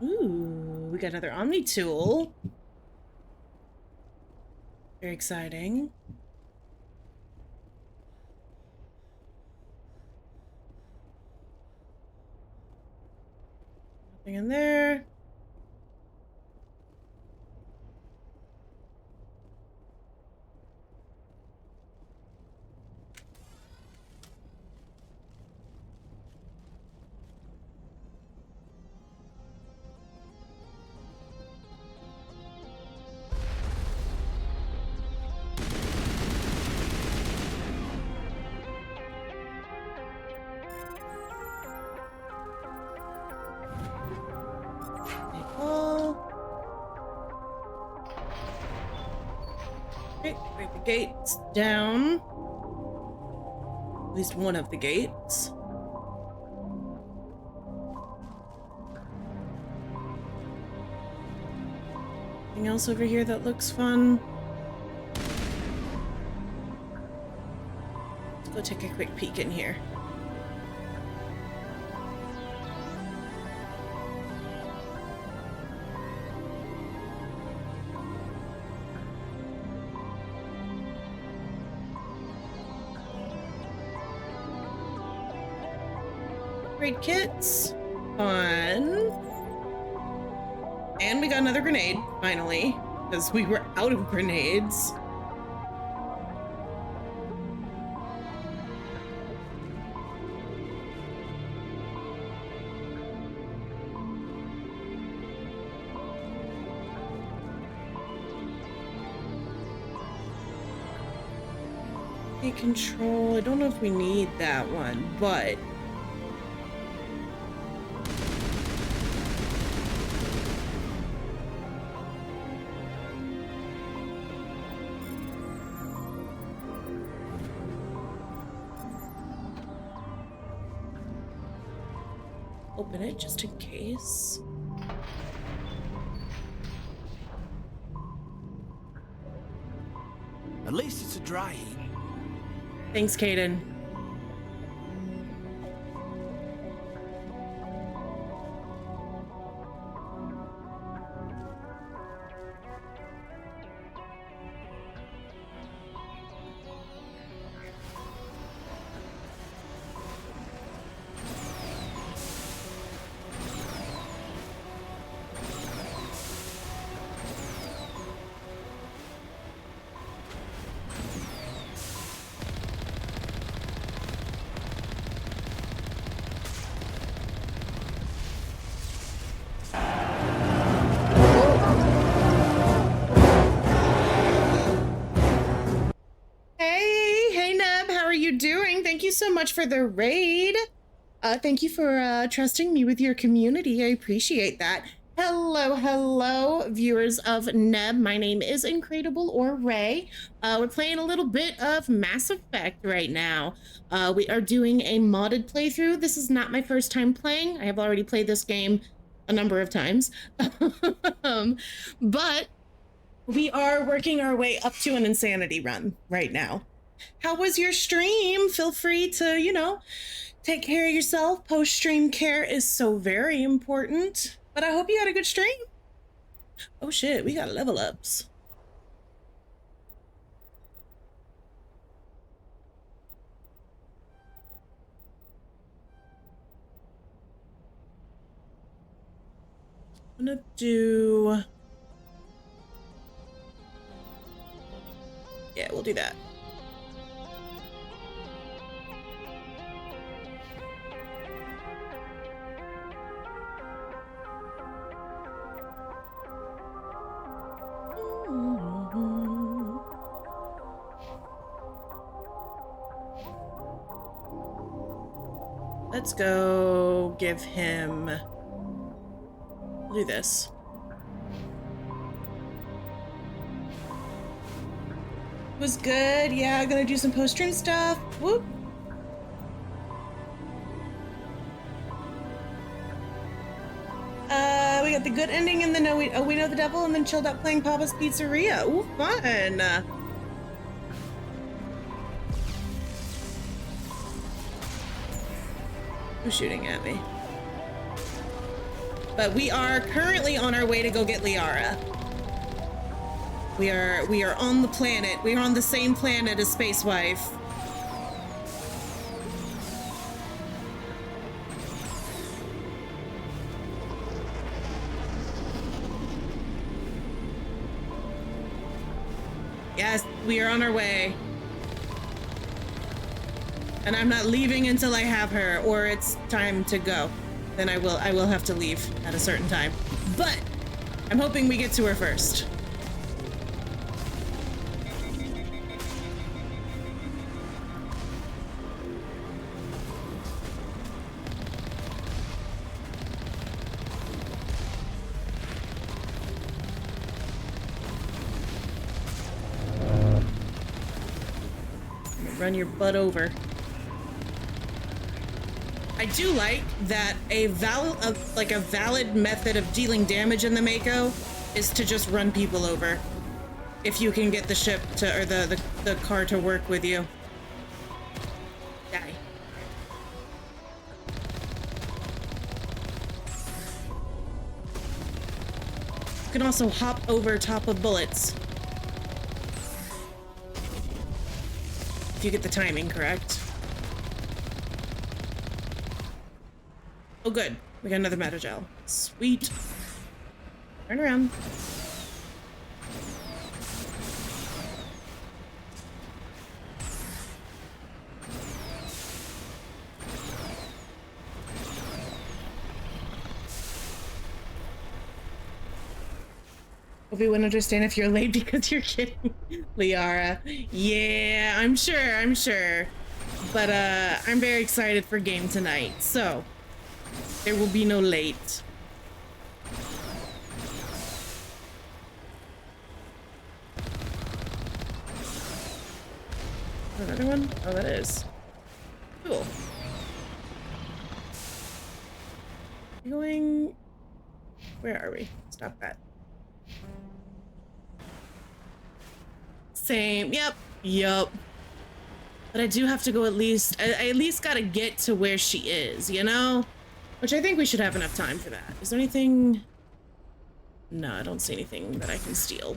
Speaker 1: Ooh, we got another Omni tool. Very exciting. Nothing in there. Okay, break the gates down. At least one of the gates. Anything else over here that looks fun? Let's go take a quick peek in here. Upgrade kits. Fun. And we got another grenade, finally, because we were out of grenades. Control. I don't know if we need that one, but open it just in case.
Speaker 20: At least it's a dry heat.
Speaker 1: Thanks, Kaden. Hey Neb, how are you doing? Thank you so much for the raid. Thank you for trusting me with your community. I appreciate that. Hello, viewers of Neb. My name is Incredible or Ray. We're playing a little bit of Mass Effect right now. We are doing a modded playthrough. This is not my first time playing. I have already played this game a number of times. But we are working our way up to an insanity run right now. How was your stream? Feel free to, you know, take care of yourself. Post-stream care is so very important. But I hope you had a good stream. Oh shit, we got level ups. I'm gonna do... Yeah, we'll do that. Let's go give him... We'll do this. Was good. Yeah, gonna do some post-stream stuff. Whoop. We got the good ending and then we know the devil and then chilled out playing Papa's Pizzeria. Ooh, fun. Who's shooting at me? But we are currently on our way to go get Liara. We are on the planet. We are on the same planet as Space Wife. Yes, we are on our way. And I'm not leaving until I have her, or it's time to go. Then I will have to leave at a certain time. But I'm hoping we get to her first. Run your butt over. I do like that a valid method of dealing damage in the Mako is to just run people over. If you can get the ship to, or the car to work with you. Die. You can also hop over top of bullets. If you get the timing correct. Oh, good. We got another meta gel. Sweet. Turn around. Hope you wouldn't understand if you're late because you're kidding, Liara. Yeah, I'm sure. But I'm very excited for game tonight, so there will be no late. Another one? Oh, that is. Cool. Going... Where are we? Stop that. Same. Yep. But I do have to go at least... I at least gotta get to where she is, you know? Which I think we should have enough time for that. Is there anything... No, I don't see anything that I can steal.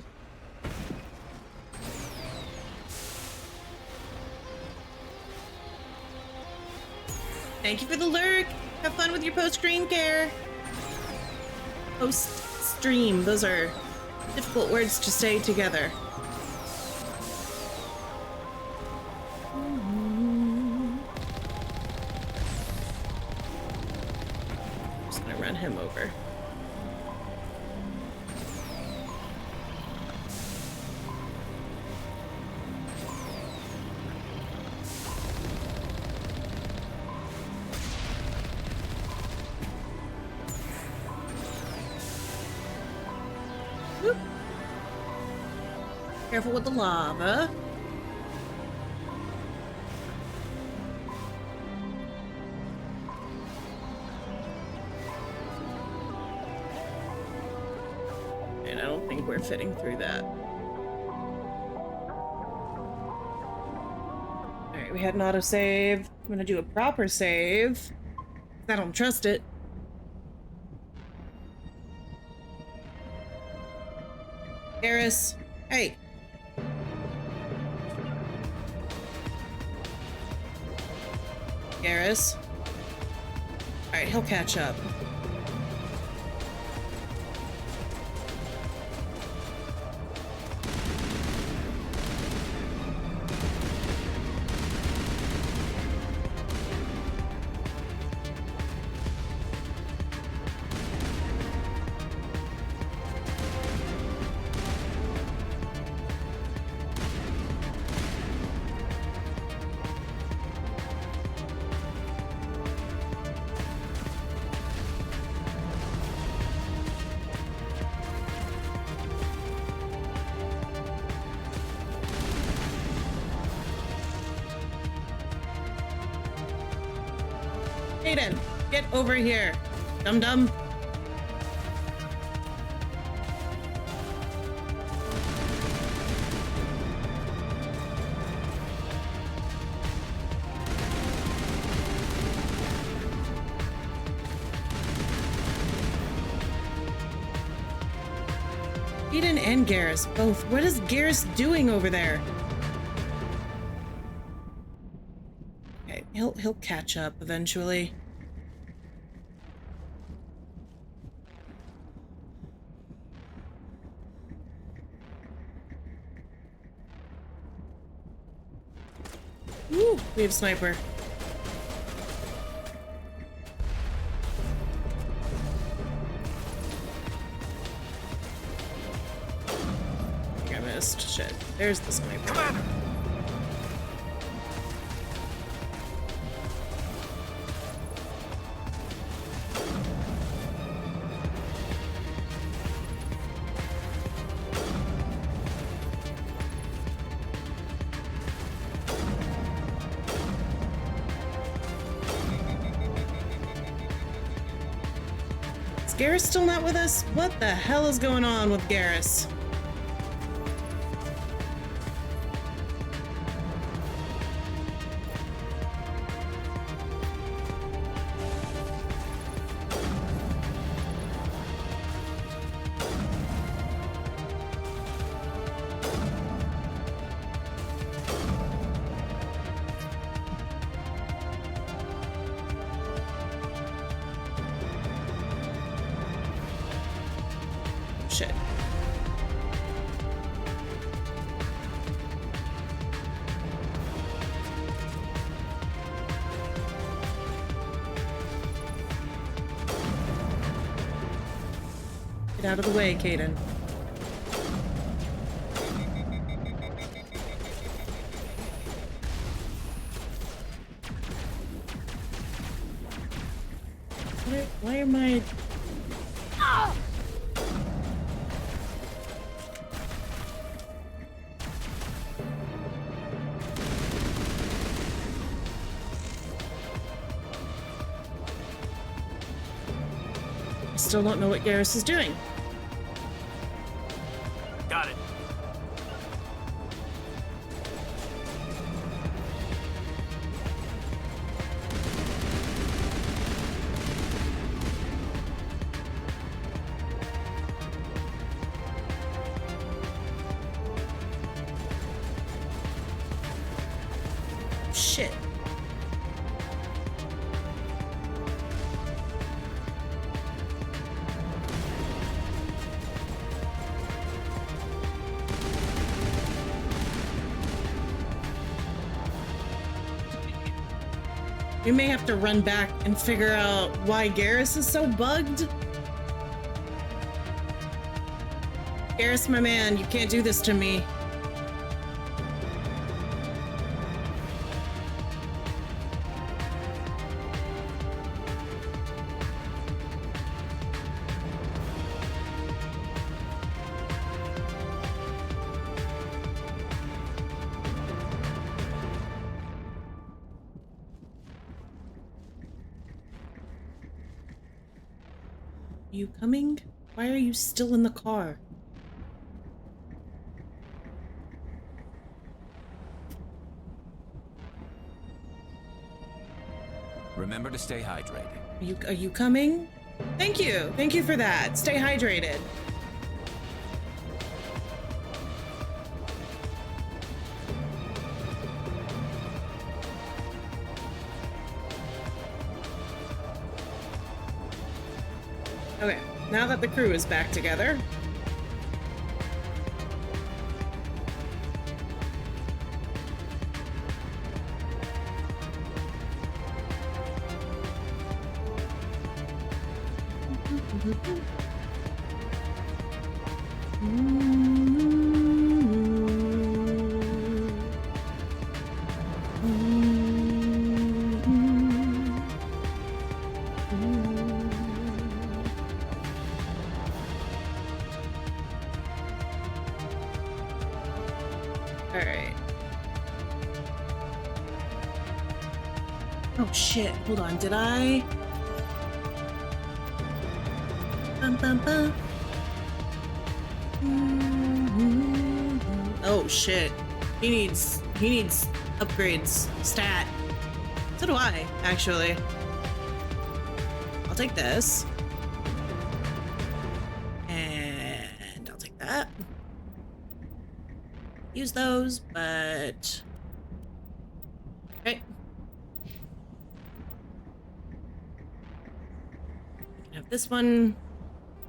Speaker 1: Thank you for the lurk. Have fun with your post-screen care. Post-stream. Those are difficult words to say together. Just gonna run him over. Careful with the lava. And I don't think we're fitting through that. Alright, we had an autosave. I'm gonna do a proper save. I don't trust it. Garrus, hey. Garrus. Alright, he'll catch up. Aiden, get over here, dum-dum. Aiden and Garrus, both. What is Garrus doing over there? Okay, he'll catch up eventually. Woo, we have sniper. I think I missed. Shit. There's the sniper.
Speaker 11: Commander!
Speaker 1: Is Garrus still not with us? What the hell is going on with Garrus? Shit. Get out of the way, Caden. Why am I... still don't know what Garrus is doing.
Speaker 20: Got it.
Speaker 1: Shit. We may have to run back and figure out why Garrus is so bugged. Garrus, my man, you can't do this to me. You coming? Why are you still in the car?
Speaker 5: Remember to stay hydrated.
Speaker 1: Are you coming? Thank you. Thank you for that. Stay hydrated. Okay, now that the crew is back together. Oh shit, hold on, did I? Bum, bum, bum. Oh shit. He needs upgrades. Stat. So do I, actually. I'll take this. And I'll take that. Use those, but... Okay. Have this one,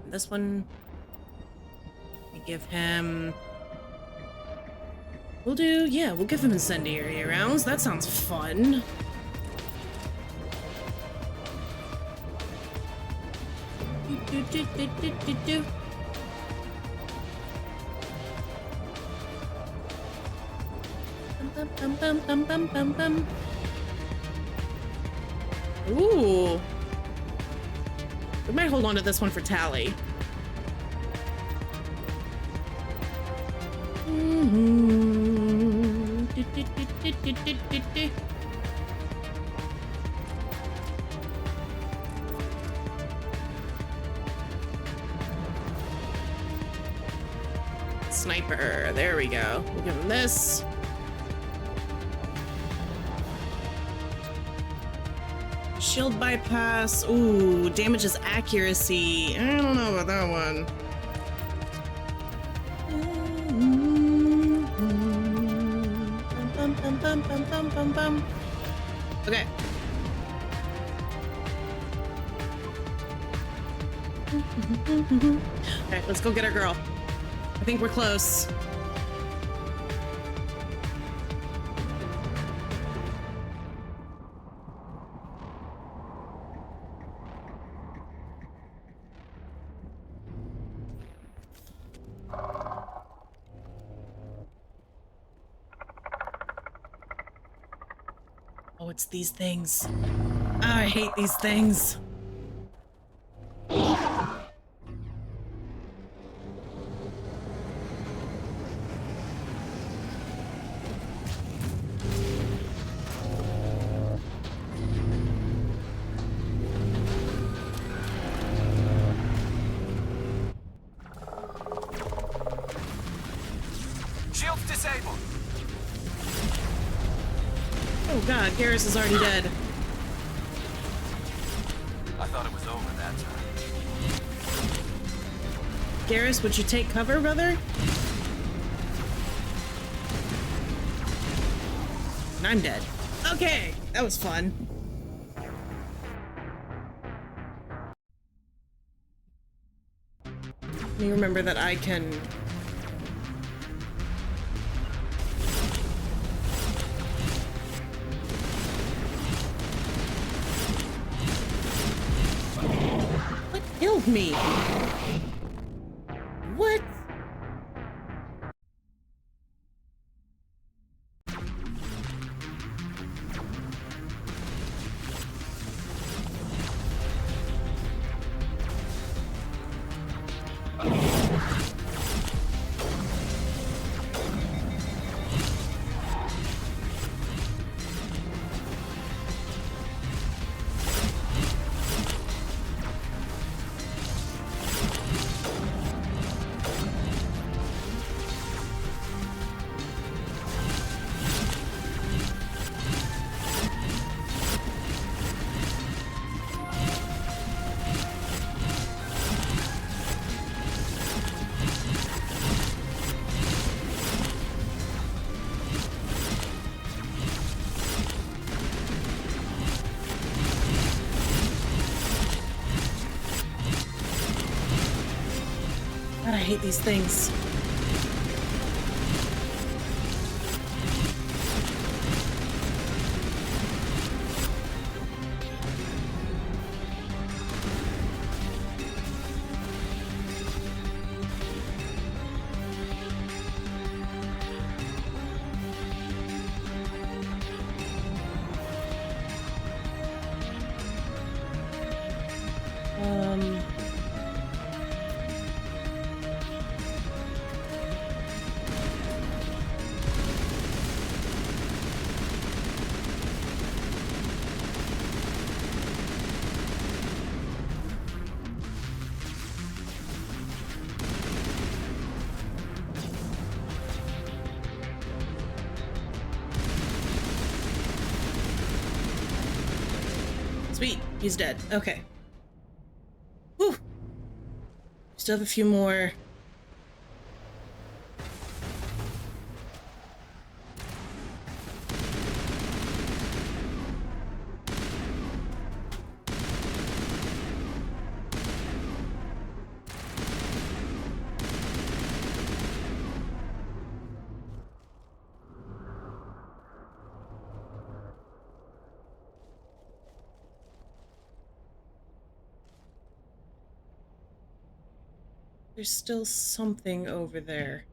Speaker 1: and this one. We give him. We'll give him incendiary rounds. That sounds fun. Do. Bum. Ooh. We might hold on to this one for tally. Sniper, there we go. We'll give him this. Shield bypass. Ooh, damages accuracy. I don't know about that one. Bum. Okay. Okay, let's go get our girl. I think we're close. Oh, it's these things. Oh, I hate these things.
Speaker 13: disabled.
Speaker 1: Oh god, Garrus is already dead.
Speaker 13: I thought it was over that time.
Speaker 1: Garrus, would you take cover, brother? And I'm dead. Okay, that was fun. Let me remember that I can... What killed me? What? God, I hate these things. Sweet, he's dead. Okay. Whew. Still have a few more. There's still something over there.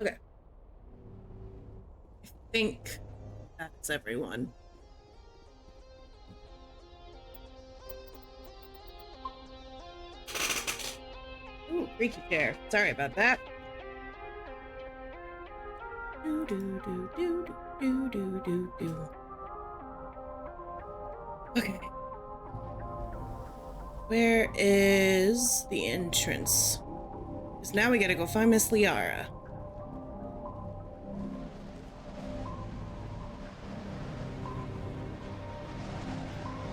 Speaker 1: Okay. I think that's everyone. Ooh, creaky chair. Sorry about that. Do do do do do do do do. Okay. Where is the entrance? Because now we gotta go find Miss Liara.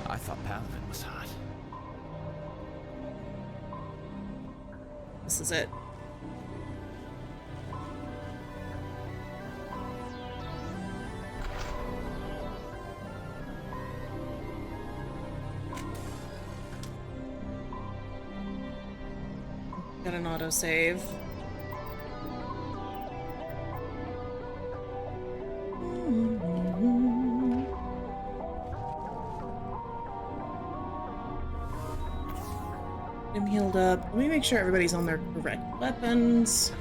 Speaker 5: I thought Paladin was hot.
Speaker 1: This is it. Got an autosave. I'm healed up. Let me make sure everybody's on their correct weapons.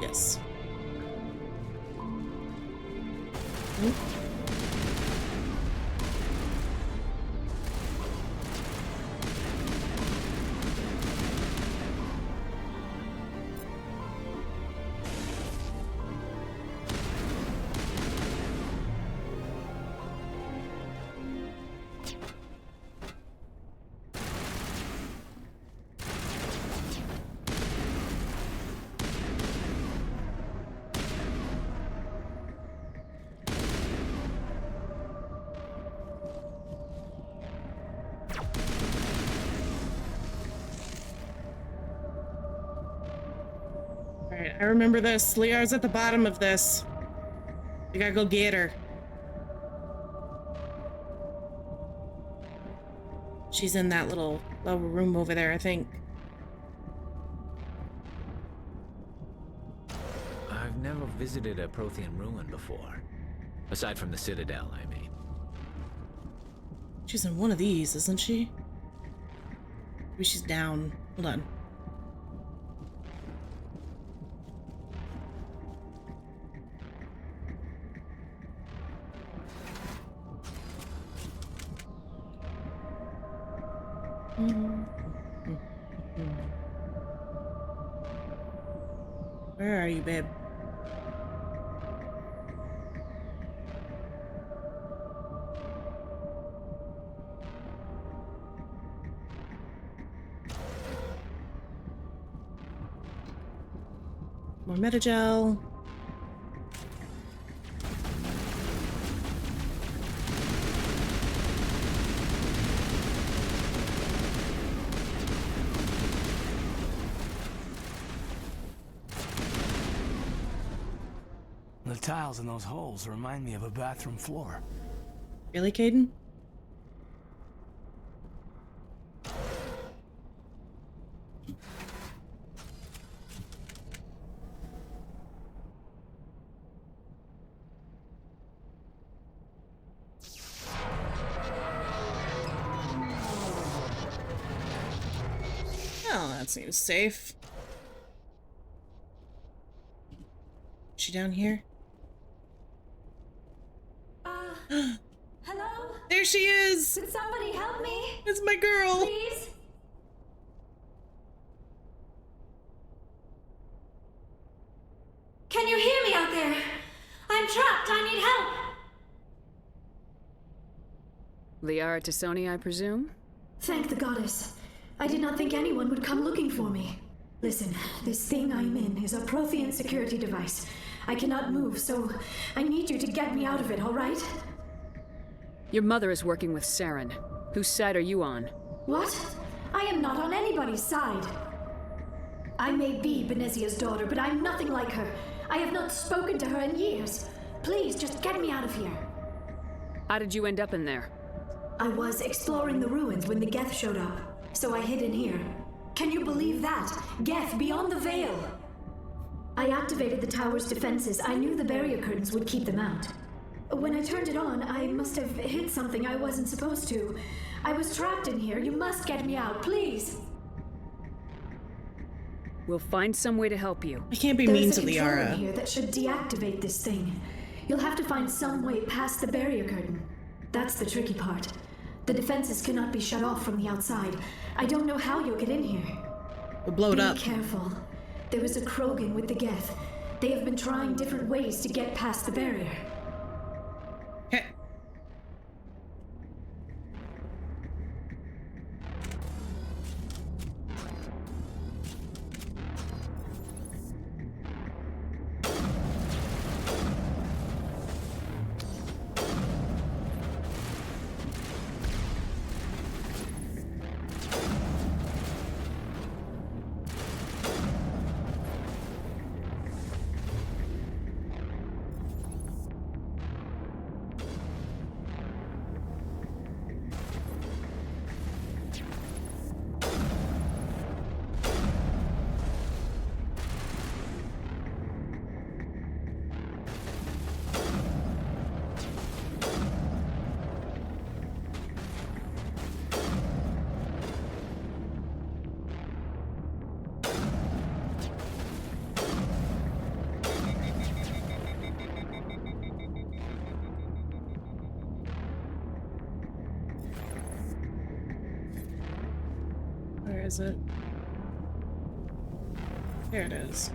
Speaker 1: Yes. I remember this. Liara's at the bottom of this. We gotta go get her. She's in that little room over there, I think.
Speaker 5: I've never visited a Prothean ruin before. Aside from the Citadel, I mean.
Speaker 1: She's in one of these, isn't she? Maybe she's down. Hold on. Where are you, babe? More metagel.
Speaker 20: The tiles in those holes remind me of a bathroom floor.
Speaker 1: Really, Caden? Oh, that seems safe. Is she down here?
Speaker 10: Hello?
Speaker 1: There she is!
Speaker 10: Could somebody help me?
Speaker 1: It's my girl!
Speaker 10: Please? Can you hear me out there? I'm trapped. I need help.
Speaker 3: Liara Tassoni, I presume?
Speaker 10: Thank the goddess. I did not think anyone would come looking for me. Listen, this thing I'm in is a Prothean security device. I cannot move, so I need you to get me out of it, all right?
Speaker 3: Your mother is working with Saren. Whose side are you on?
Speaker 10: What? I am not on anybody's side. I may be Benezia's daughter, but I'm nothing like her. I have not spoken to her in years. Please, just get me out of here.
Speaker 3: How did you end up in there?
Speaker 10: I was exploring the ruins when the Geth showed up, so I hid in here. Can you believe that? Geth, beyond the veil! I activated the tower's defenses. I knew the barrier curtains would keep them out. When I turned it on, I must have hit something I wasn't supposed to. I was trapped in here. You must get me out, please!
Speaker 3: We'll find some way to help you.
Speaker 1: I can't be mean to
Speaker 10: There's a control
Speaker 1: Liara.
Speaker 10: in here that should deactivate this thing. You'll have to find some way past the barrier curtain. That's the tricky part. The defenses cannot be shut off from the outside. I don't know how you'll get in here.
Speaker 1: We'll blow it up.
Speaker 10: Be careful. There is a Krogan with the Geth. They have been trying different ways to get past the barrier.
Speaker 1: Okay. Where is it? There it is.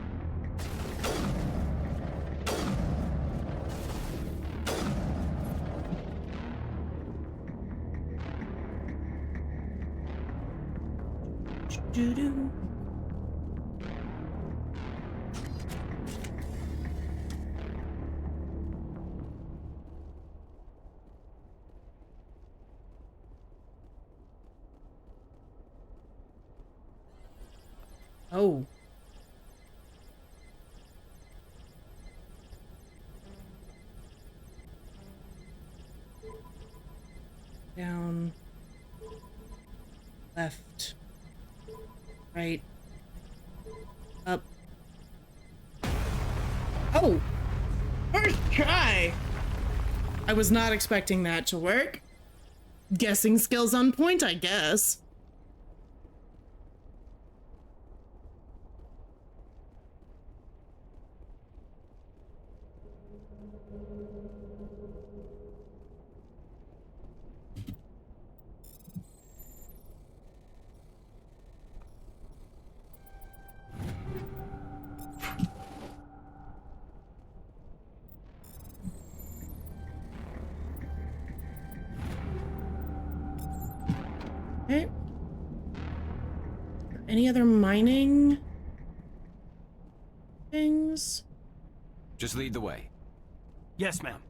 Speaker 1: Doo-doo. Oh. Down. Left. Right. Up. Oh! First try! I was not expecting that to work. Guessing skills on point, I guess. Okay. Any other mining things?
Speaker 5: Just lead the way.
Speaker 20: Yes, ma'am.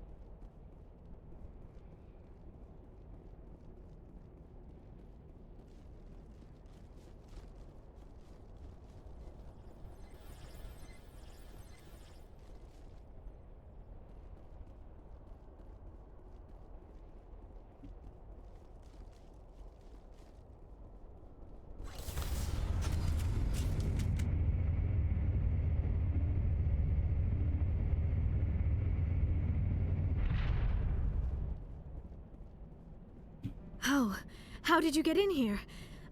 Speaker 10: How did you get in here?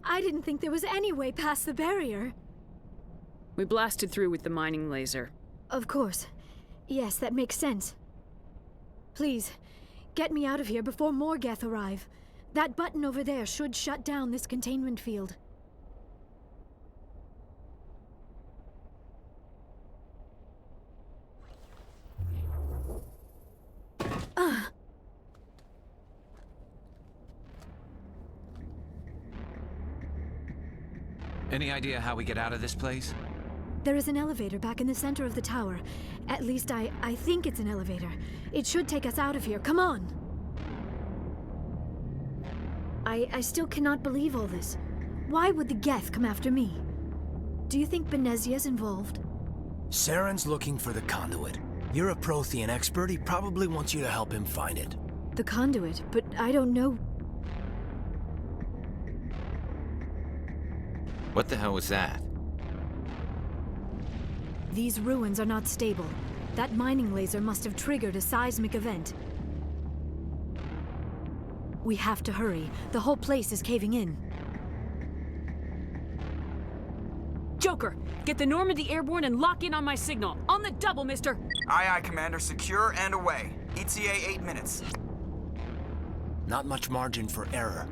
Speaker 10: I didn't think there was any way past the barrier.
Speaker 3: We blasted through with the mining laser.
Speaker 10: Of course. Yes, that makes sense. Please, get me out of here before more Geth arrive. That button over there should shut down this containment field.
Speaker 5: Any idea how we get out of this place?
Speaker 10: There is an elevator back in the center of the tower. At least I think it's an elevator. It should take us out of here. Come on! I still cannot believe all this. Why would the Geth come after me? Do you think Benezia's involved?
Speaker 20: Saren's looking for the conduit. You're a Prothean expert. He probably wants you to help him find it.
Speaker 10: The conduit, but I don't know.
Speaker 5: What the hell was that?
Speaker 10: These ruins are not stable. That mining laser must have triggered a seismic event. We have to hurry. The whole place is caving in.
Speaker 3: Joker, get the Normandy airborne and lock in on my signal. On the double, mister!
Speaker 21: Aye, aye, Commander. Secure and away. ETA 8 minutes.
Speaker 20: Not much margin for error.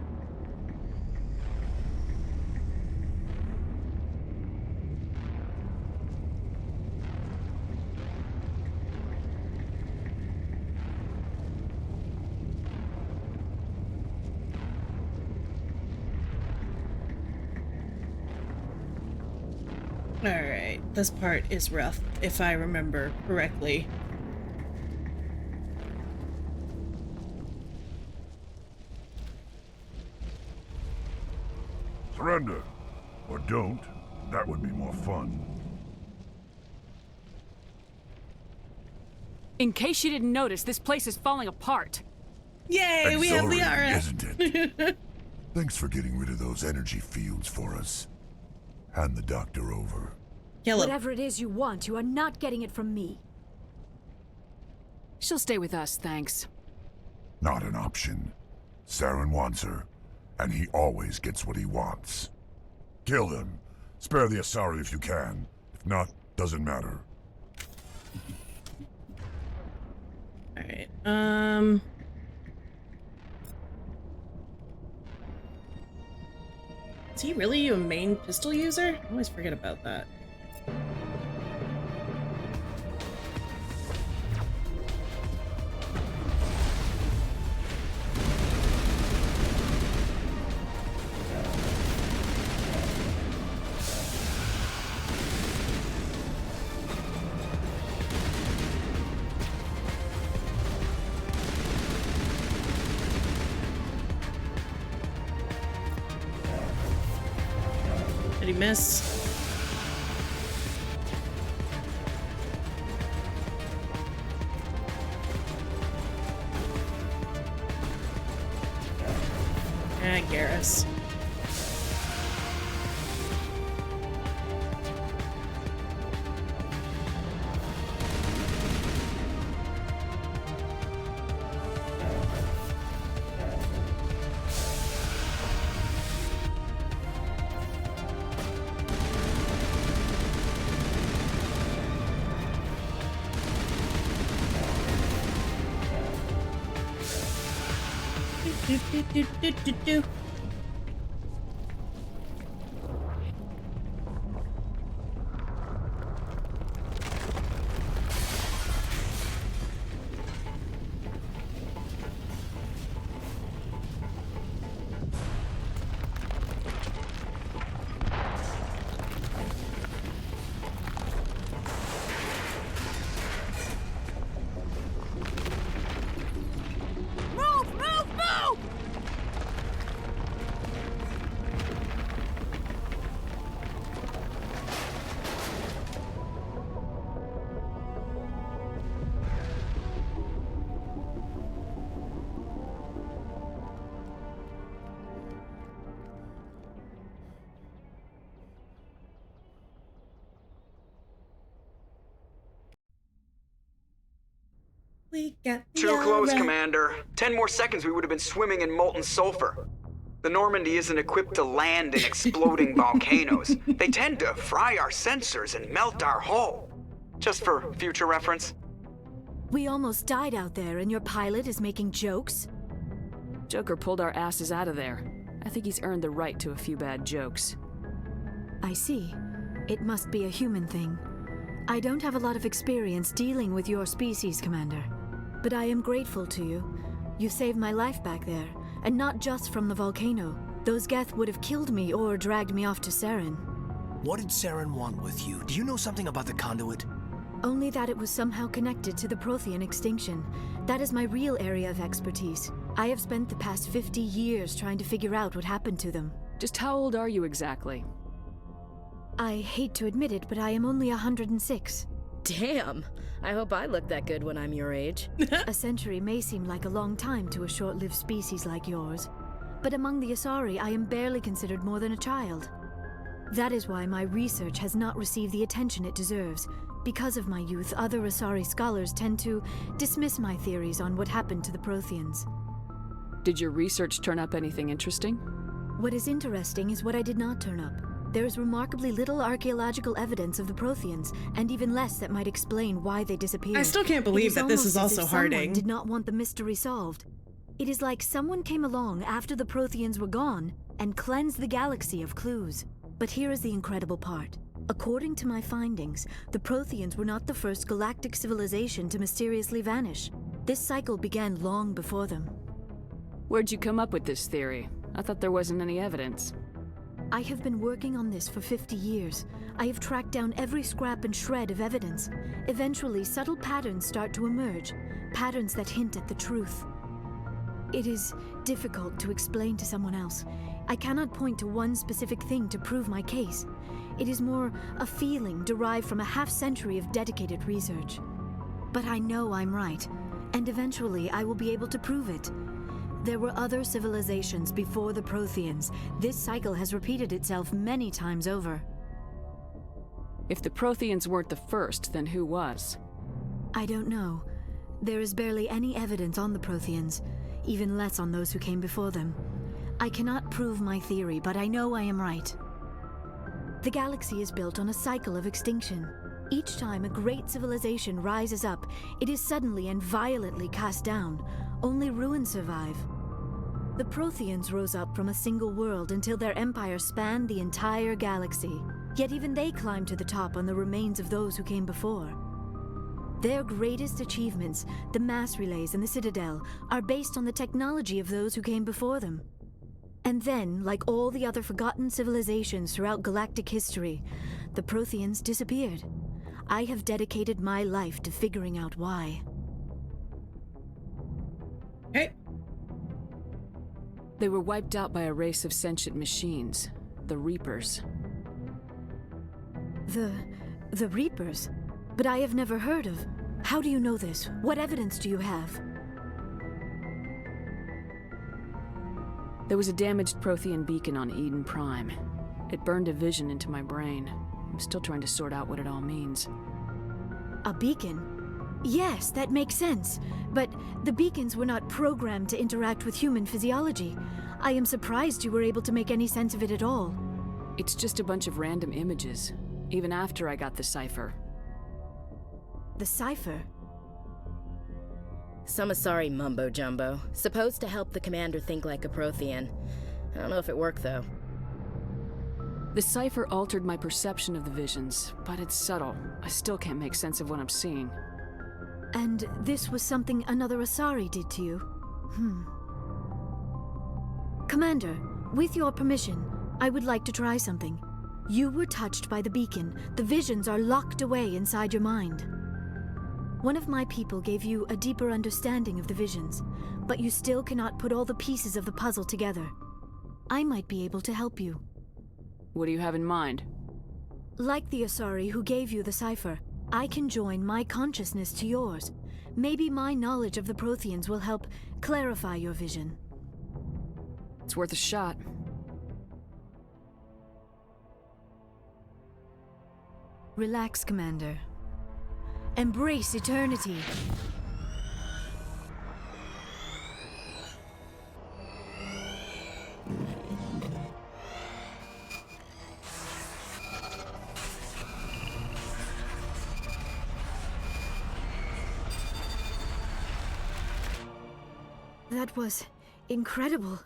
Speaker 1: Alright, this part is rough, if I remember correctly.
Speaker 4: Surrender. Or don't. That would be more fun.
Speaker 3: In case you didn't notice, this place is falling apart.
Speaker 1: Yay, we have Liara!
Speaker 4: Isn't it? Thanks for getting rid of those energy fields for us. Hand the doctor over.
Speaker 1: Kill him.
Speaker 10: Whatever it is you want, you are not getting it from me.
Speaker 3: She'll stay with us, thanks.
Speaker 4: Not an option. Saren wants her, and he always gets what he wants. Kill him. Spare the Asari if you can. If not, doesn't matter.
Speaker 1: Alright, is he really a main pistol user? I always forget about that. Did he miss? Garrus. Do. We got
Speaker 21: Too close, Commander. 10 more seconds, we would have been swimming in molten sulfur. The Normandy isn't equipped to land in exploding volcanoes. They tend to fry our sensors and melt our hull. Just for future reference.
Speaker 10: We almost died out there, and your pilot is making jokes?
Speaker 3: Joker pulled our asses out of there. I think he's earned the right to a few bad jokes.
Speaker 10: I see. It must be a human thing. I don't have a lot of experience dealing with your species, Commander. But I am grateful to you. You saved my life back there, and not just from the volcano. Those Geth would have killed me or dragged me off to Saren.
Speaker 20: What did Saren want with you? Do you know something about the conduit?
Speaker 10: Only that it was somehow connected to the Prothean extinction. That is my real area of expertise. I have spent the past 50 years trying to figure out what happened to them.
Speaker 3: Just how old are you exactly?
Speaker 10: I hate to admit it, but I am only 106.
Speaker 19: Damn! I hope I look that good when I'm your age.
Speaker 10: A century may seem like a long time to a short-lived species like yours, but among the Asari, I am barely considered more than a child. That is why my research has not received the attention it deserves. Because of my youth, other Asari scholars tend to dismiss my theories on what happened to the Protheans.
Speaker 3: Did your research turn up anything interesting?
Speaker 10: What is interesting is what I did not turn up. There is remarkably little archaeological evidence of the Protheans, and even less that might explain why they disappeared.
Speaker 1: I still can't believe that this is also Harding.
Speaker 10: Someone did not want the mystery solved. It is like someone came along after the Protheans were gone and cleansed the galaxy of clues. But here is the incredible part. According to my findings, the Protheans were not the first galactic civilization to mysteriously vanish. This cycle began long before them.
Speaker 3: Where'd you come up with this theory? I thought there wasn't any evidence.
Speaker 10: I have been working on this for 50 years. I have tracked down every scrap and shred of evidence. Eventually, subtle patterns start to emerge, patterns that hint at the truth. It is difficult to explain to someone else. I cannot point to one specific thing to prove my case. It is more a feeling derived from a half-century of dedicated research. But I know I'm right, and eventually I will be able to prove it. There were other civilizations before the Protheans. This cycle has repeated itself many times over.
Speaker 3: If the Protheans weren't the first, then who was?
Speaker 10: I don't know. There is barely any evidence on the Protheans, even less on those who came before them. I cannot prove my theory, but I know I am right. The galaxy is built on a cycle of extinction. Each time a great civilization rises up, it is suddenly and violently cast down. Only ruins survive. The Protheans rose up from a single world until their empire spanned the entire galaxy. Yet even they climbed to the top on the remains of those who came before. Their greatest achievements, the mass relays and the Citadel, are based on the technology of those who came before them. And then, like all the other forgotten civilizations throughout galactic history, the Protheans disappeared. I have dedicated my life to figuring out why.
Speaker 1: Hey.
Speaker 3: They were wiped out by a race of sentient machines, the Reapers.
Speaker 10: The Reapers? But I have never heard of. How do you know this? What evidence do you have?
Speaker 3: There was a damaged Prothean beacon on Eden Prime. It burned a vision into my brain. I'm still trying to sort out what it all means.
Speaker 10: A beacon? Yes, that makes sense. But the beacons were not programmed to interact with human physiology. I am surprised you were able to make any sense of it at all.
Speaker 3: It's just a bunch of random images, even after I got the cipher.
Speaker 10: The cipher?
Speaker 19: Some Asari mumbo-jumbo, supposed to help the commander think like a Prothean. I don't know if it worked, though.
Speaker 3: The cipher altered my perception of the visions, but it's subtle. I still can't make sense of what I'm seeing.
Speaker 10: And this was something another Asari did to you? Commander, with your permission, I would like to try something. You were touched by the beacon. The visions are locked away inside your mind. One of my people gave you a deeper understanding of the visions, but you still cannot put all the pieces of the puzzle together. I might be able to help you.
Speaker 3: What do you have in mind?
Speaker 10: Like the Asari who gave you the cipher, I can join my consciousness to yours. Maybe my knowledge of the Protheans will help clarify your vision.
Speaker 3: It's worth a shot.
Speaker 10: Relax, Commander. Embrace eternity. That was incredible.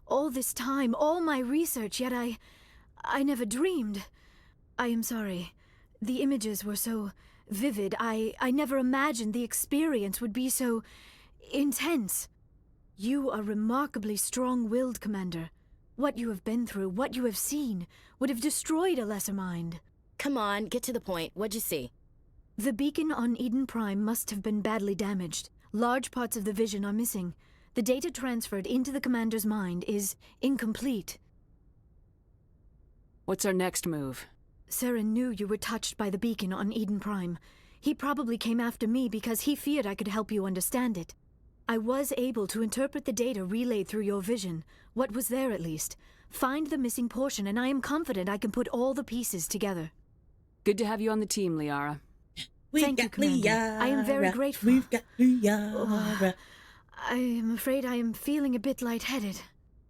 Speaker 10: All this time, all my research, yet I never dreamed. I am sorry. The images were so vivid. I never imagined the experience would be so intense. You are remarkably strong-willed, Commander. What you have been through, what you have seen, would have destroyed a lesser mind.
Speaker 19: Come on, get to the point. What'd you see?
Speaker 10: The beacon on Eden Prime must have been badly damaged. Large parts of the vision are missing. The data transferred into the Commander's mind is incomplete.
Speaker 3: What's our next move?
Speaker 10: Saren knew you were touched by the beacon on Eden Prime. He probably came after me because he feared I could help you understand it. I was able to interpret the data relayed through your vision, what was there at least, find the missing portion, and I am confident I can put all the pieces together.
Speaker 3: Good to have you on the team, Liara.
Speaker 10: Thank you, Commander.
Speaker 1: Liara.
Speaker 10: I am very grateful.
Speaker 1: We've got Liara.
Speaker 10: I am afraid I am feeling a bit lightheaded.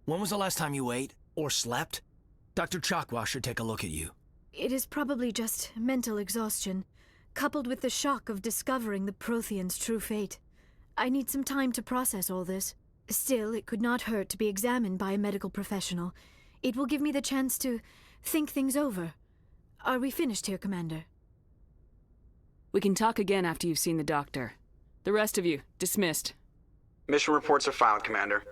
Speaker 20: When was the last time you ate or slept? Dr. Chakwa should take a look at you.
Speaker 10: It is probably just mental exhaustion, coupled with the shock of discovering the Prothean's true fate. I need some time to process all this. Still, it could not hurt to be examined by a medical professional. It will give me the chance to think things over. Are we finished here, Commander?
Speaker 3: We can talk again after you've seen the doctor. The rest of you, dismissed.
Speaker 21: Mission reports are filed, Commander.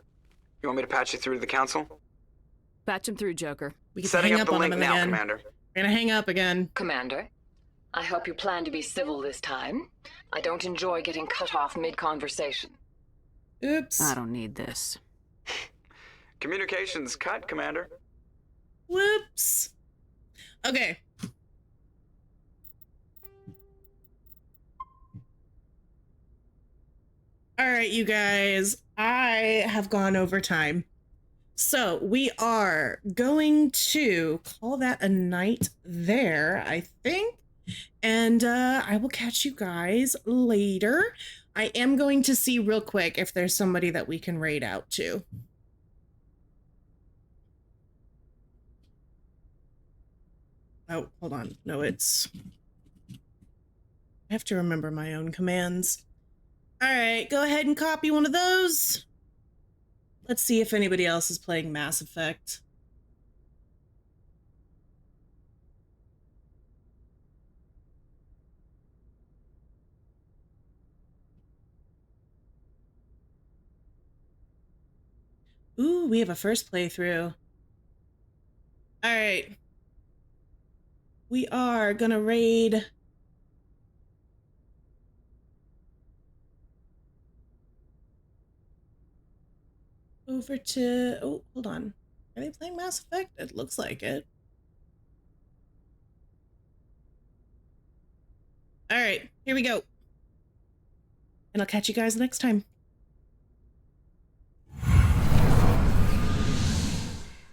Speaker 21: You want me to patch you through to the Council?
Speaker 3: Patch him through, Joker.
Speaker 1: We can
Speaker 21: Setting
Speaker 1: hang
Speaker 21: up
Speaker 1: up
Speaker 21: the
Speaker 1: on
Speaker 21: link
Speaker 1: him
Speaker 21: now,
Speaker 1: again.
Speaker 21: Commander.
Speaker 1: We're gonna hang up again.
Speaker 22: Commander, I hope you plan to be civil this time. I don't enjoy getting cut off mid-conversation.
Speaker 1: Oops.
Speaker 3: I don't need this.
Speaker 21: Communications cut, Commander.
Speaker 1: Whoops. Okay. All right, you guys. I have gone over time. So we are going to call that a night there, I think. And I will catch you guys later. I am going to see real quick if there's somebody that we can raid out to. Oh, hold on. No, it's... I have to remember my own commands. All right, go ahead and copy one of those. Let's see if anybody else is playing Mass Effect. Ooh, we have a first playthrough. All right. We are gonna raid... over to... Oh, hold on. Are they playing Mass Effect? It looks like it. All right, here we go. And I'll catch you guys next time.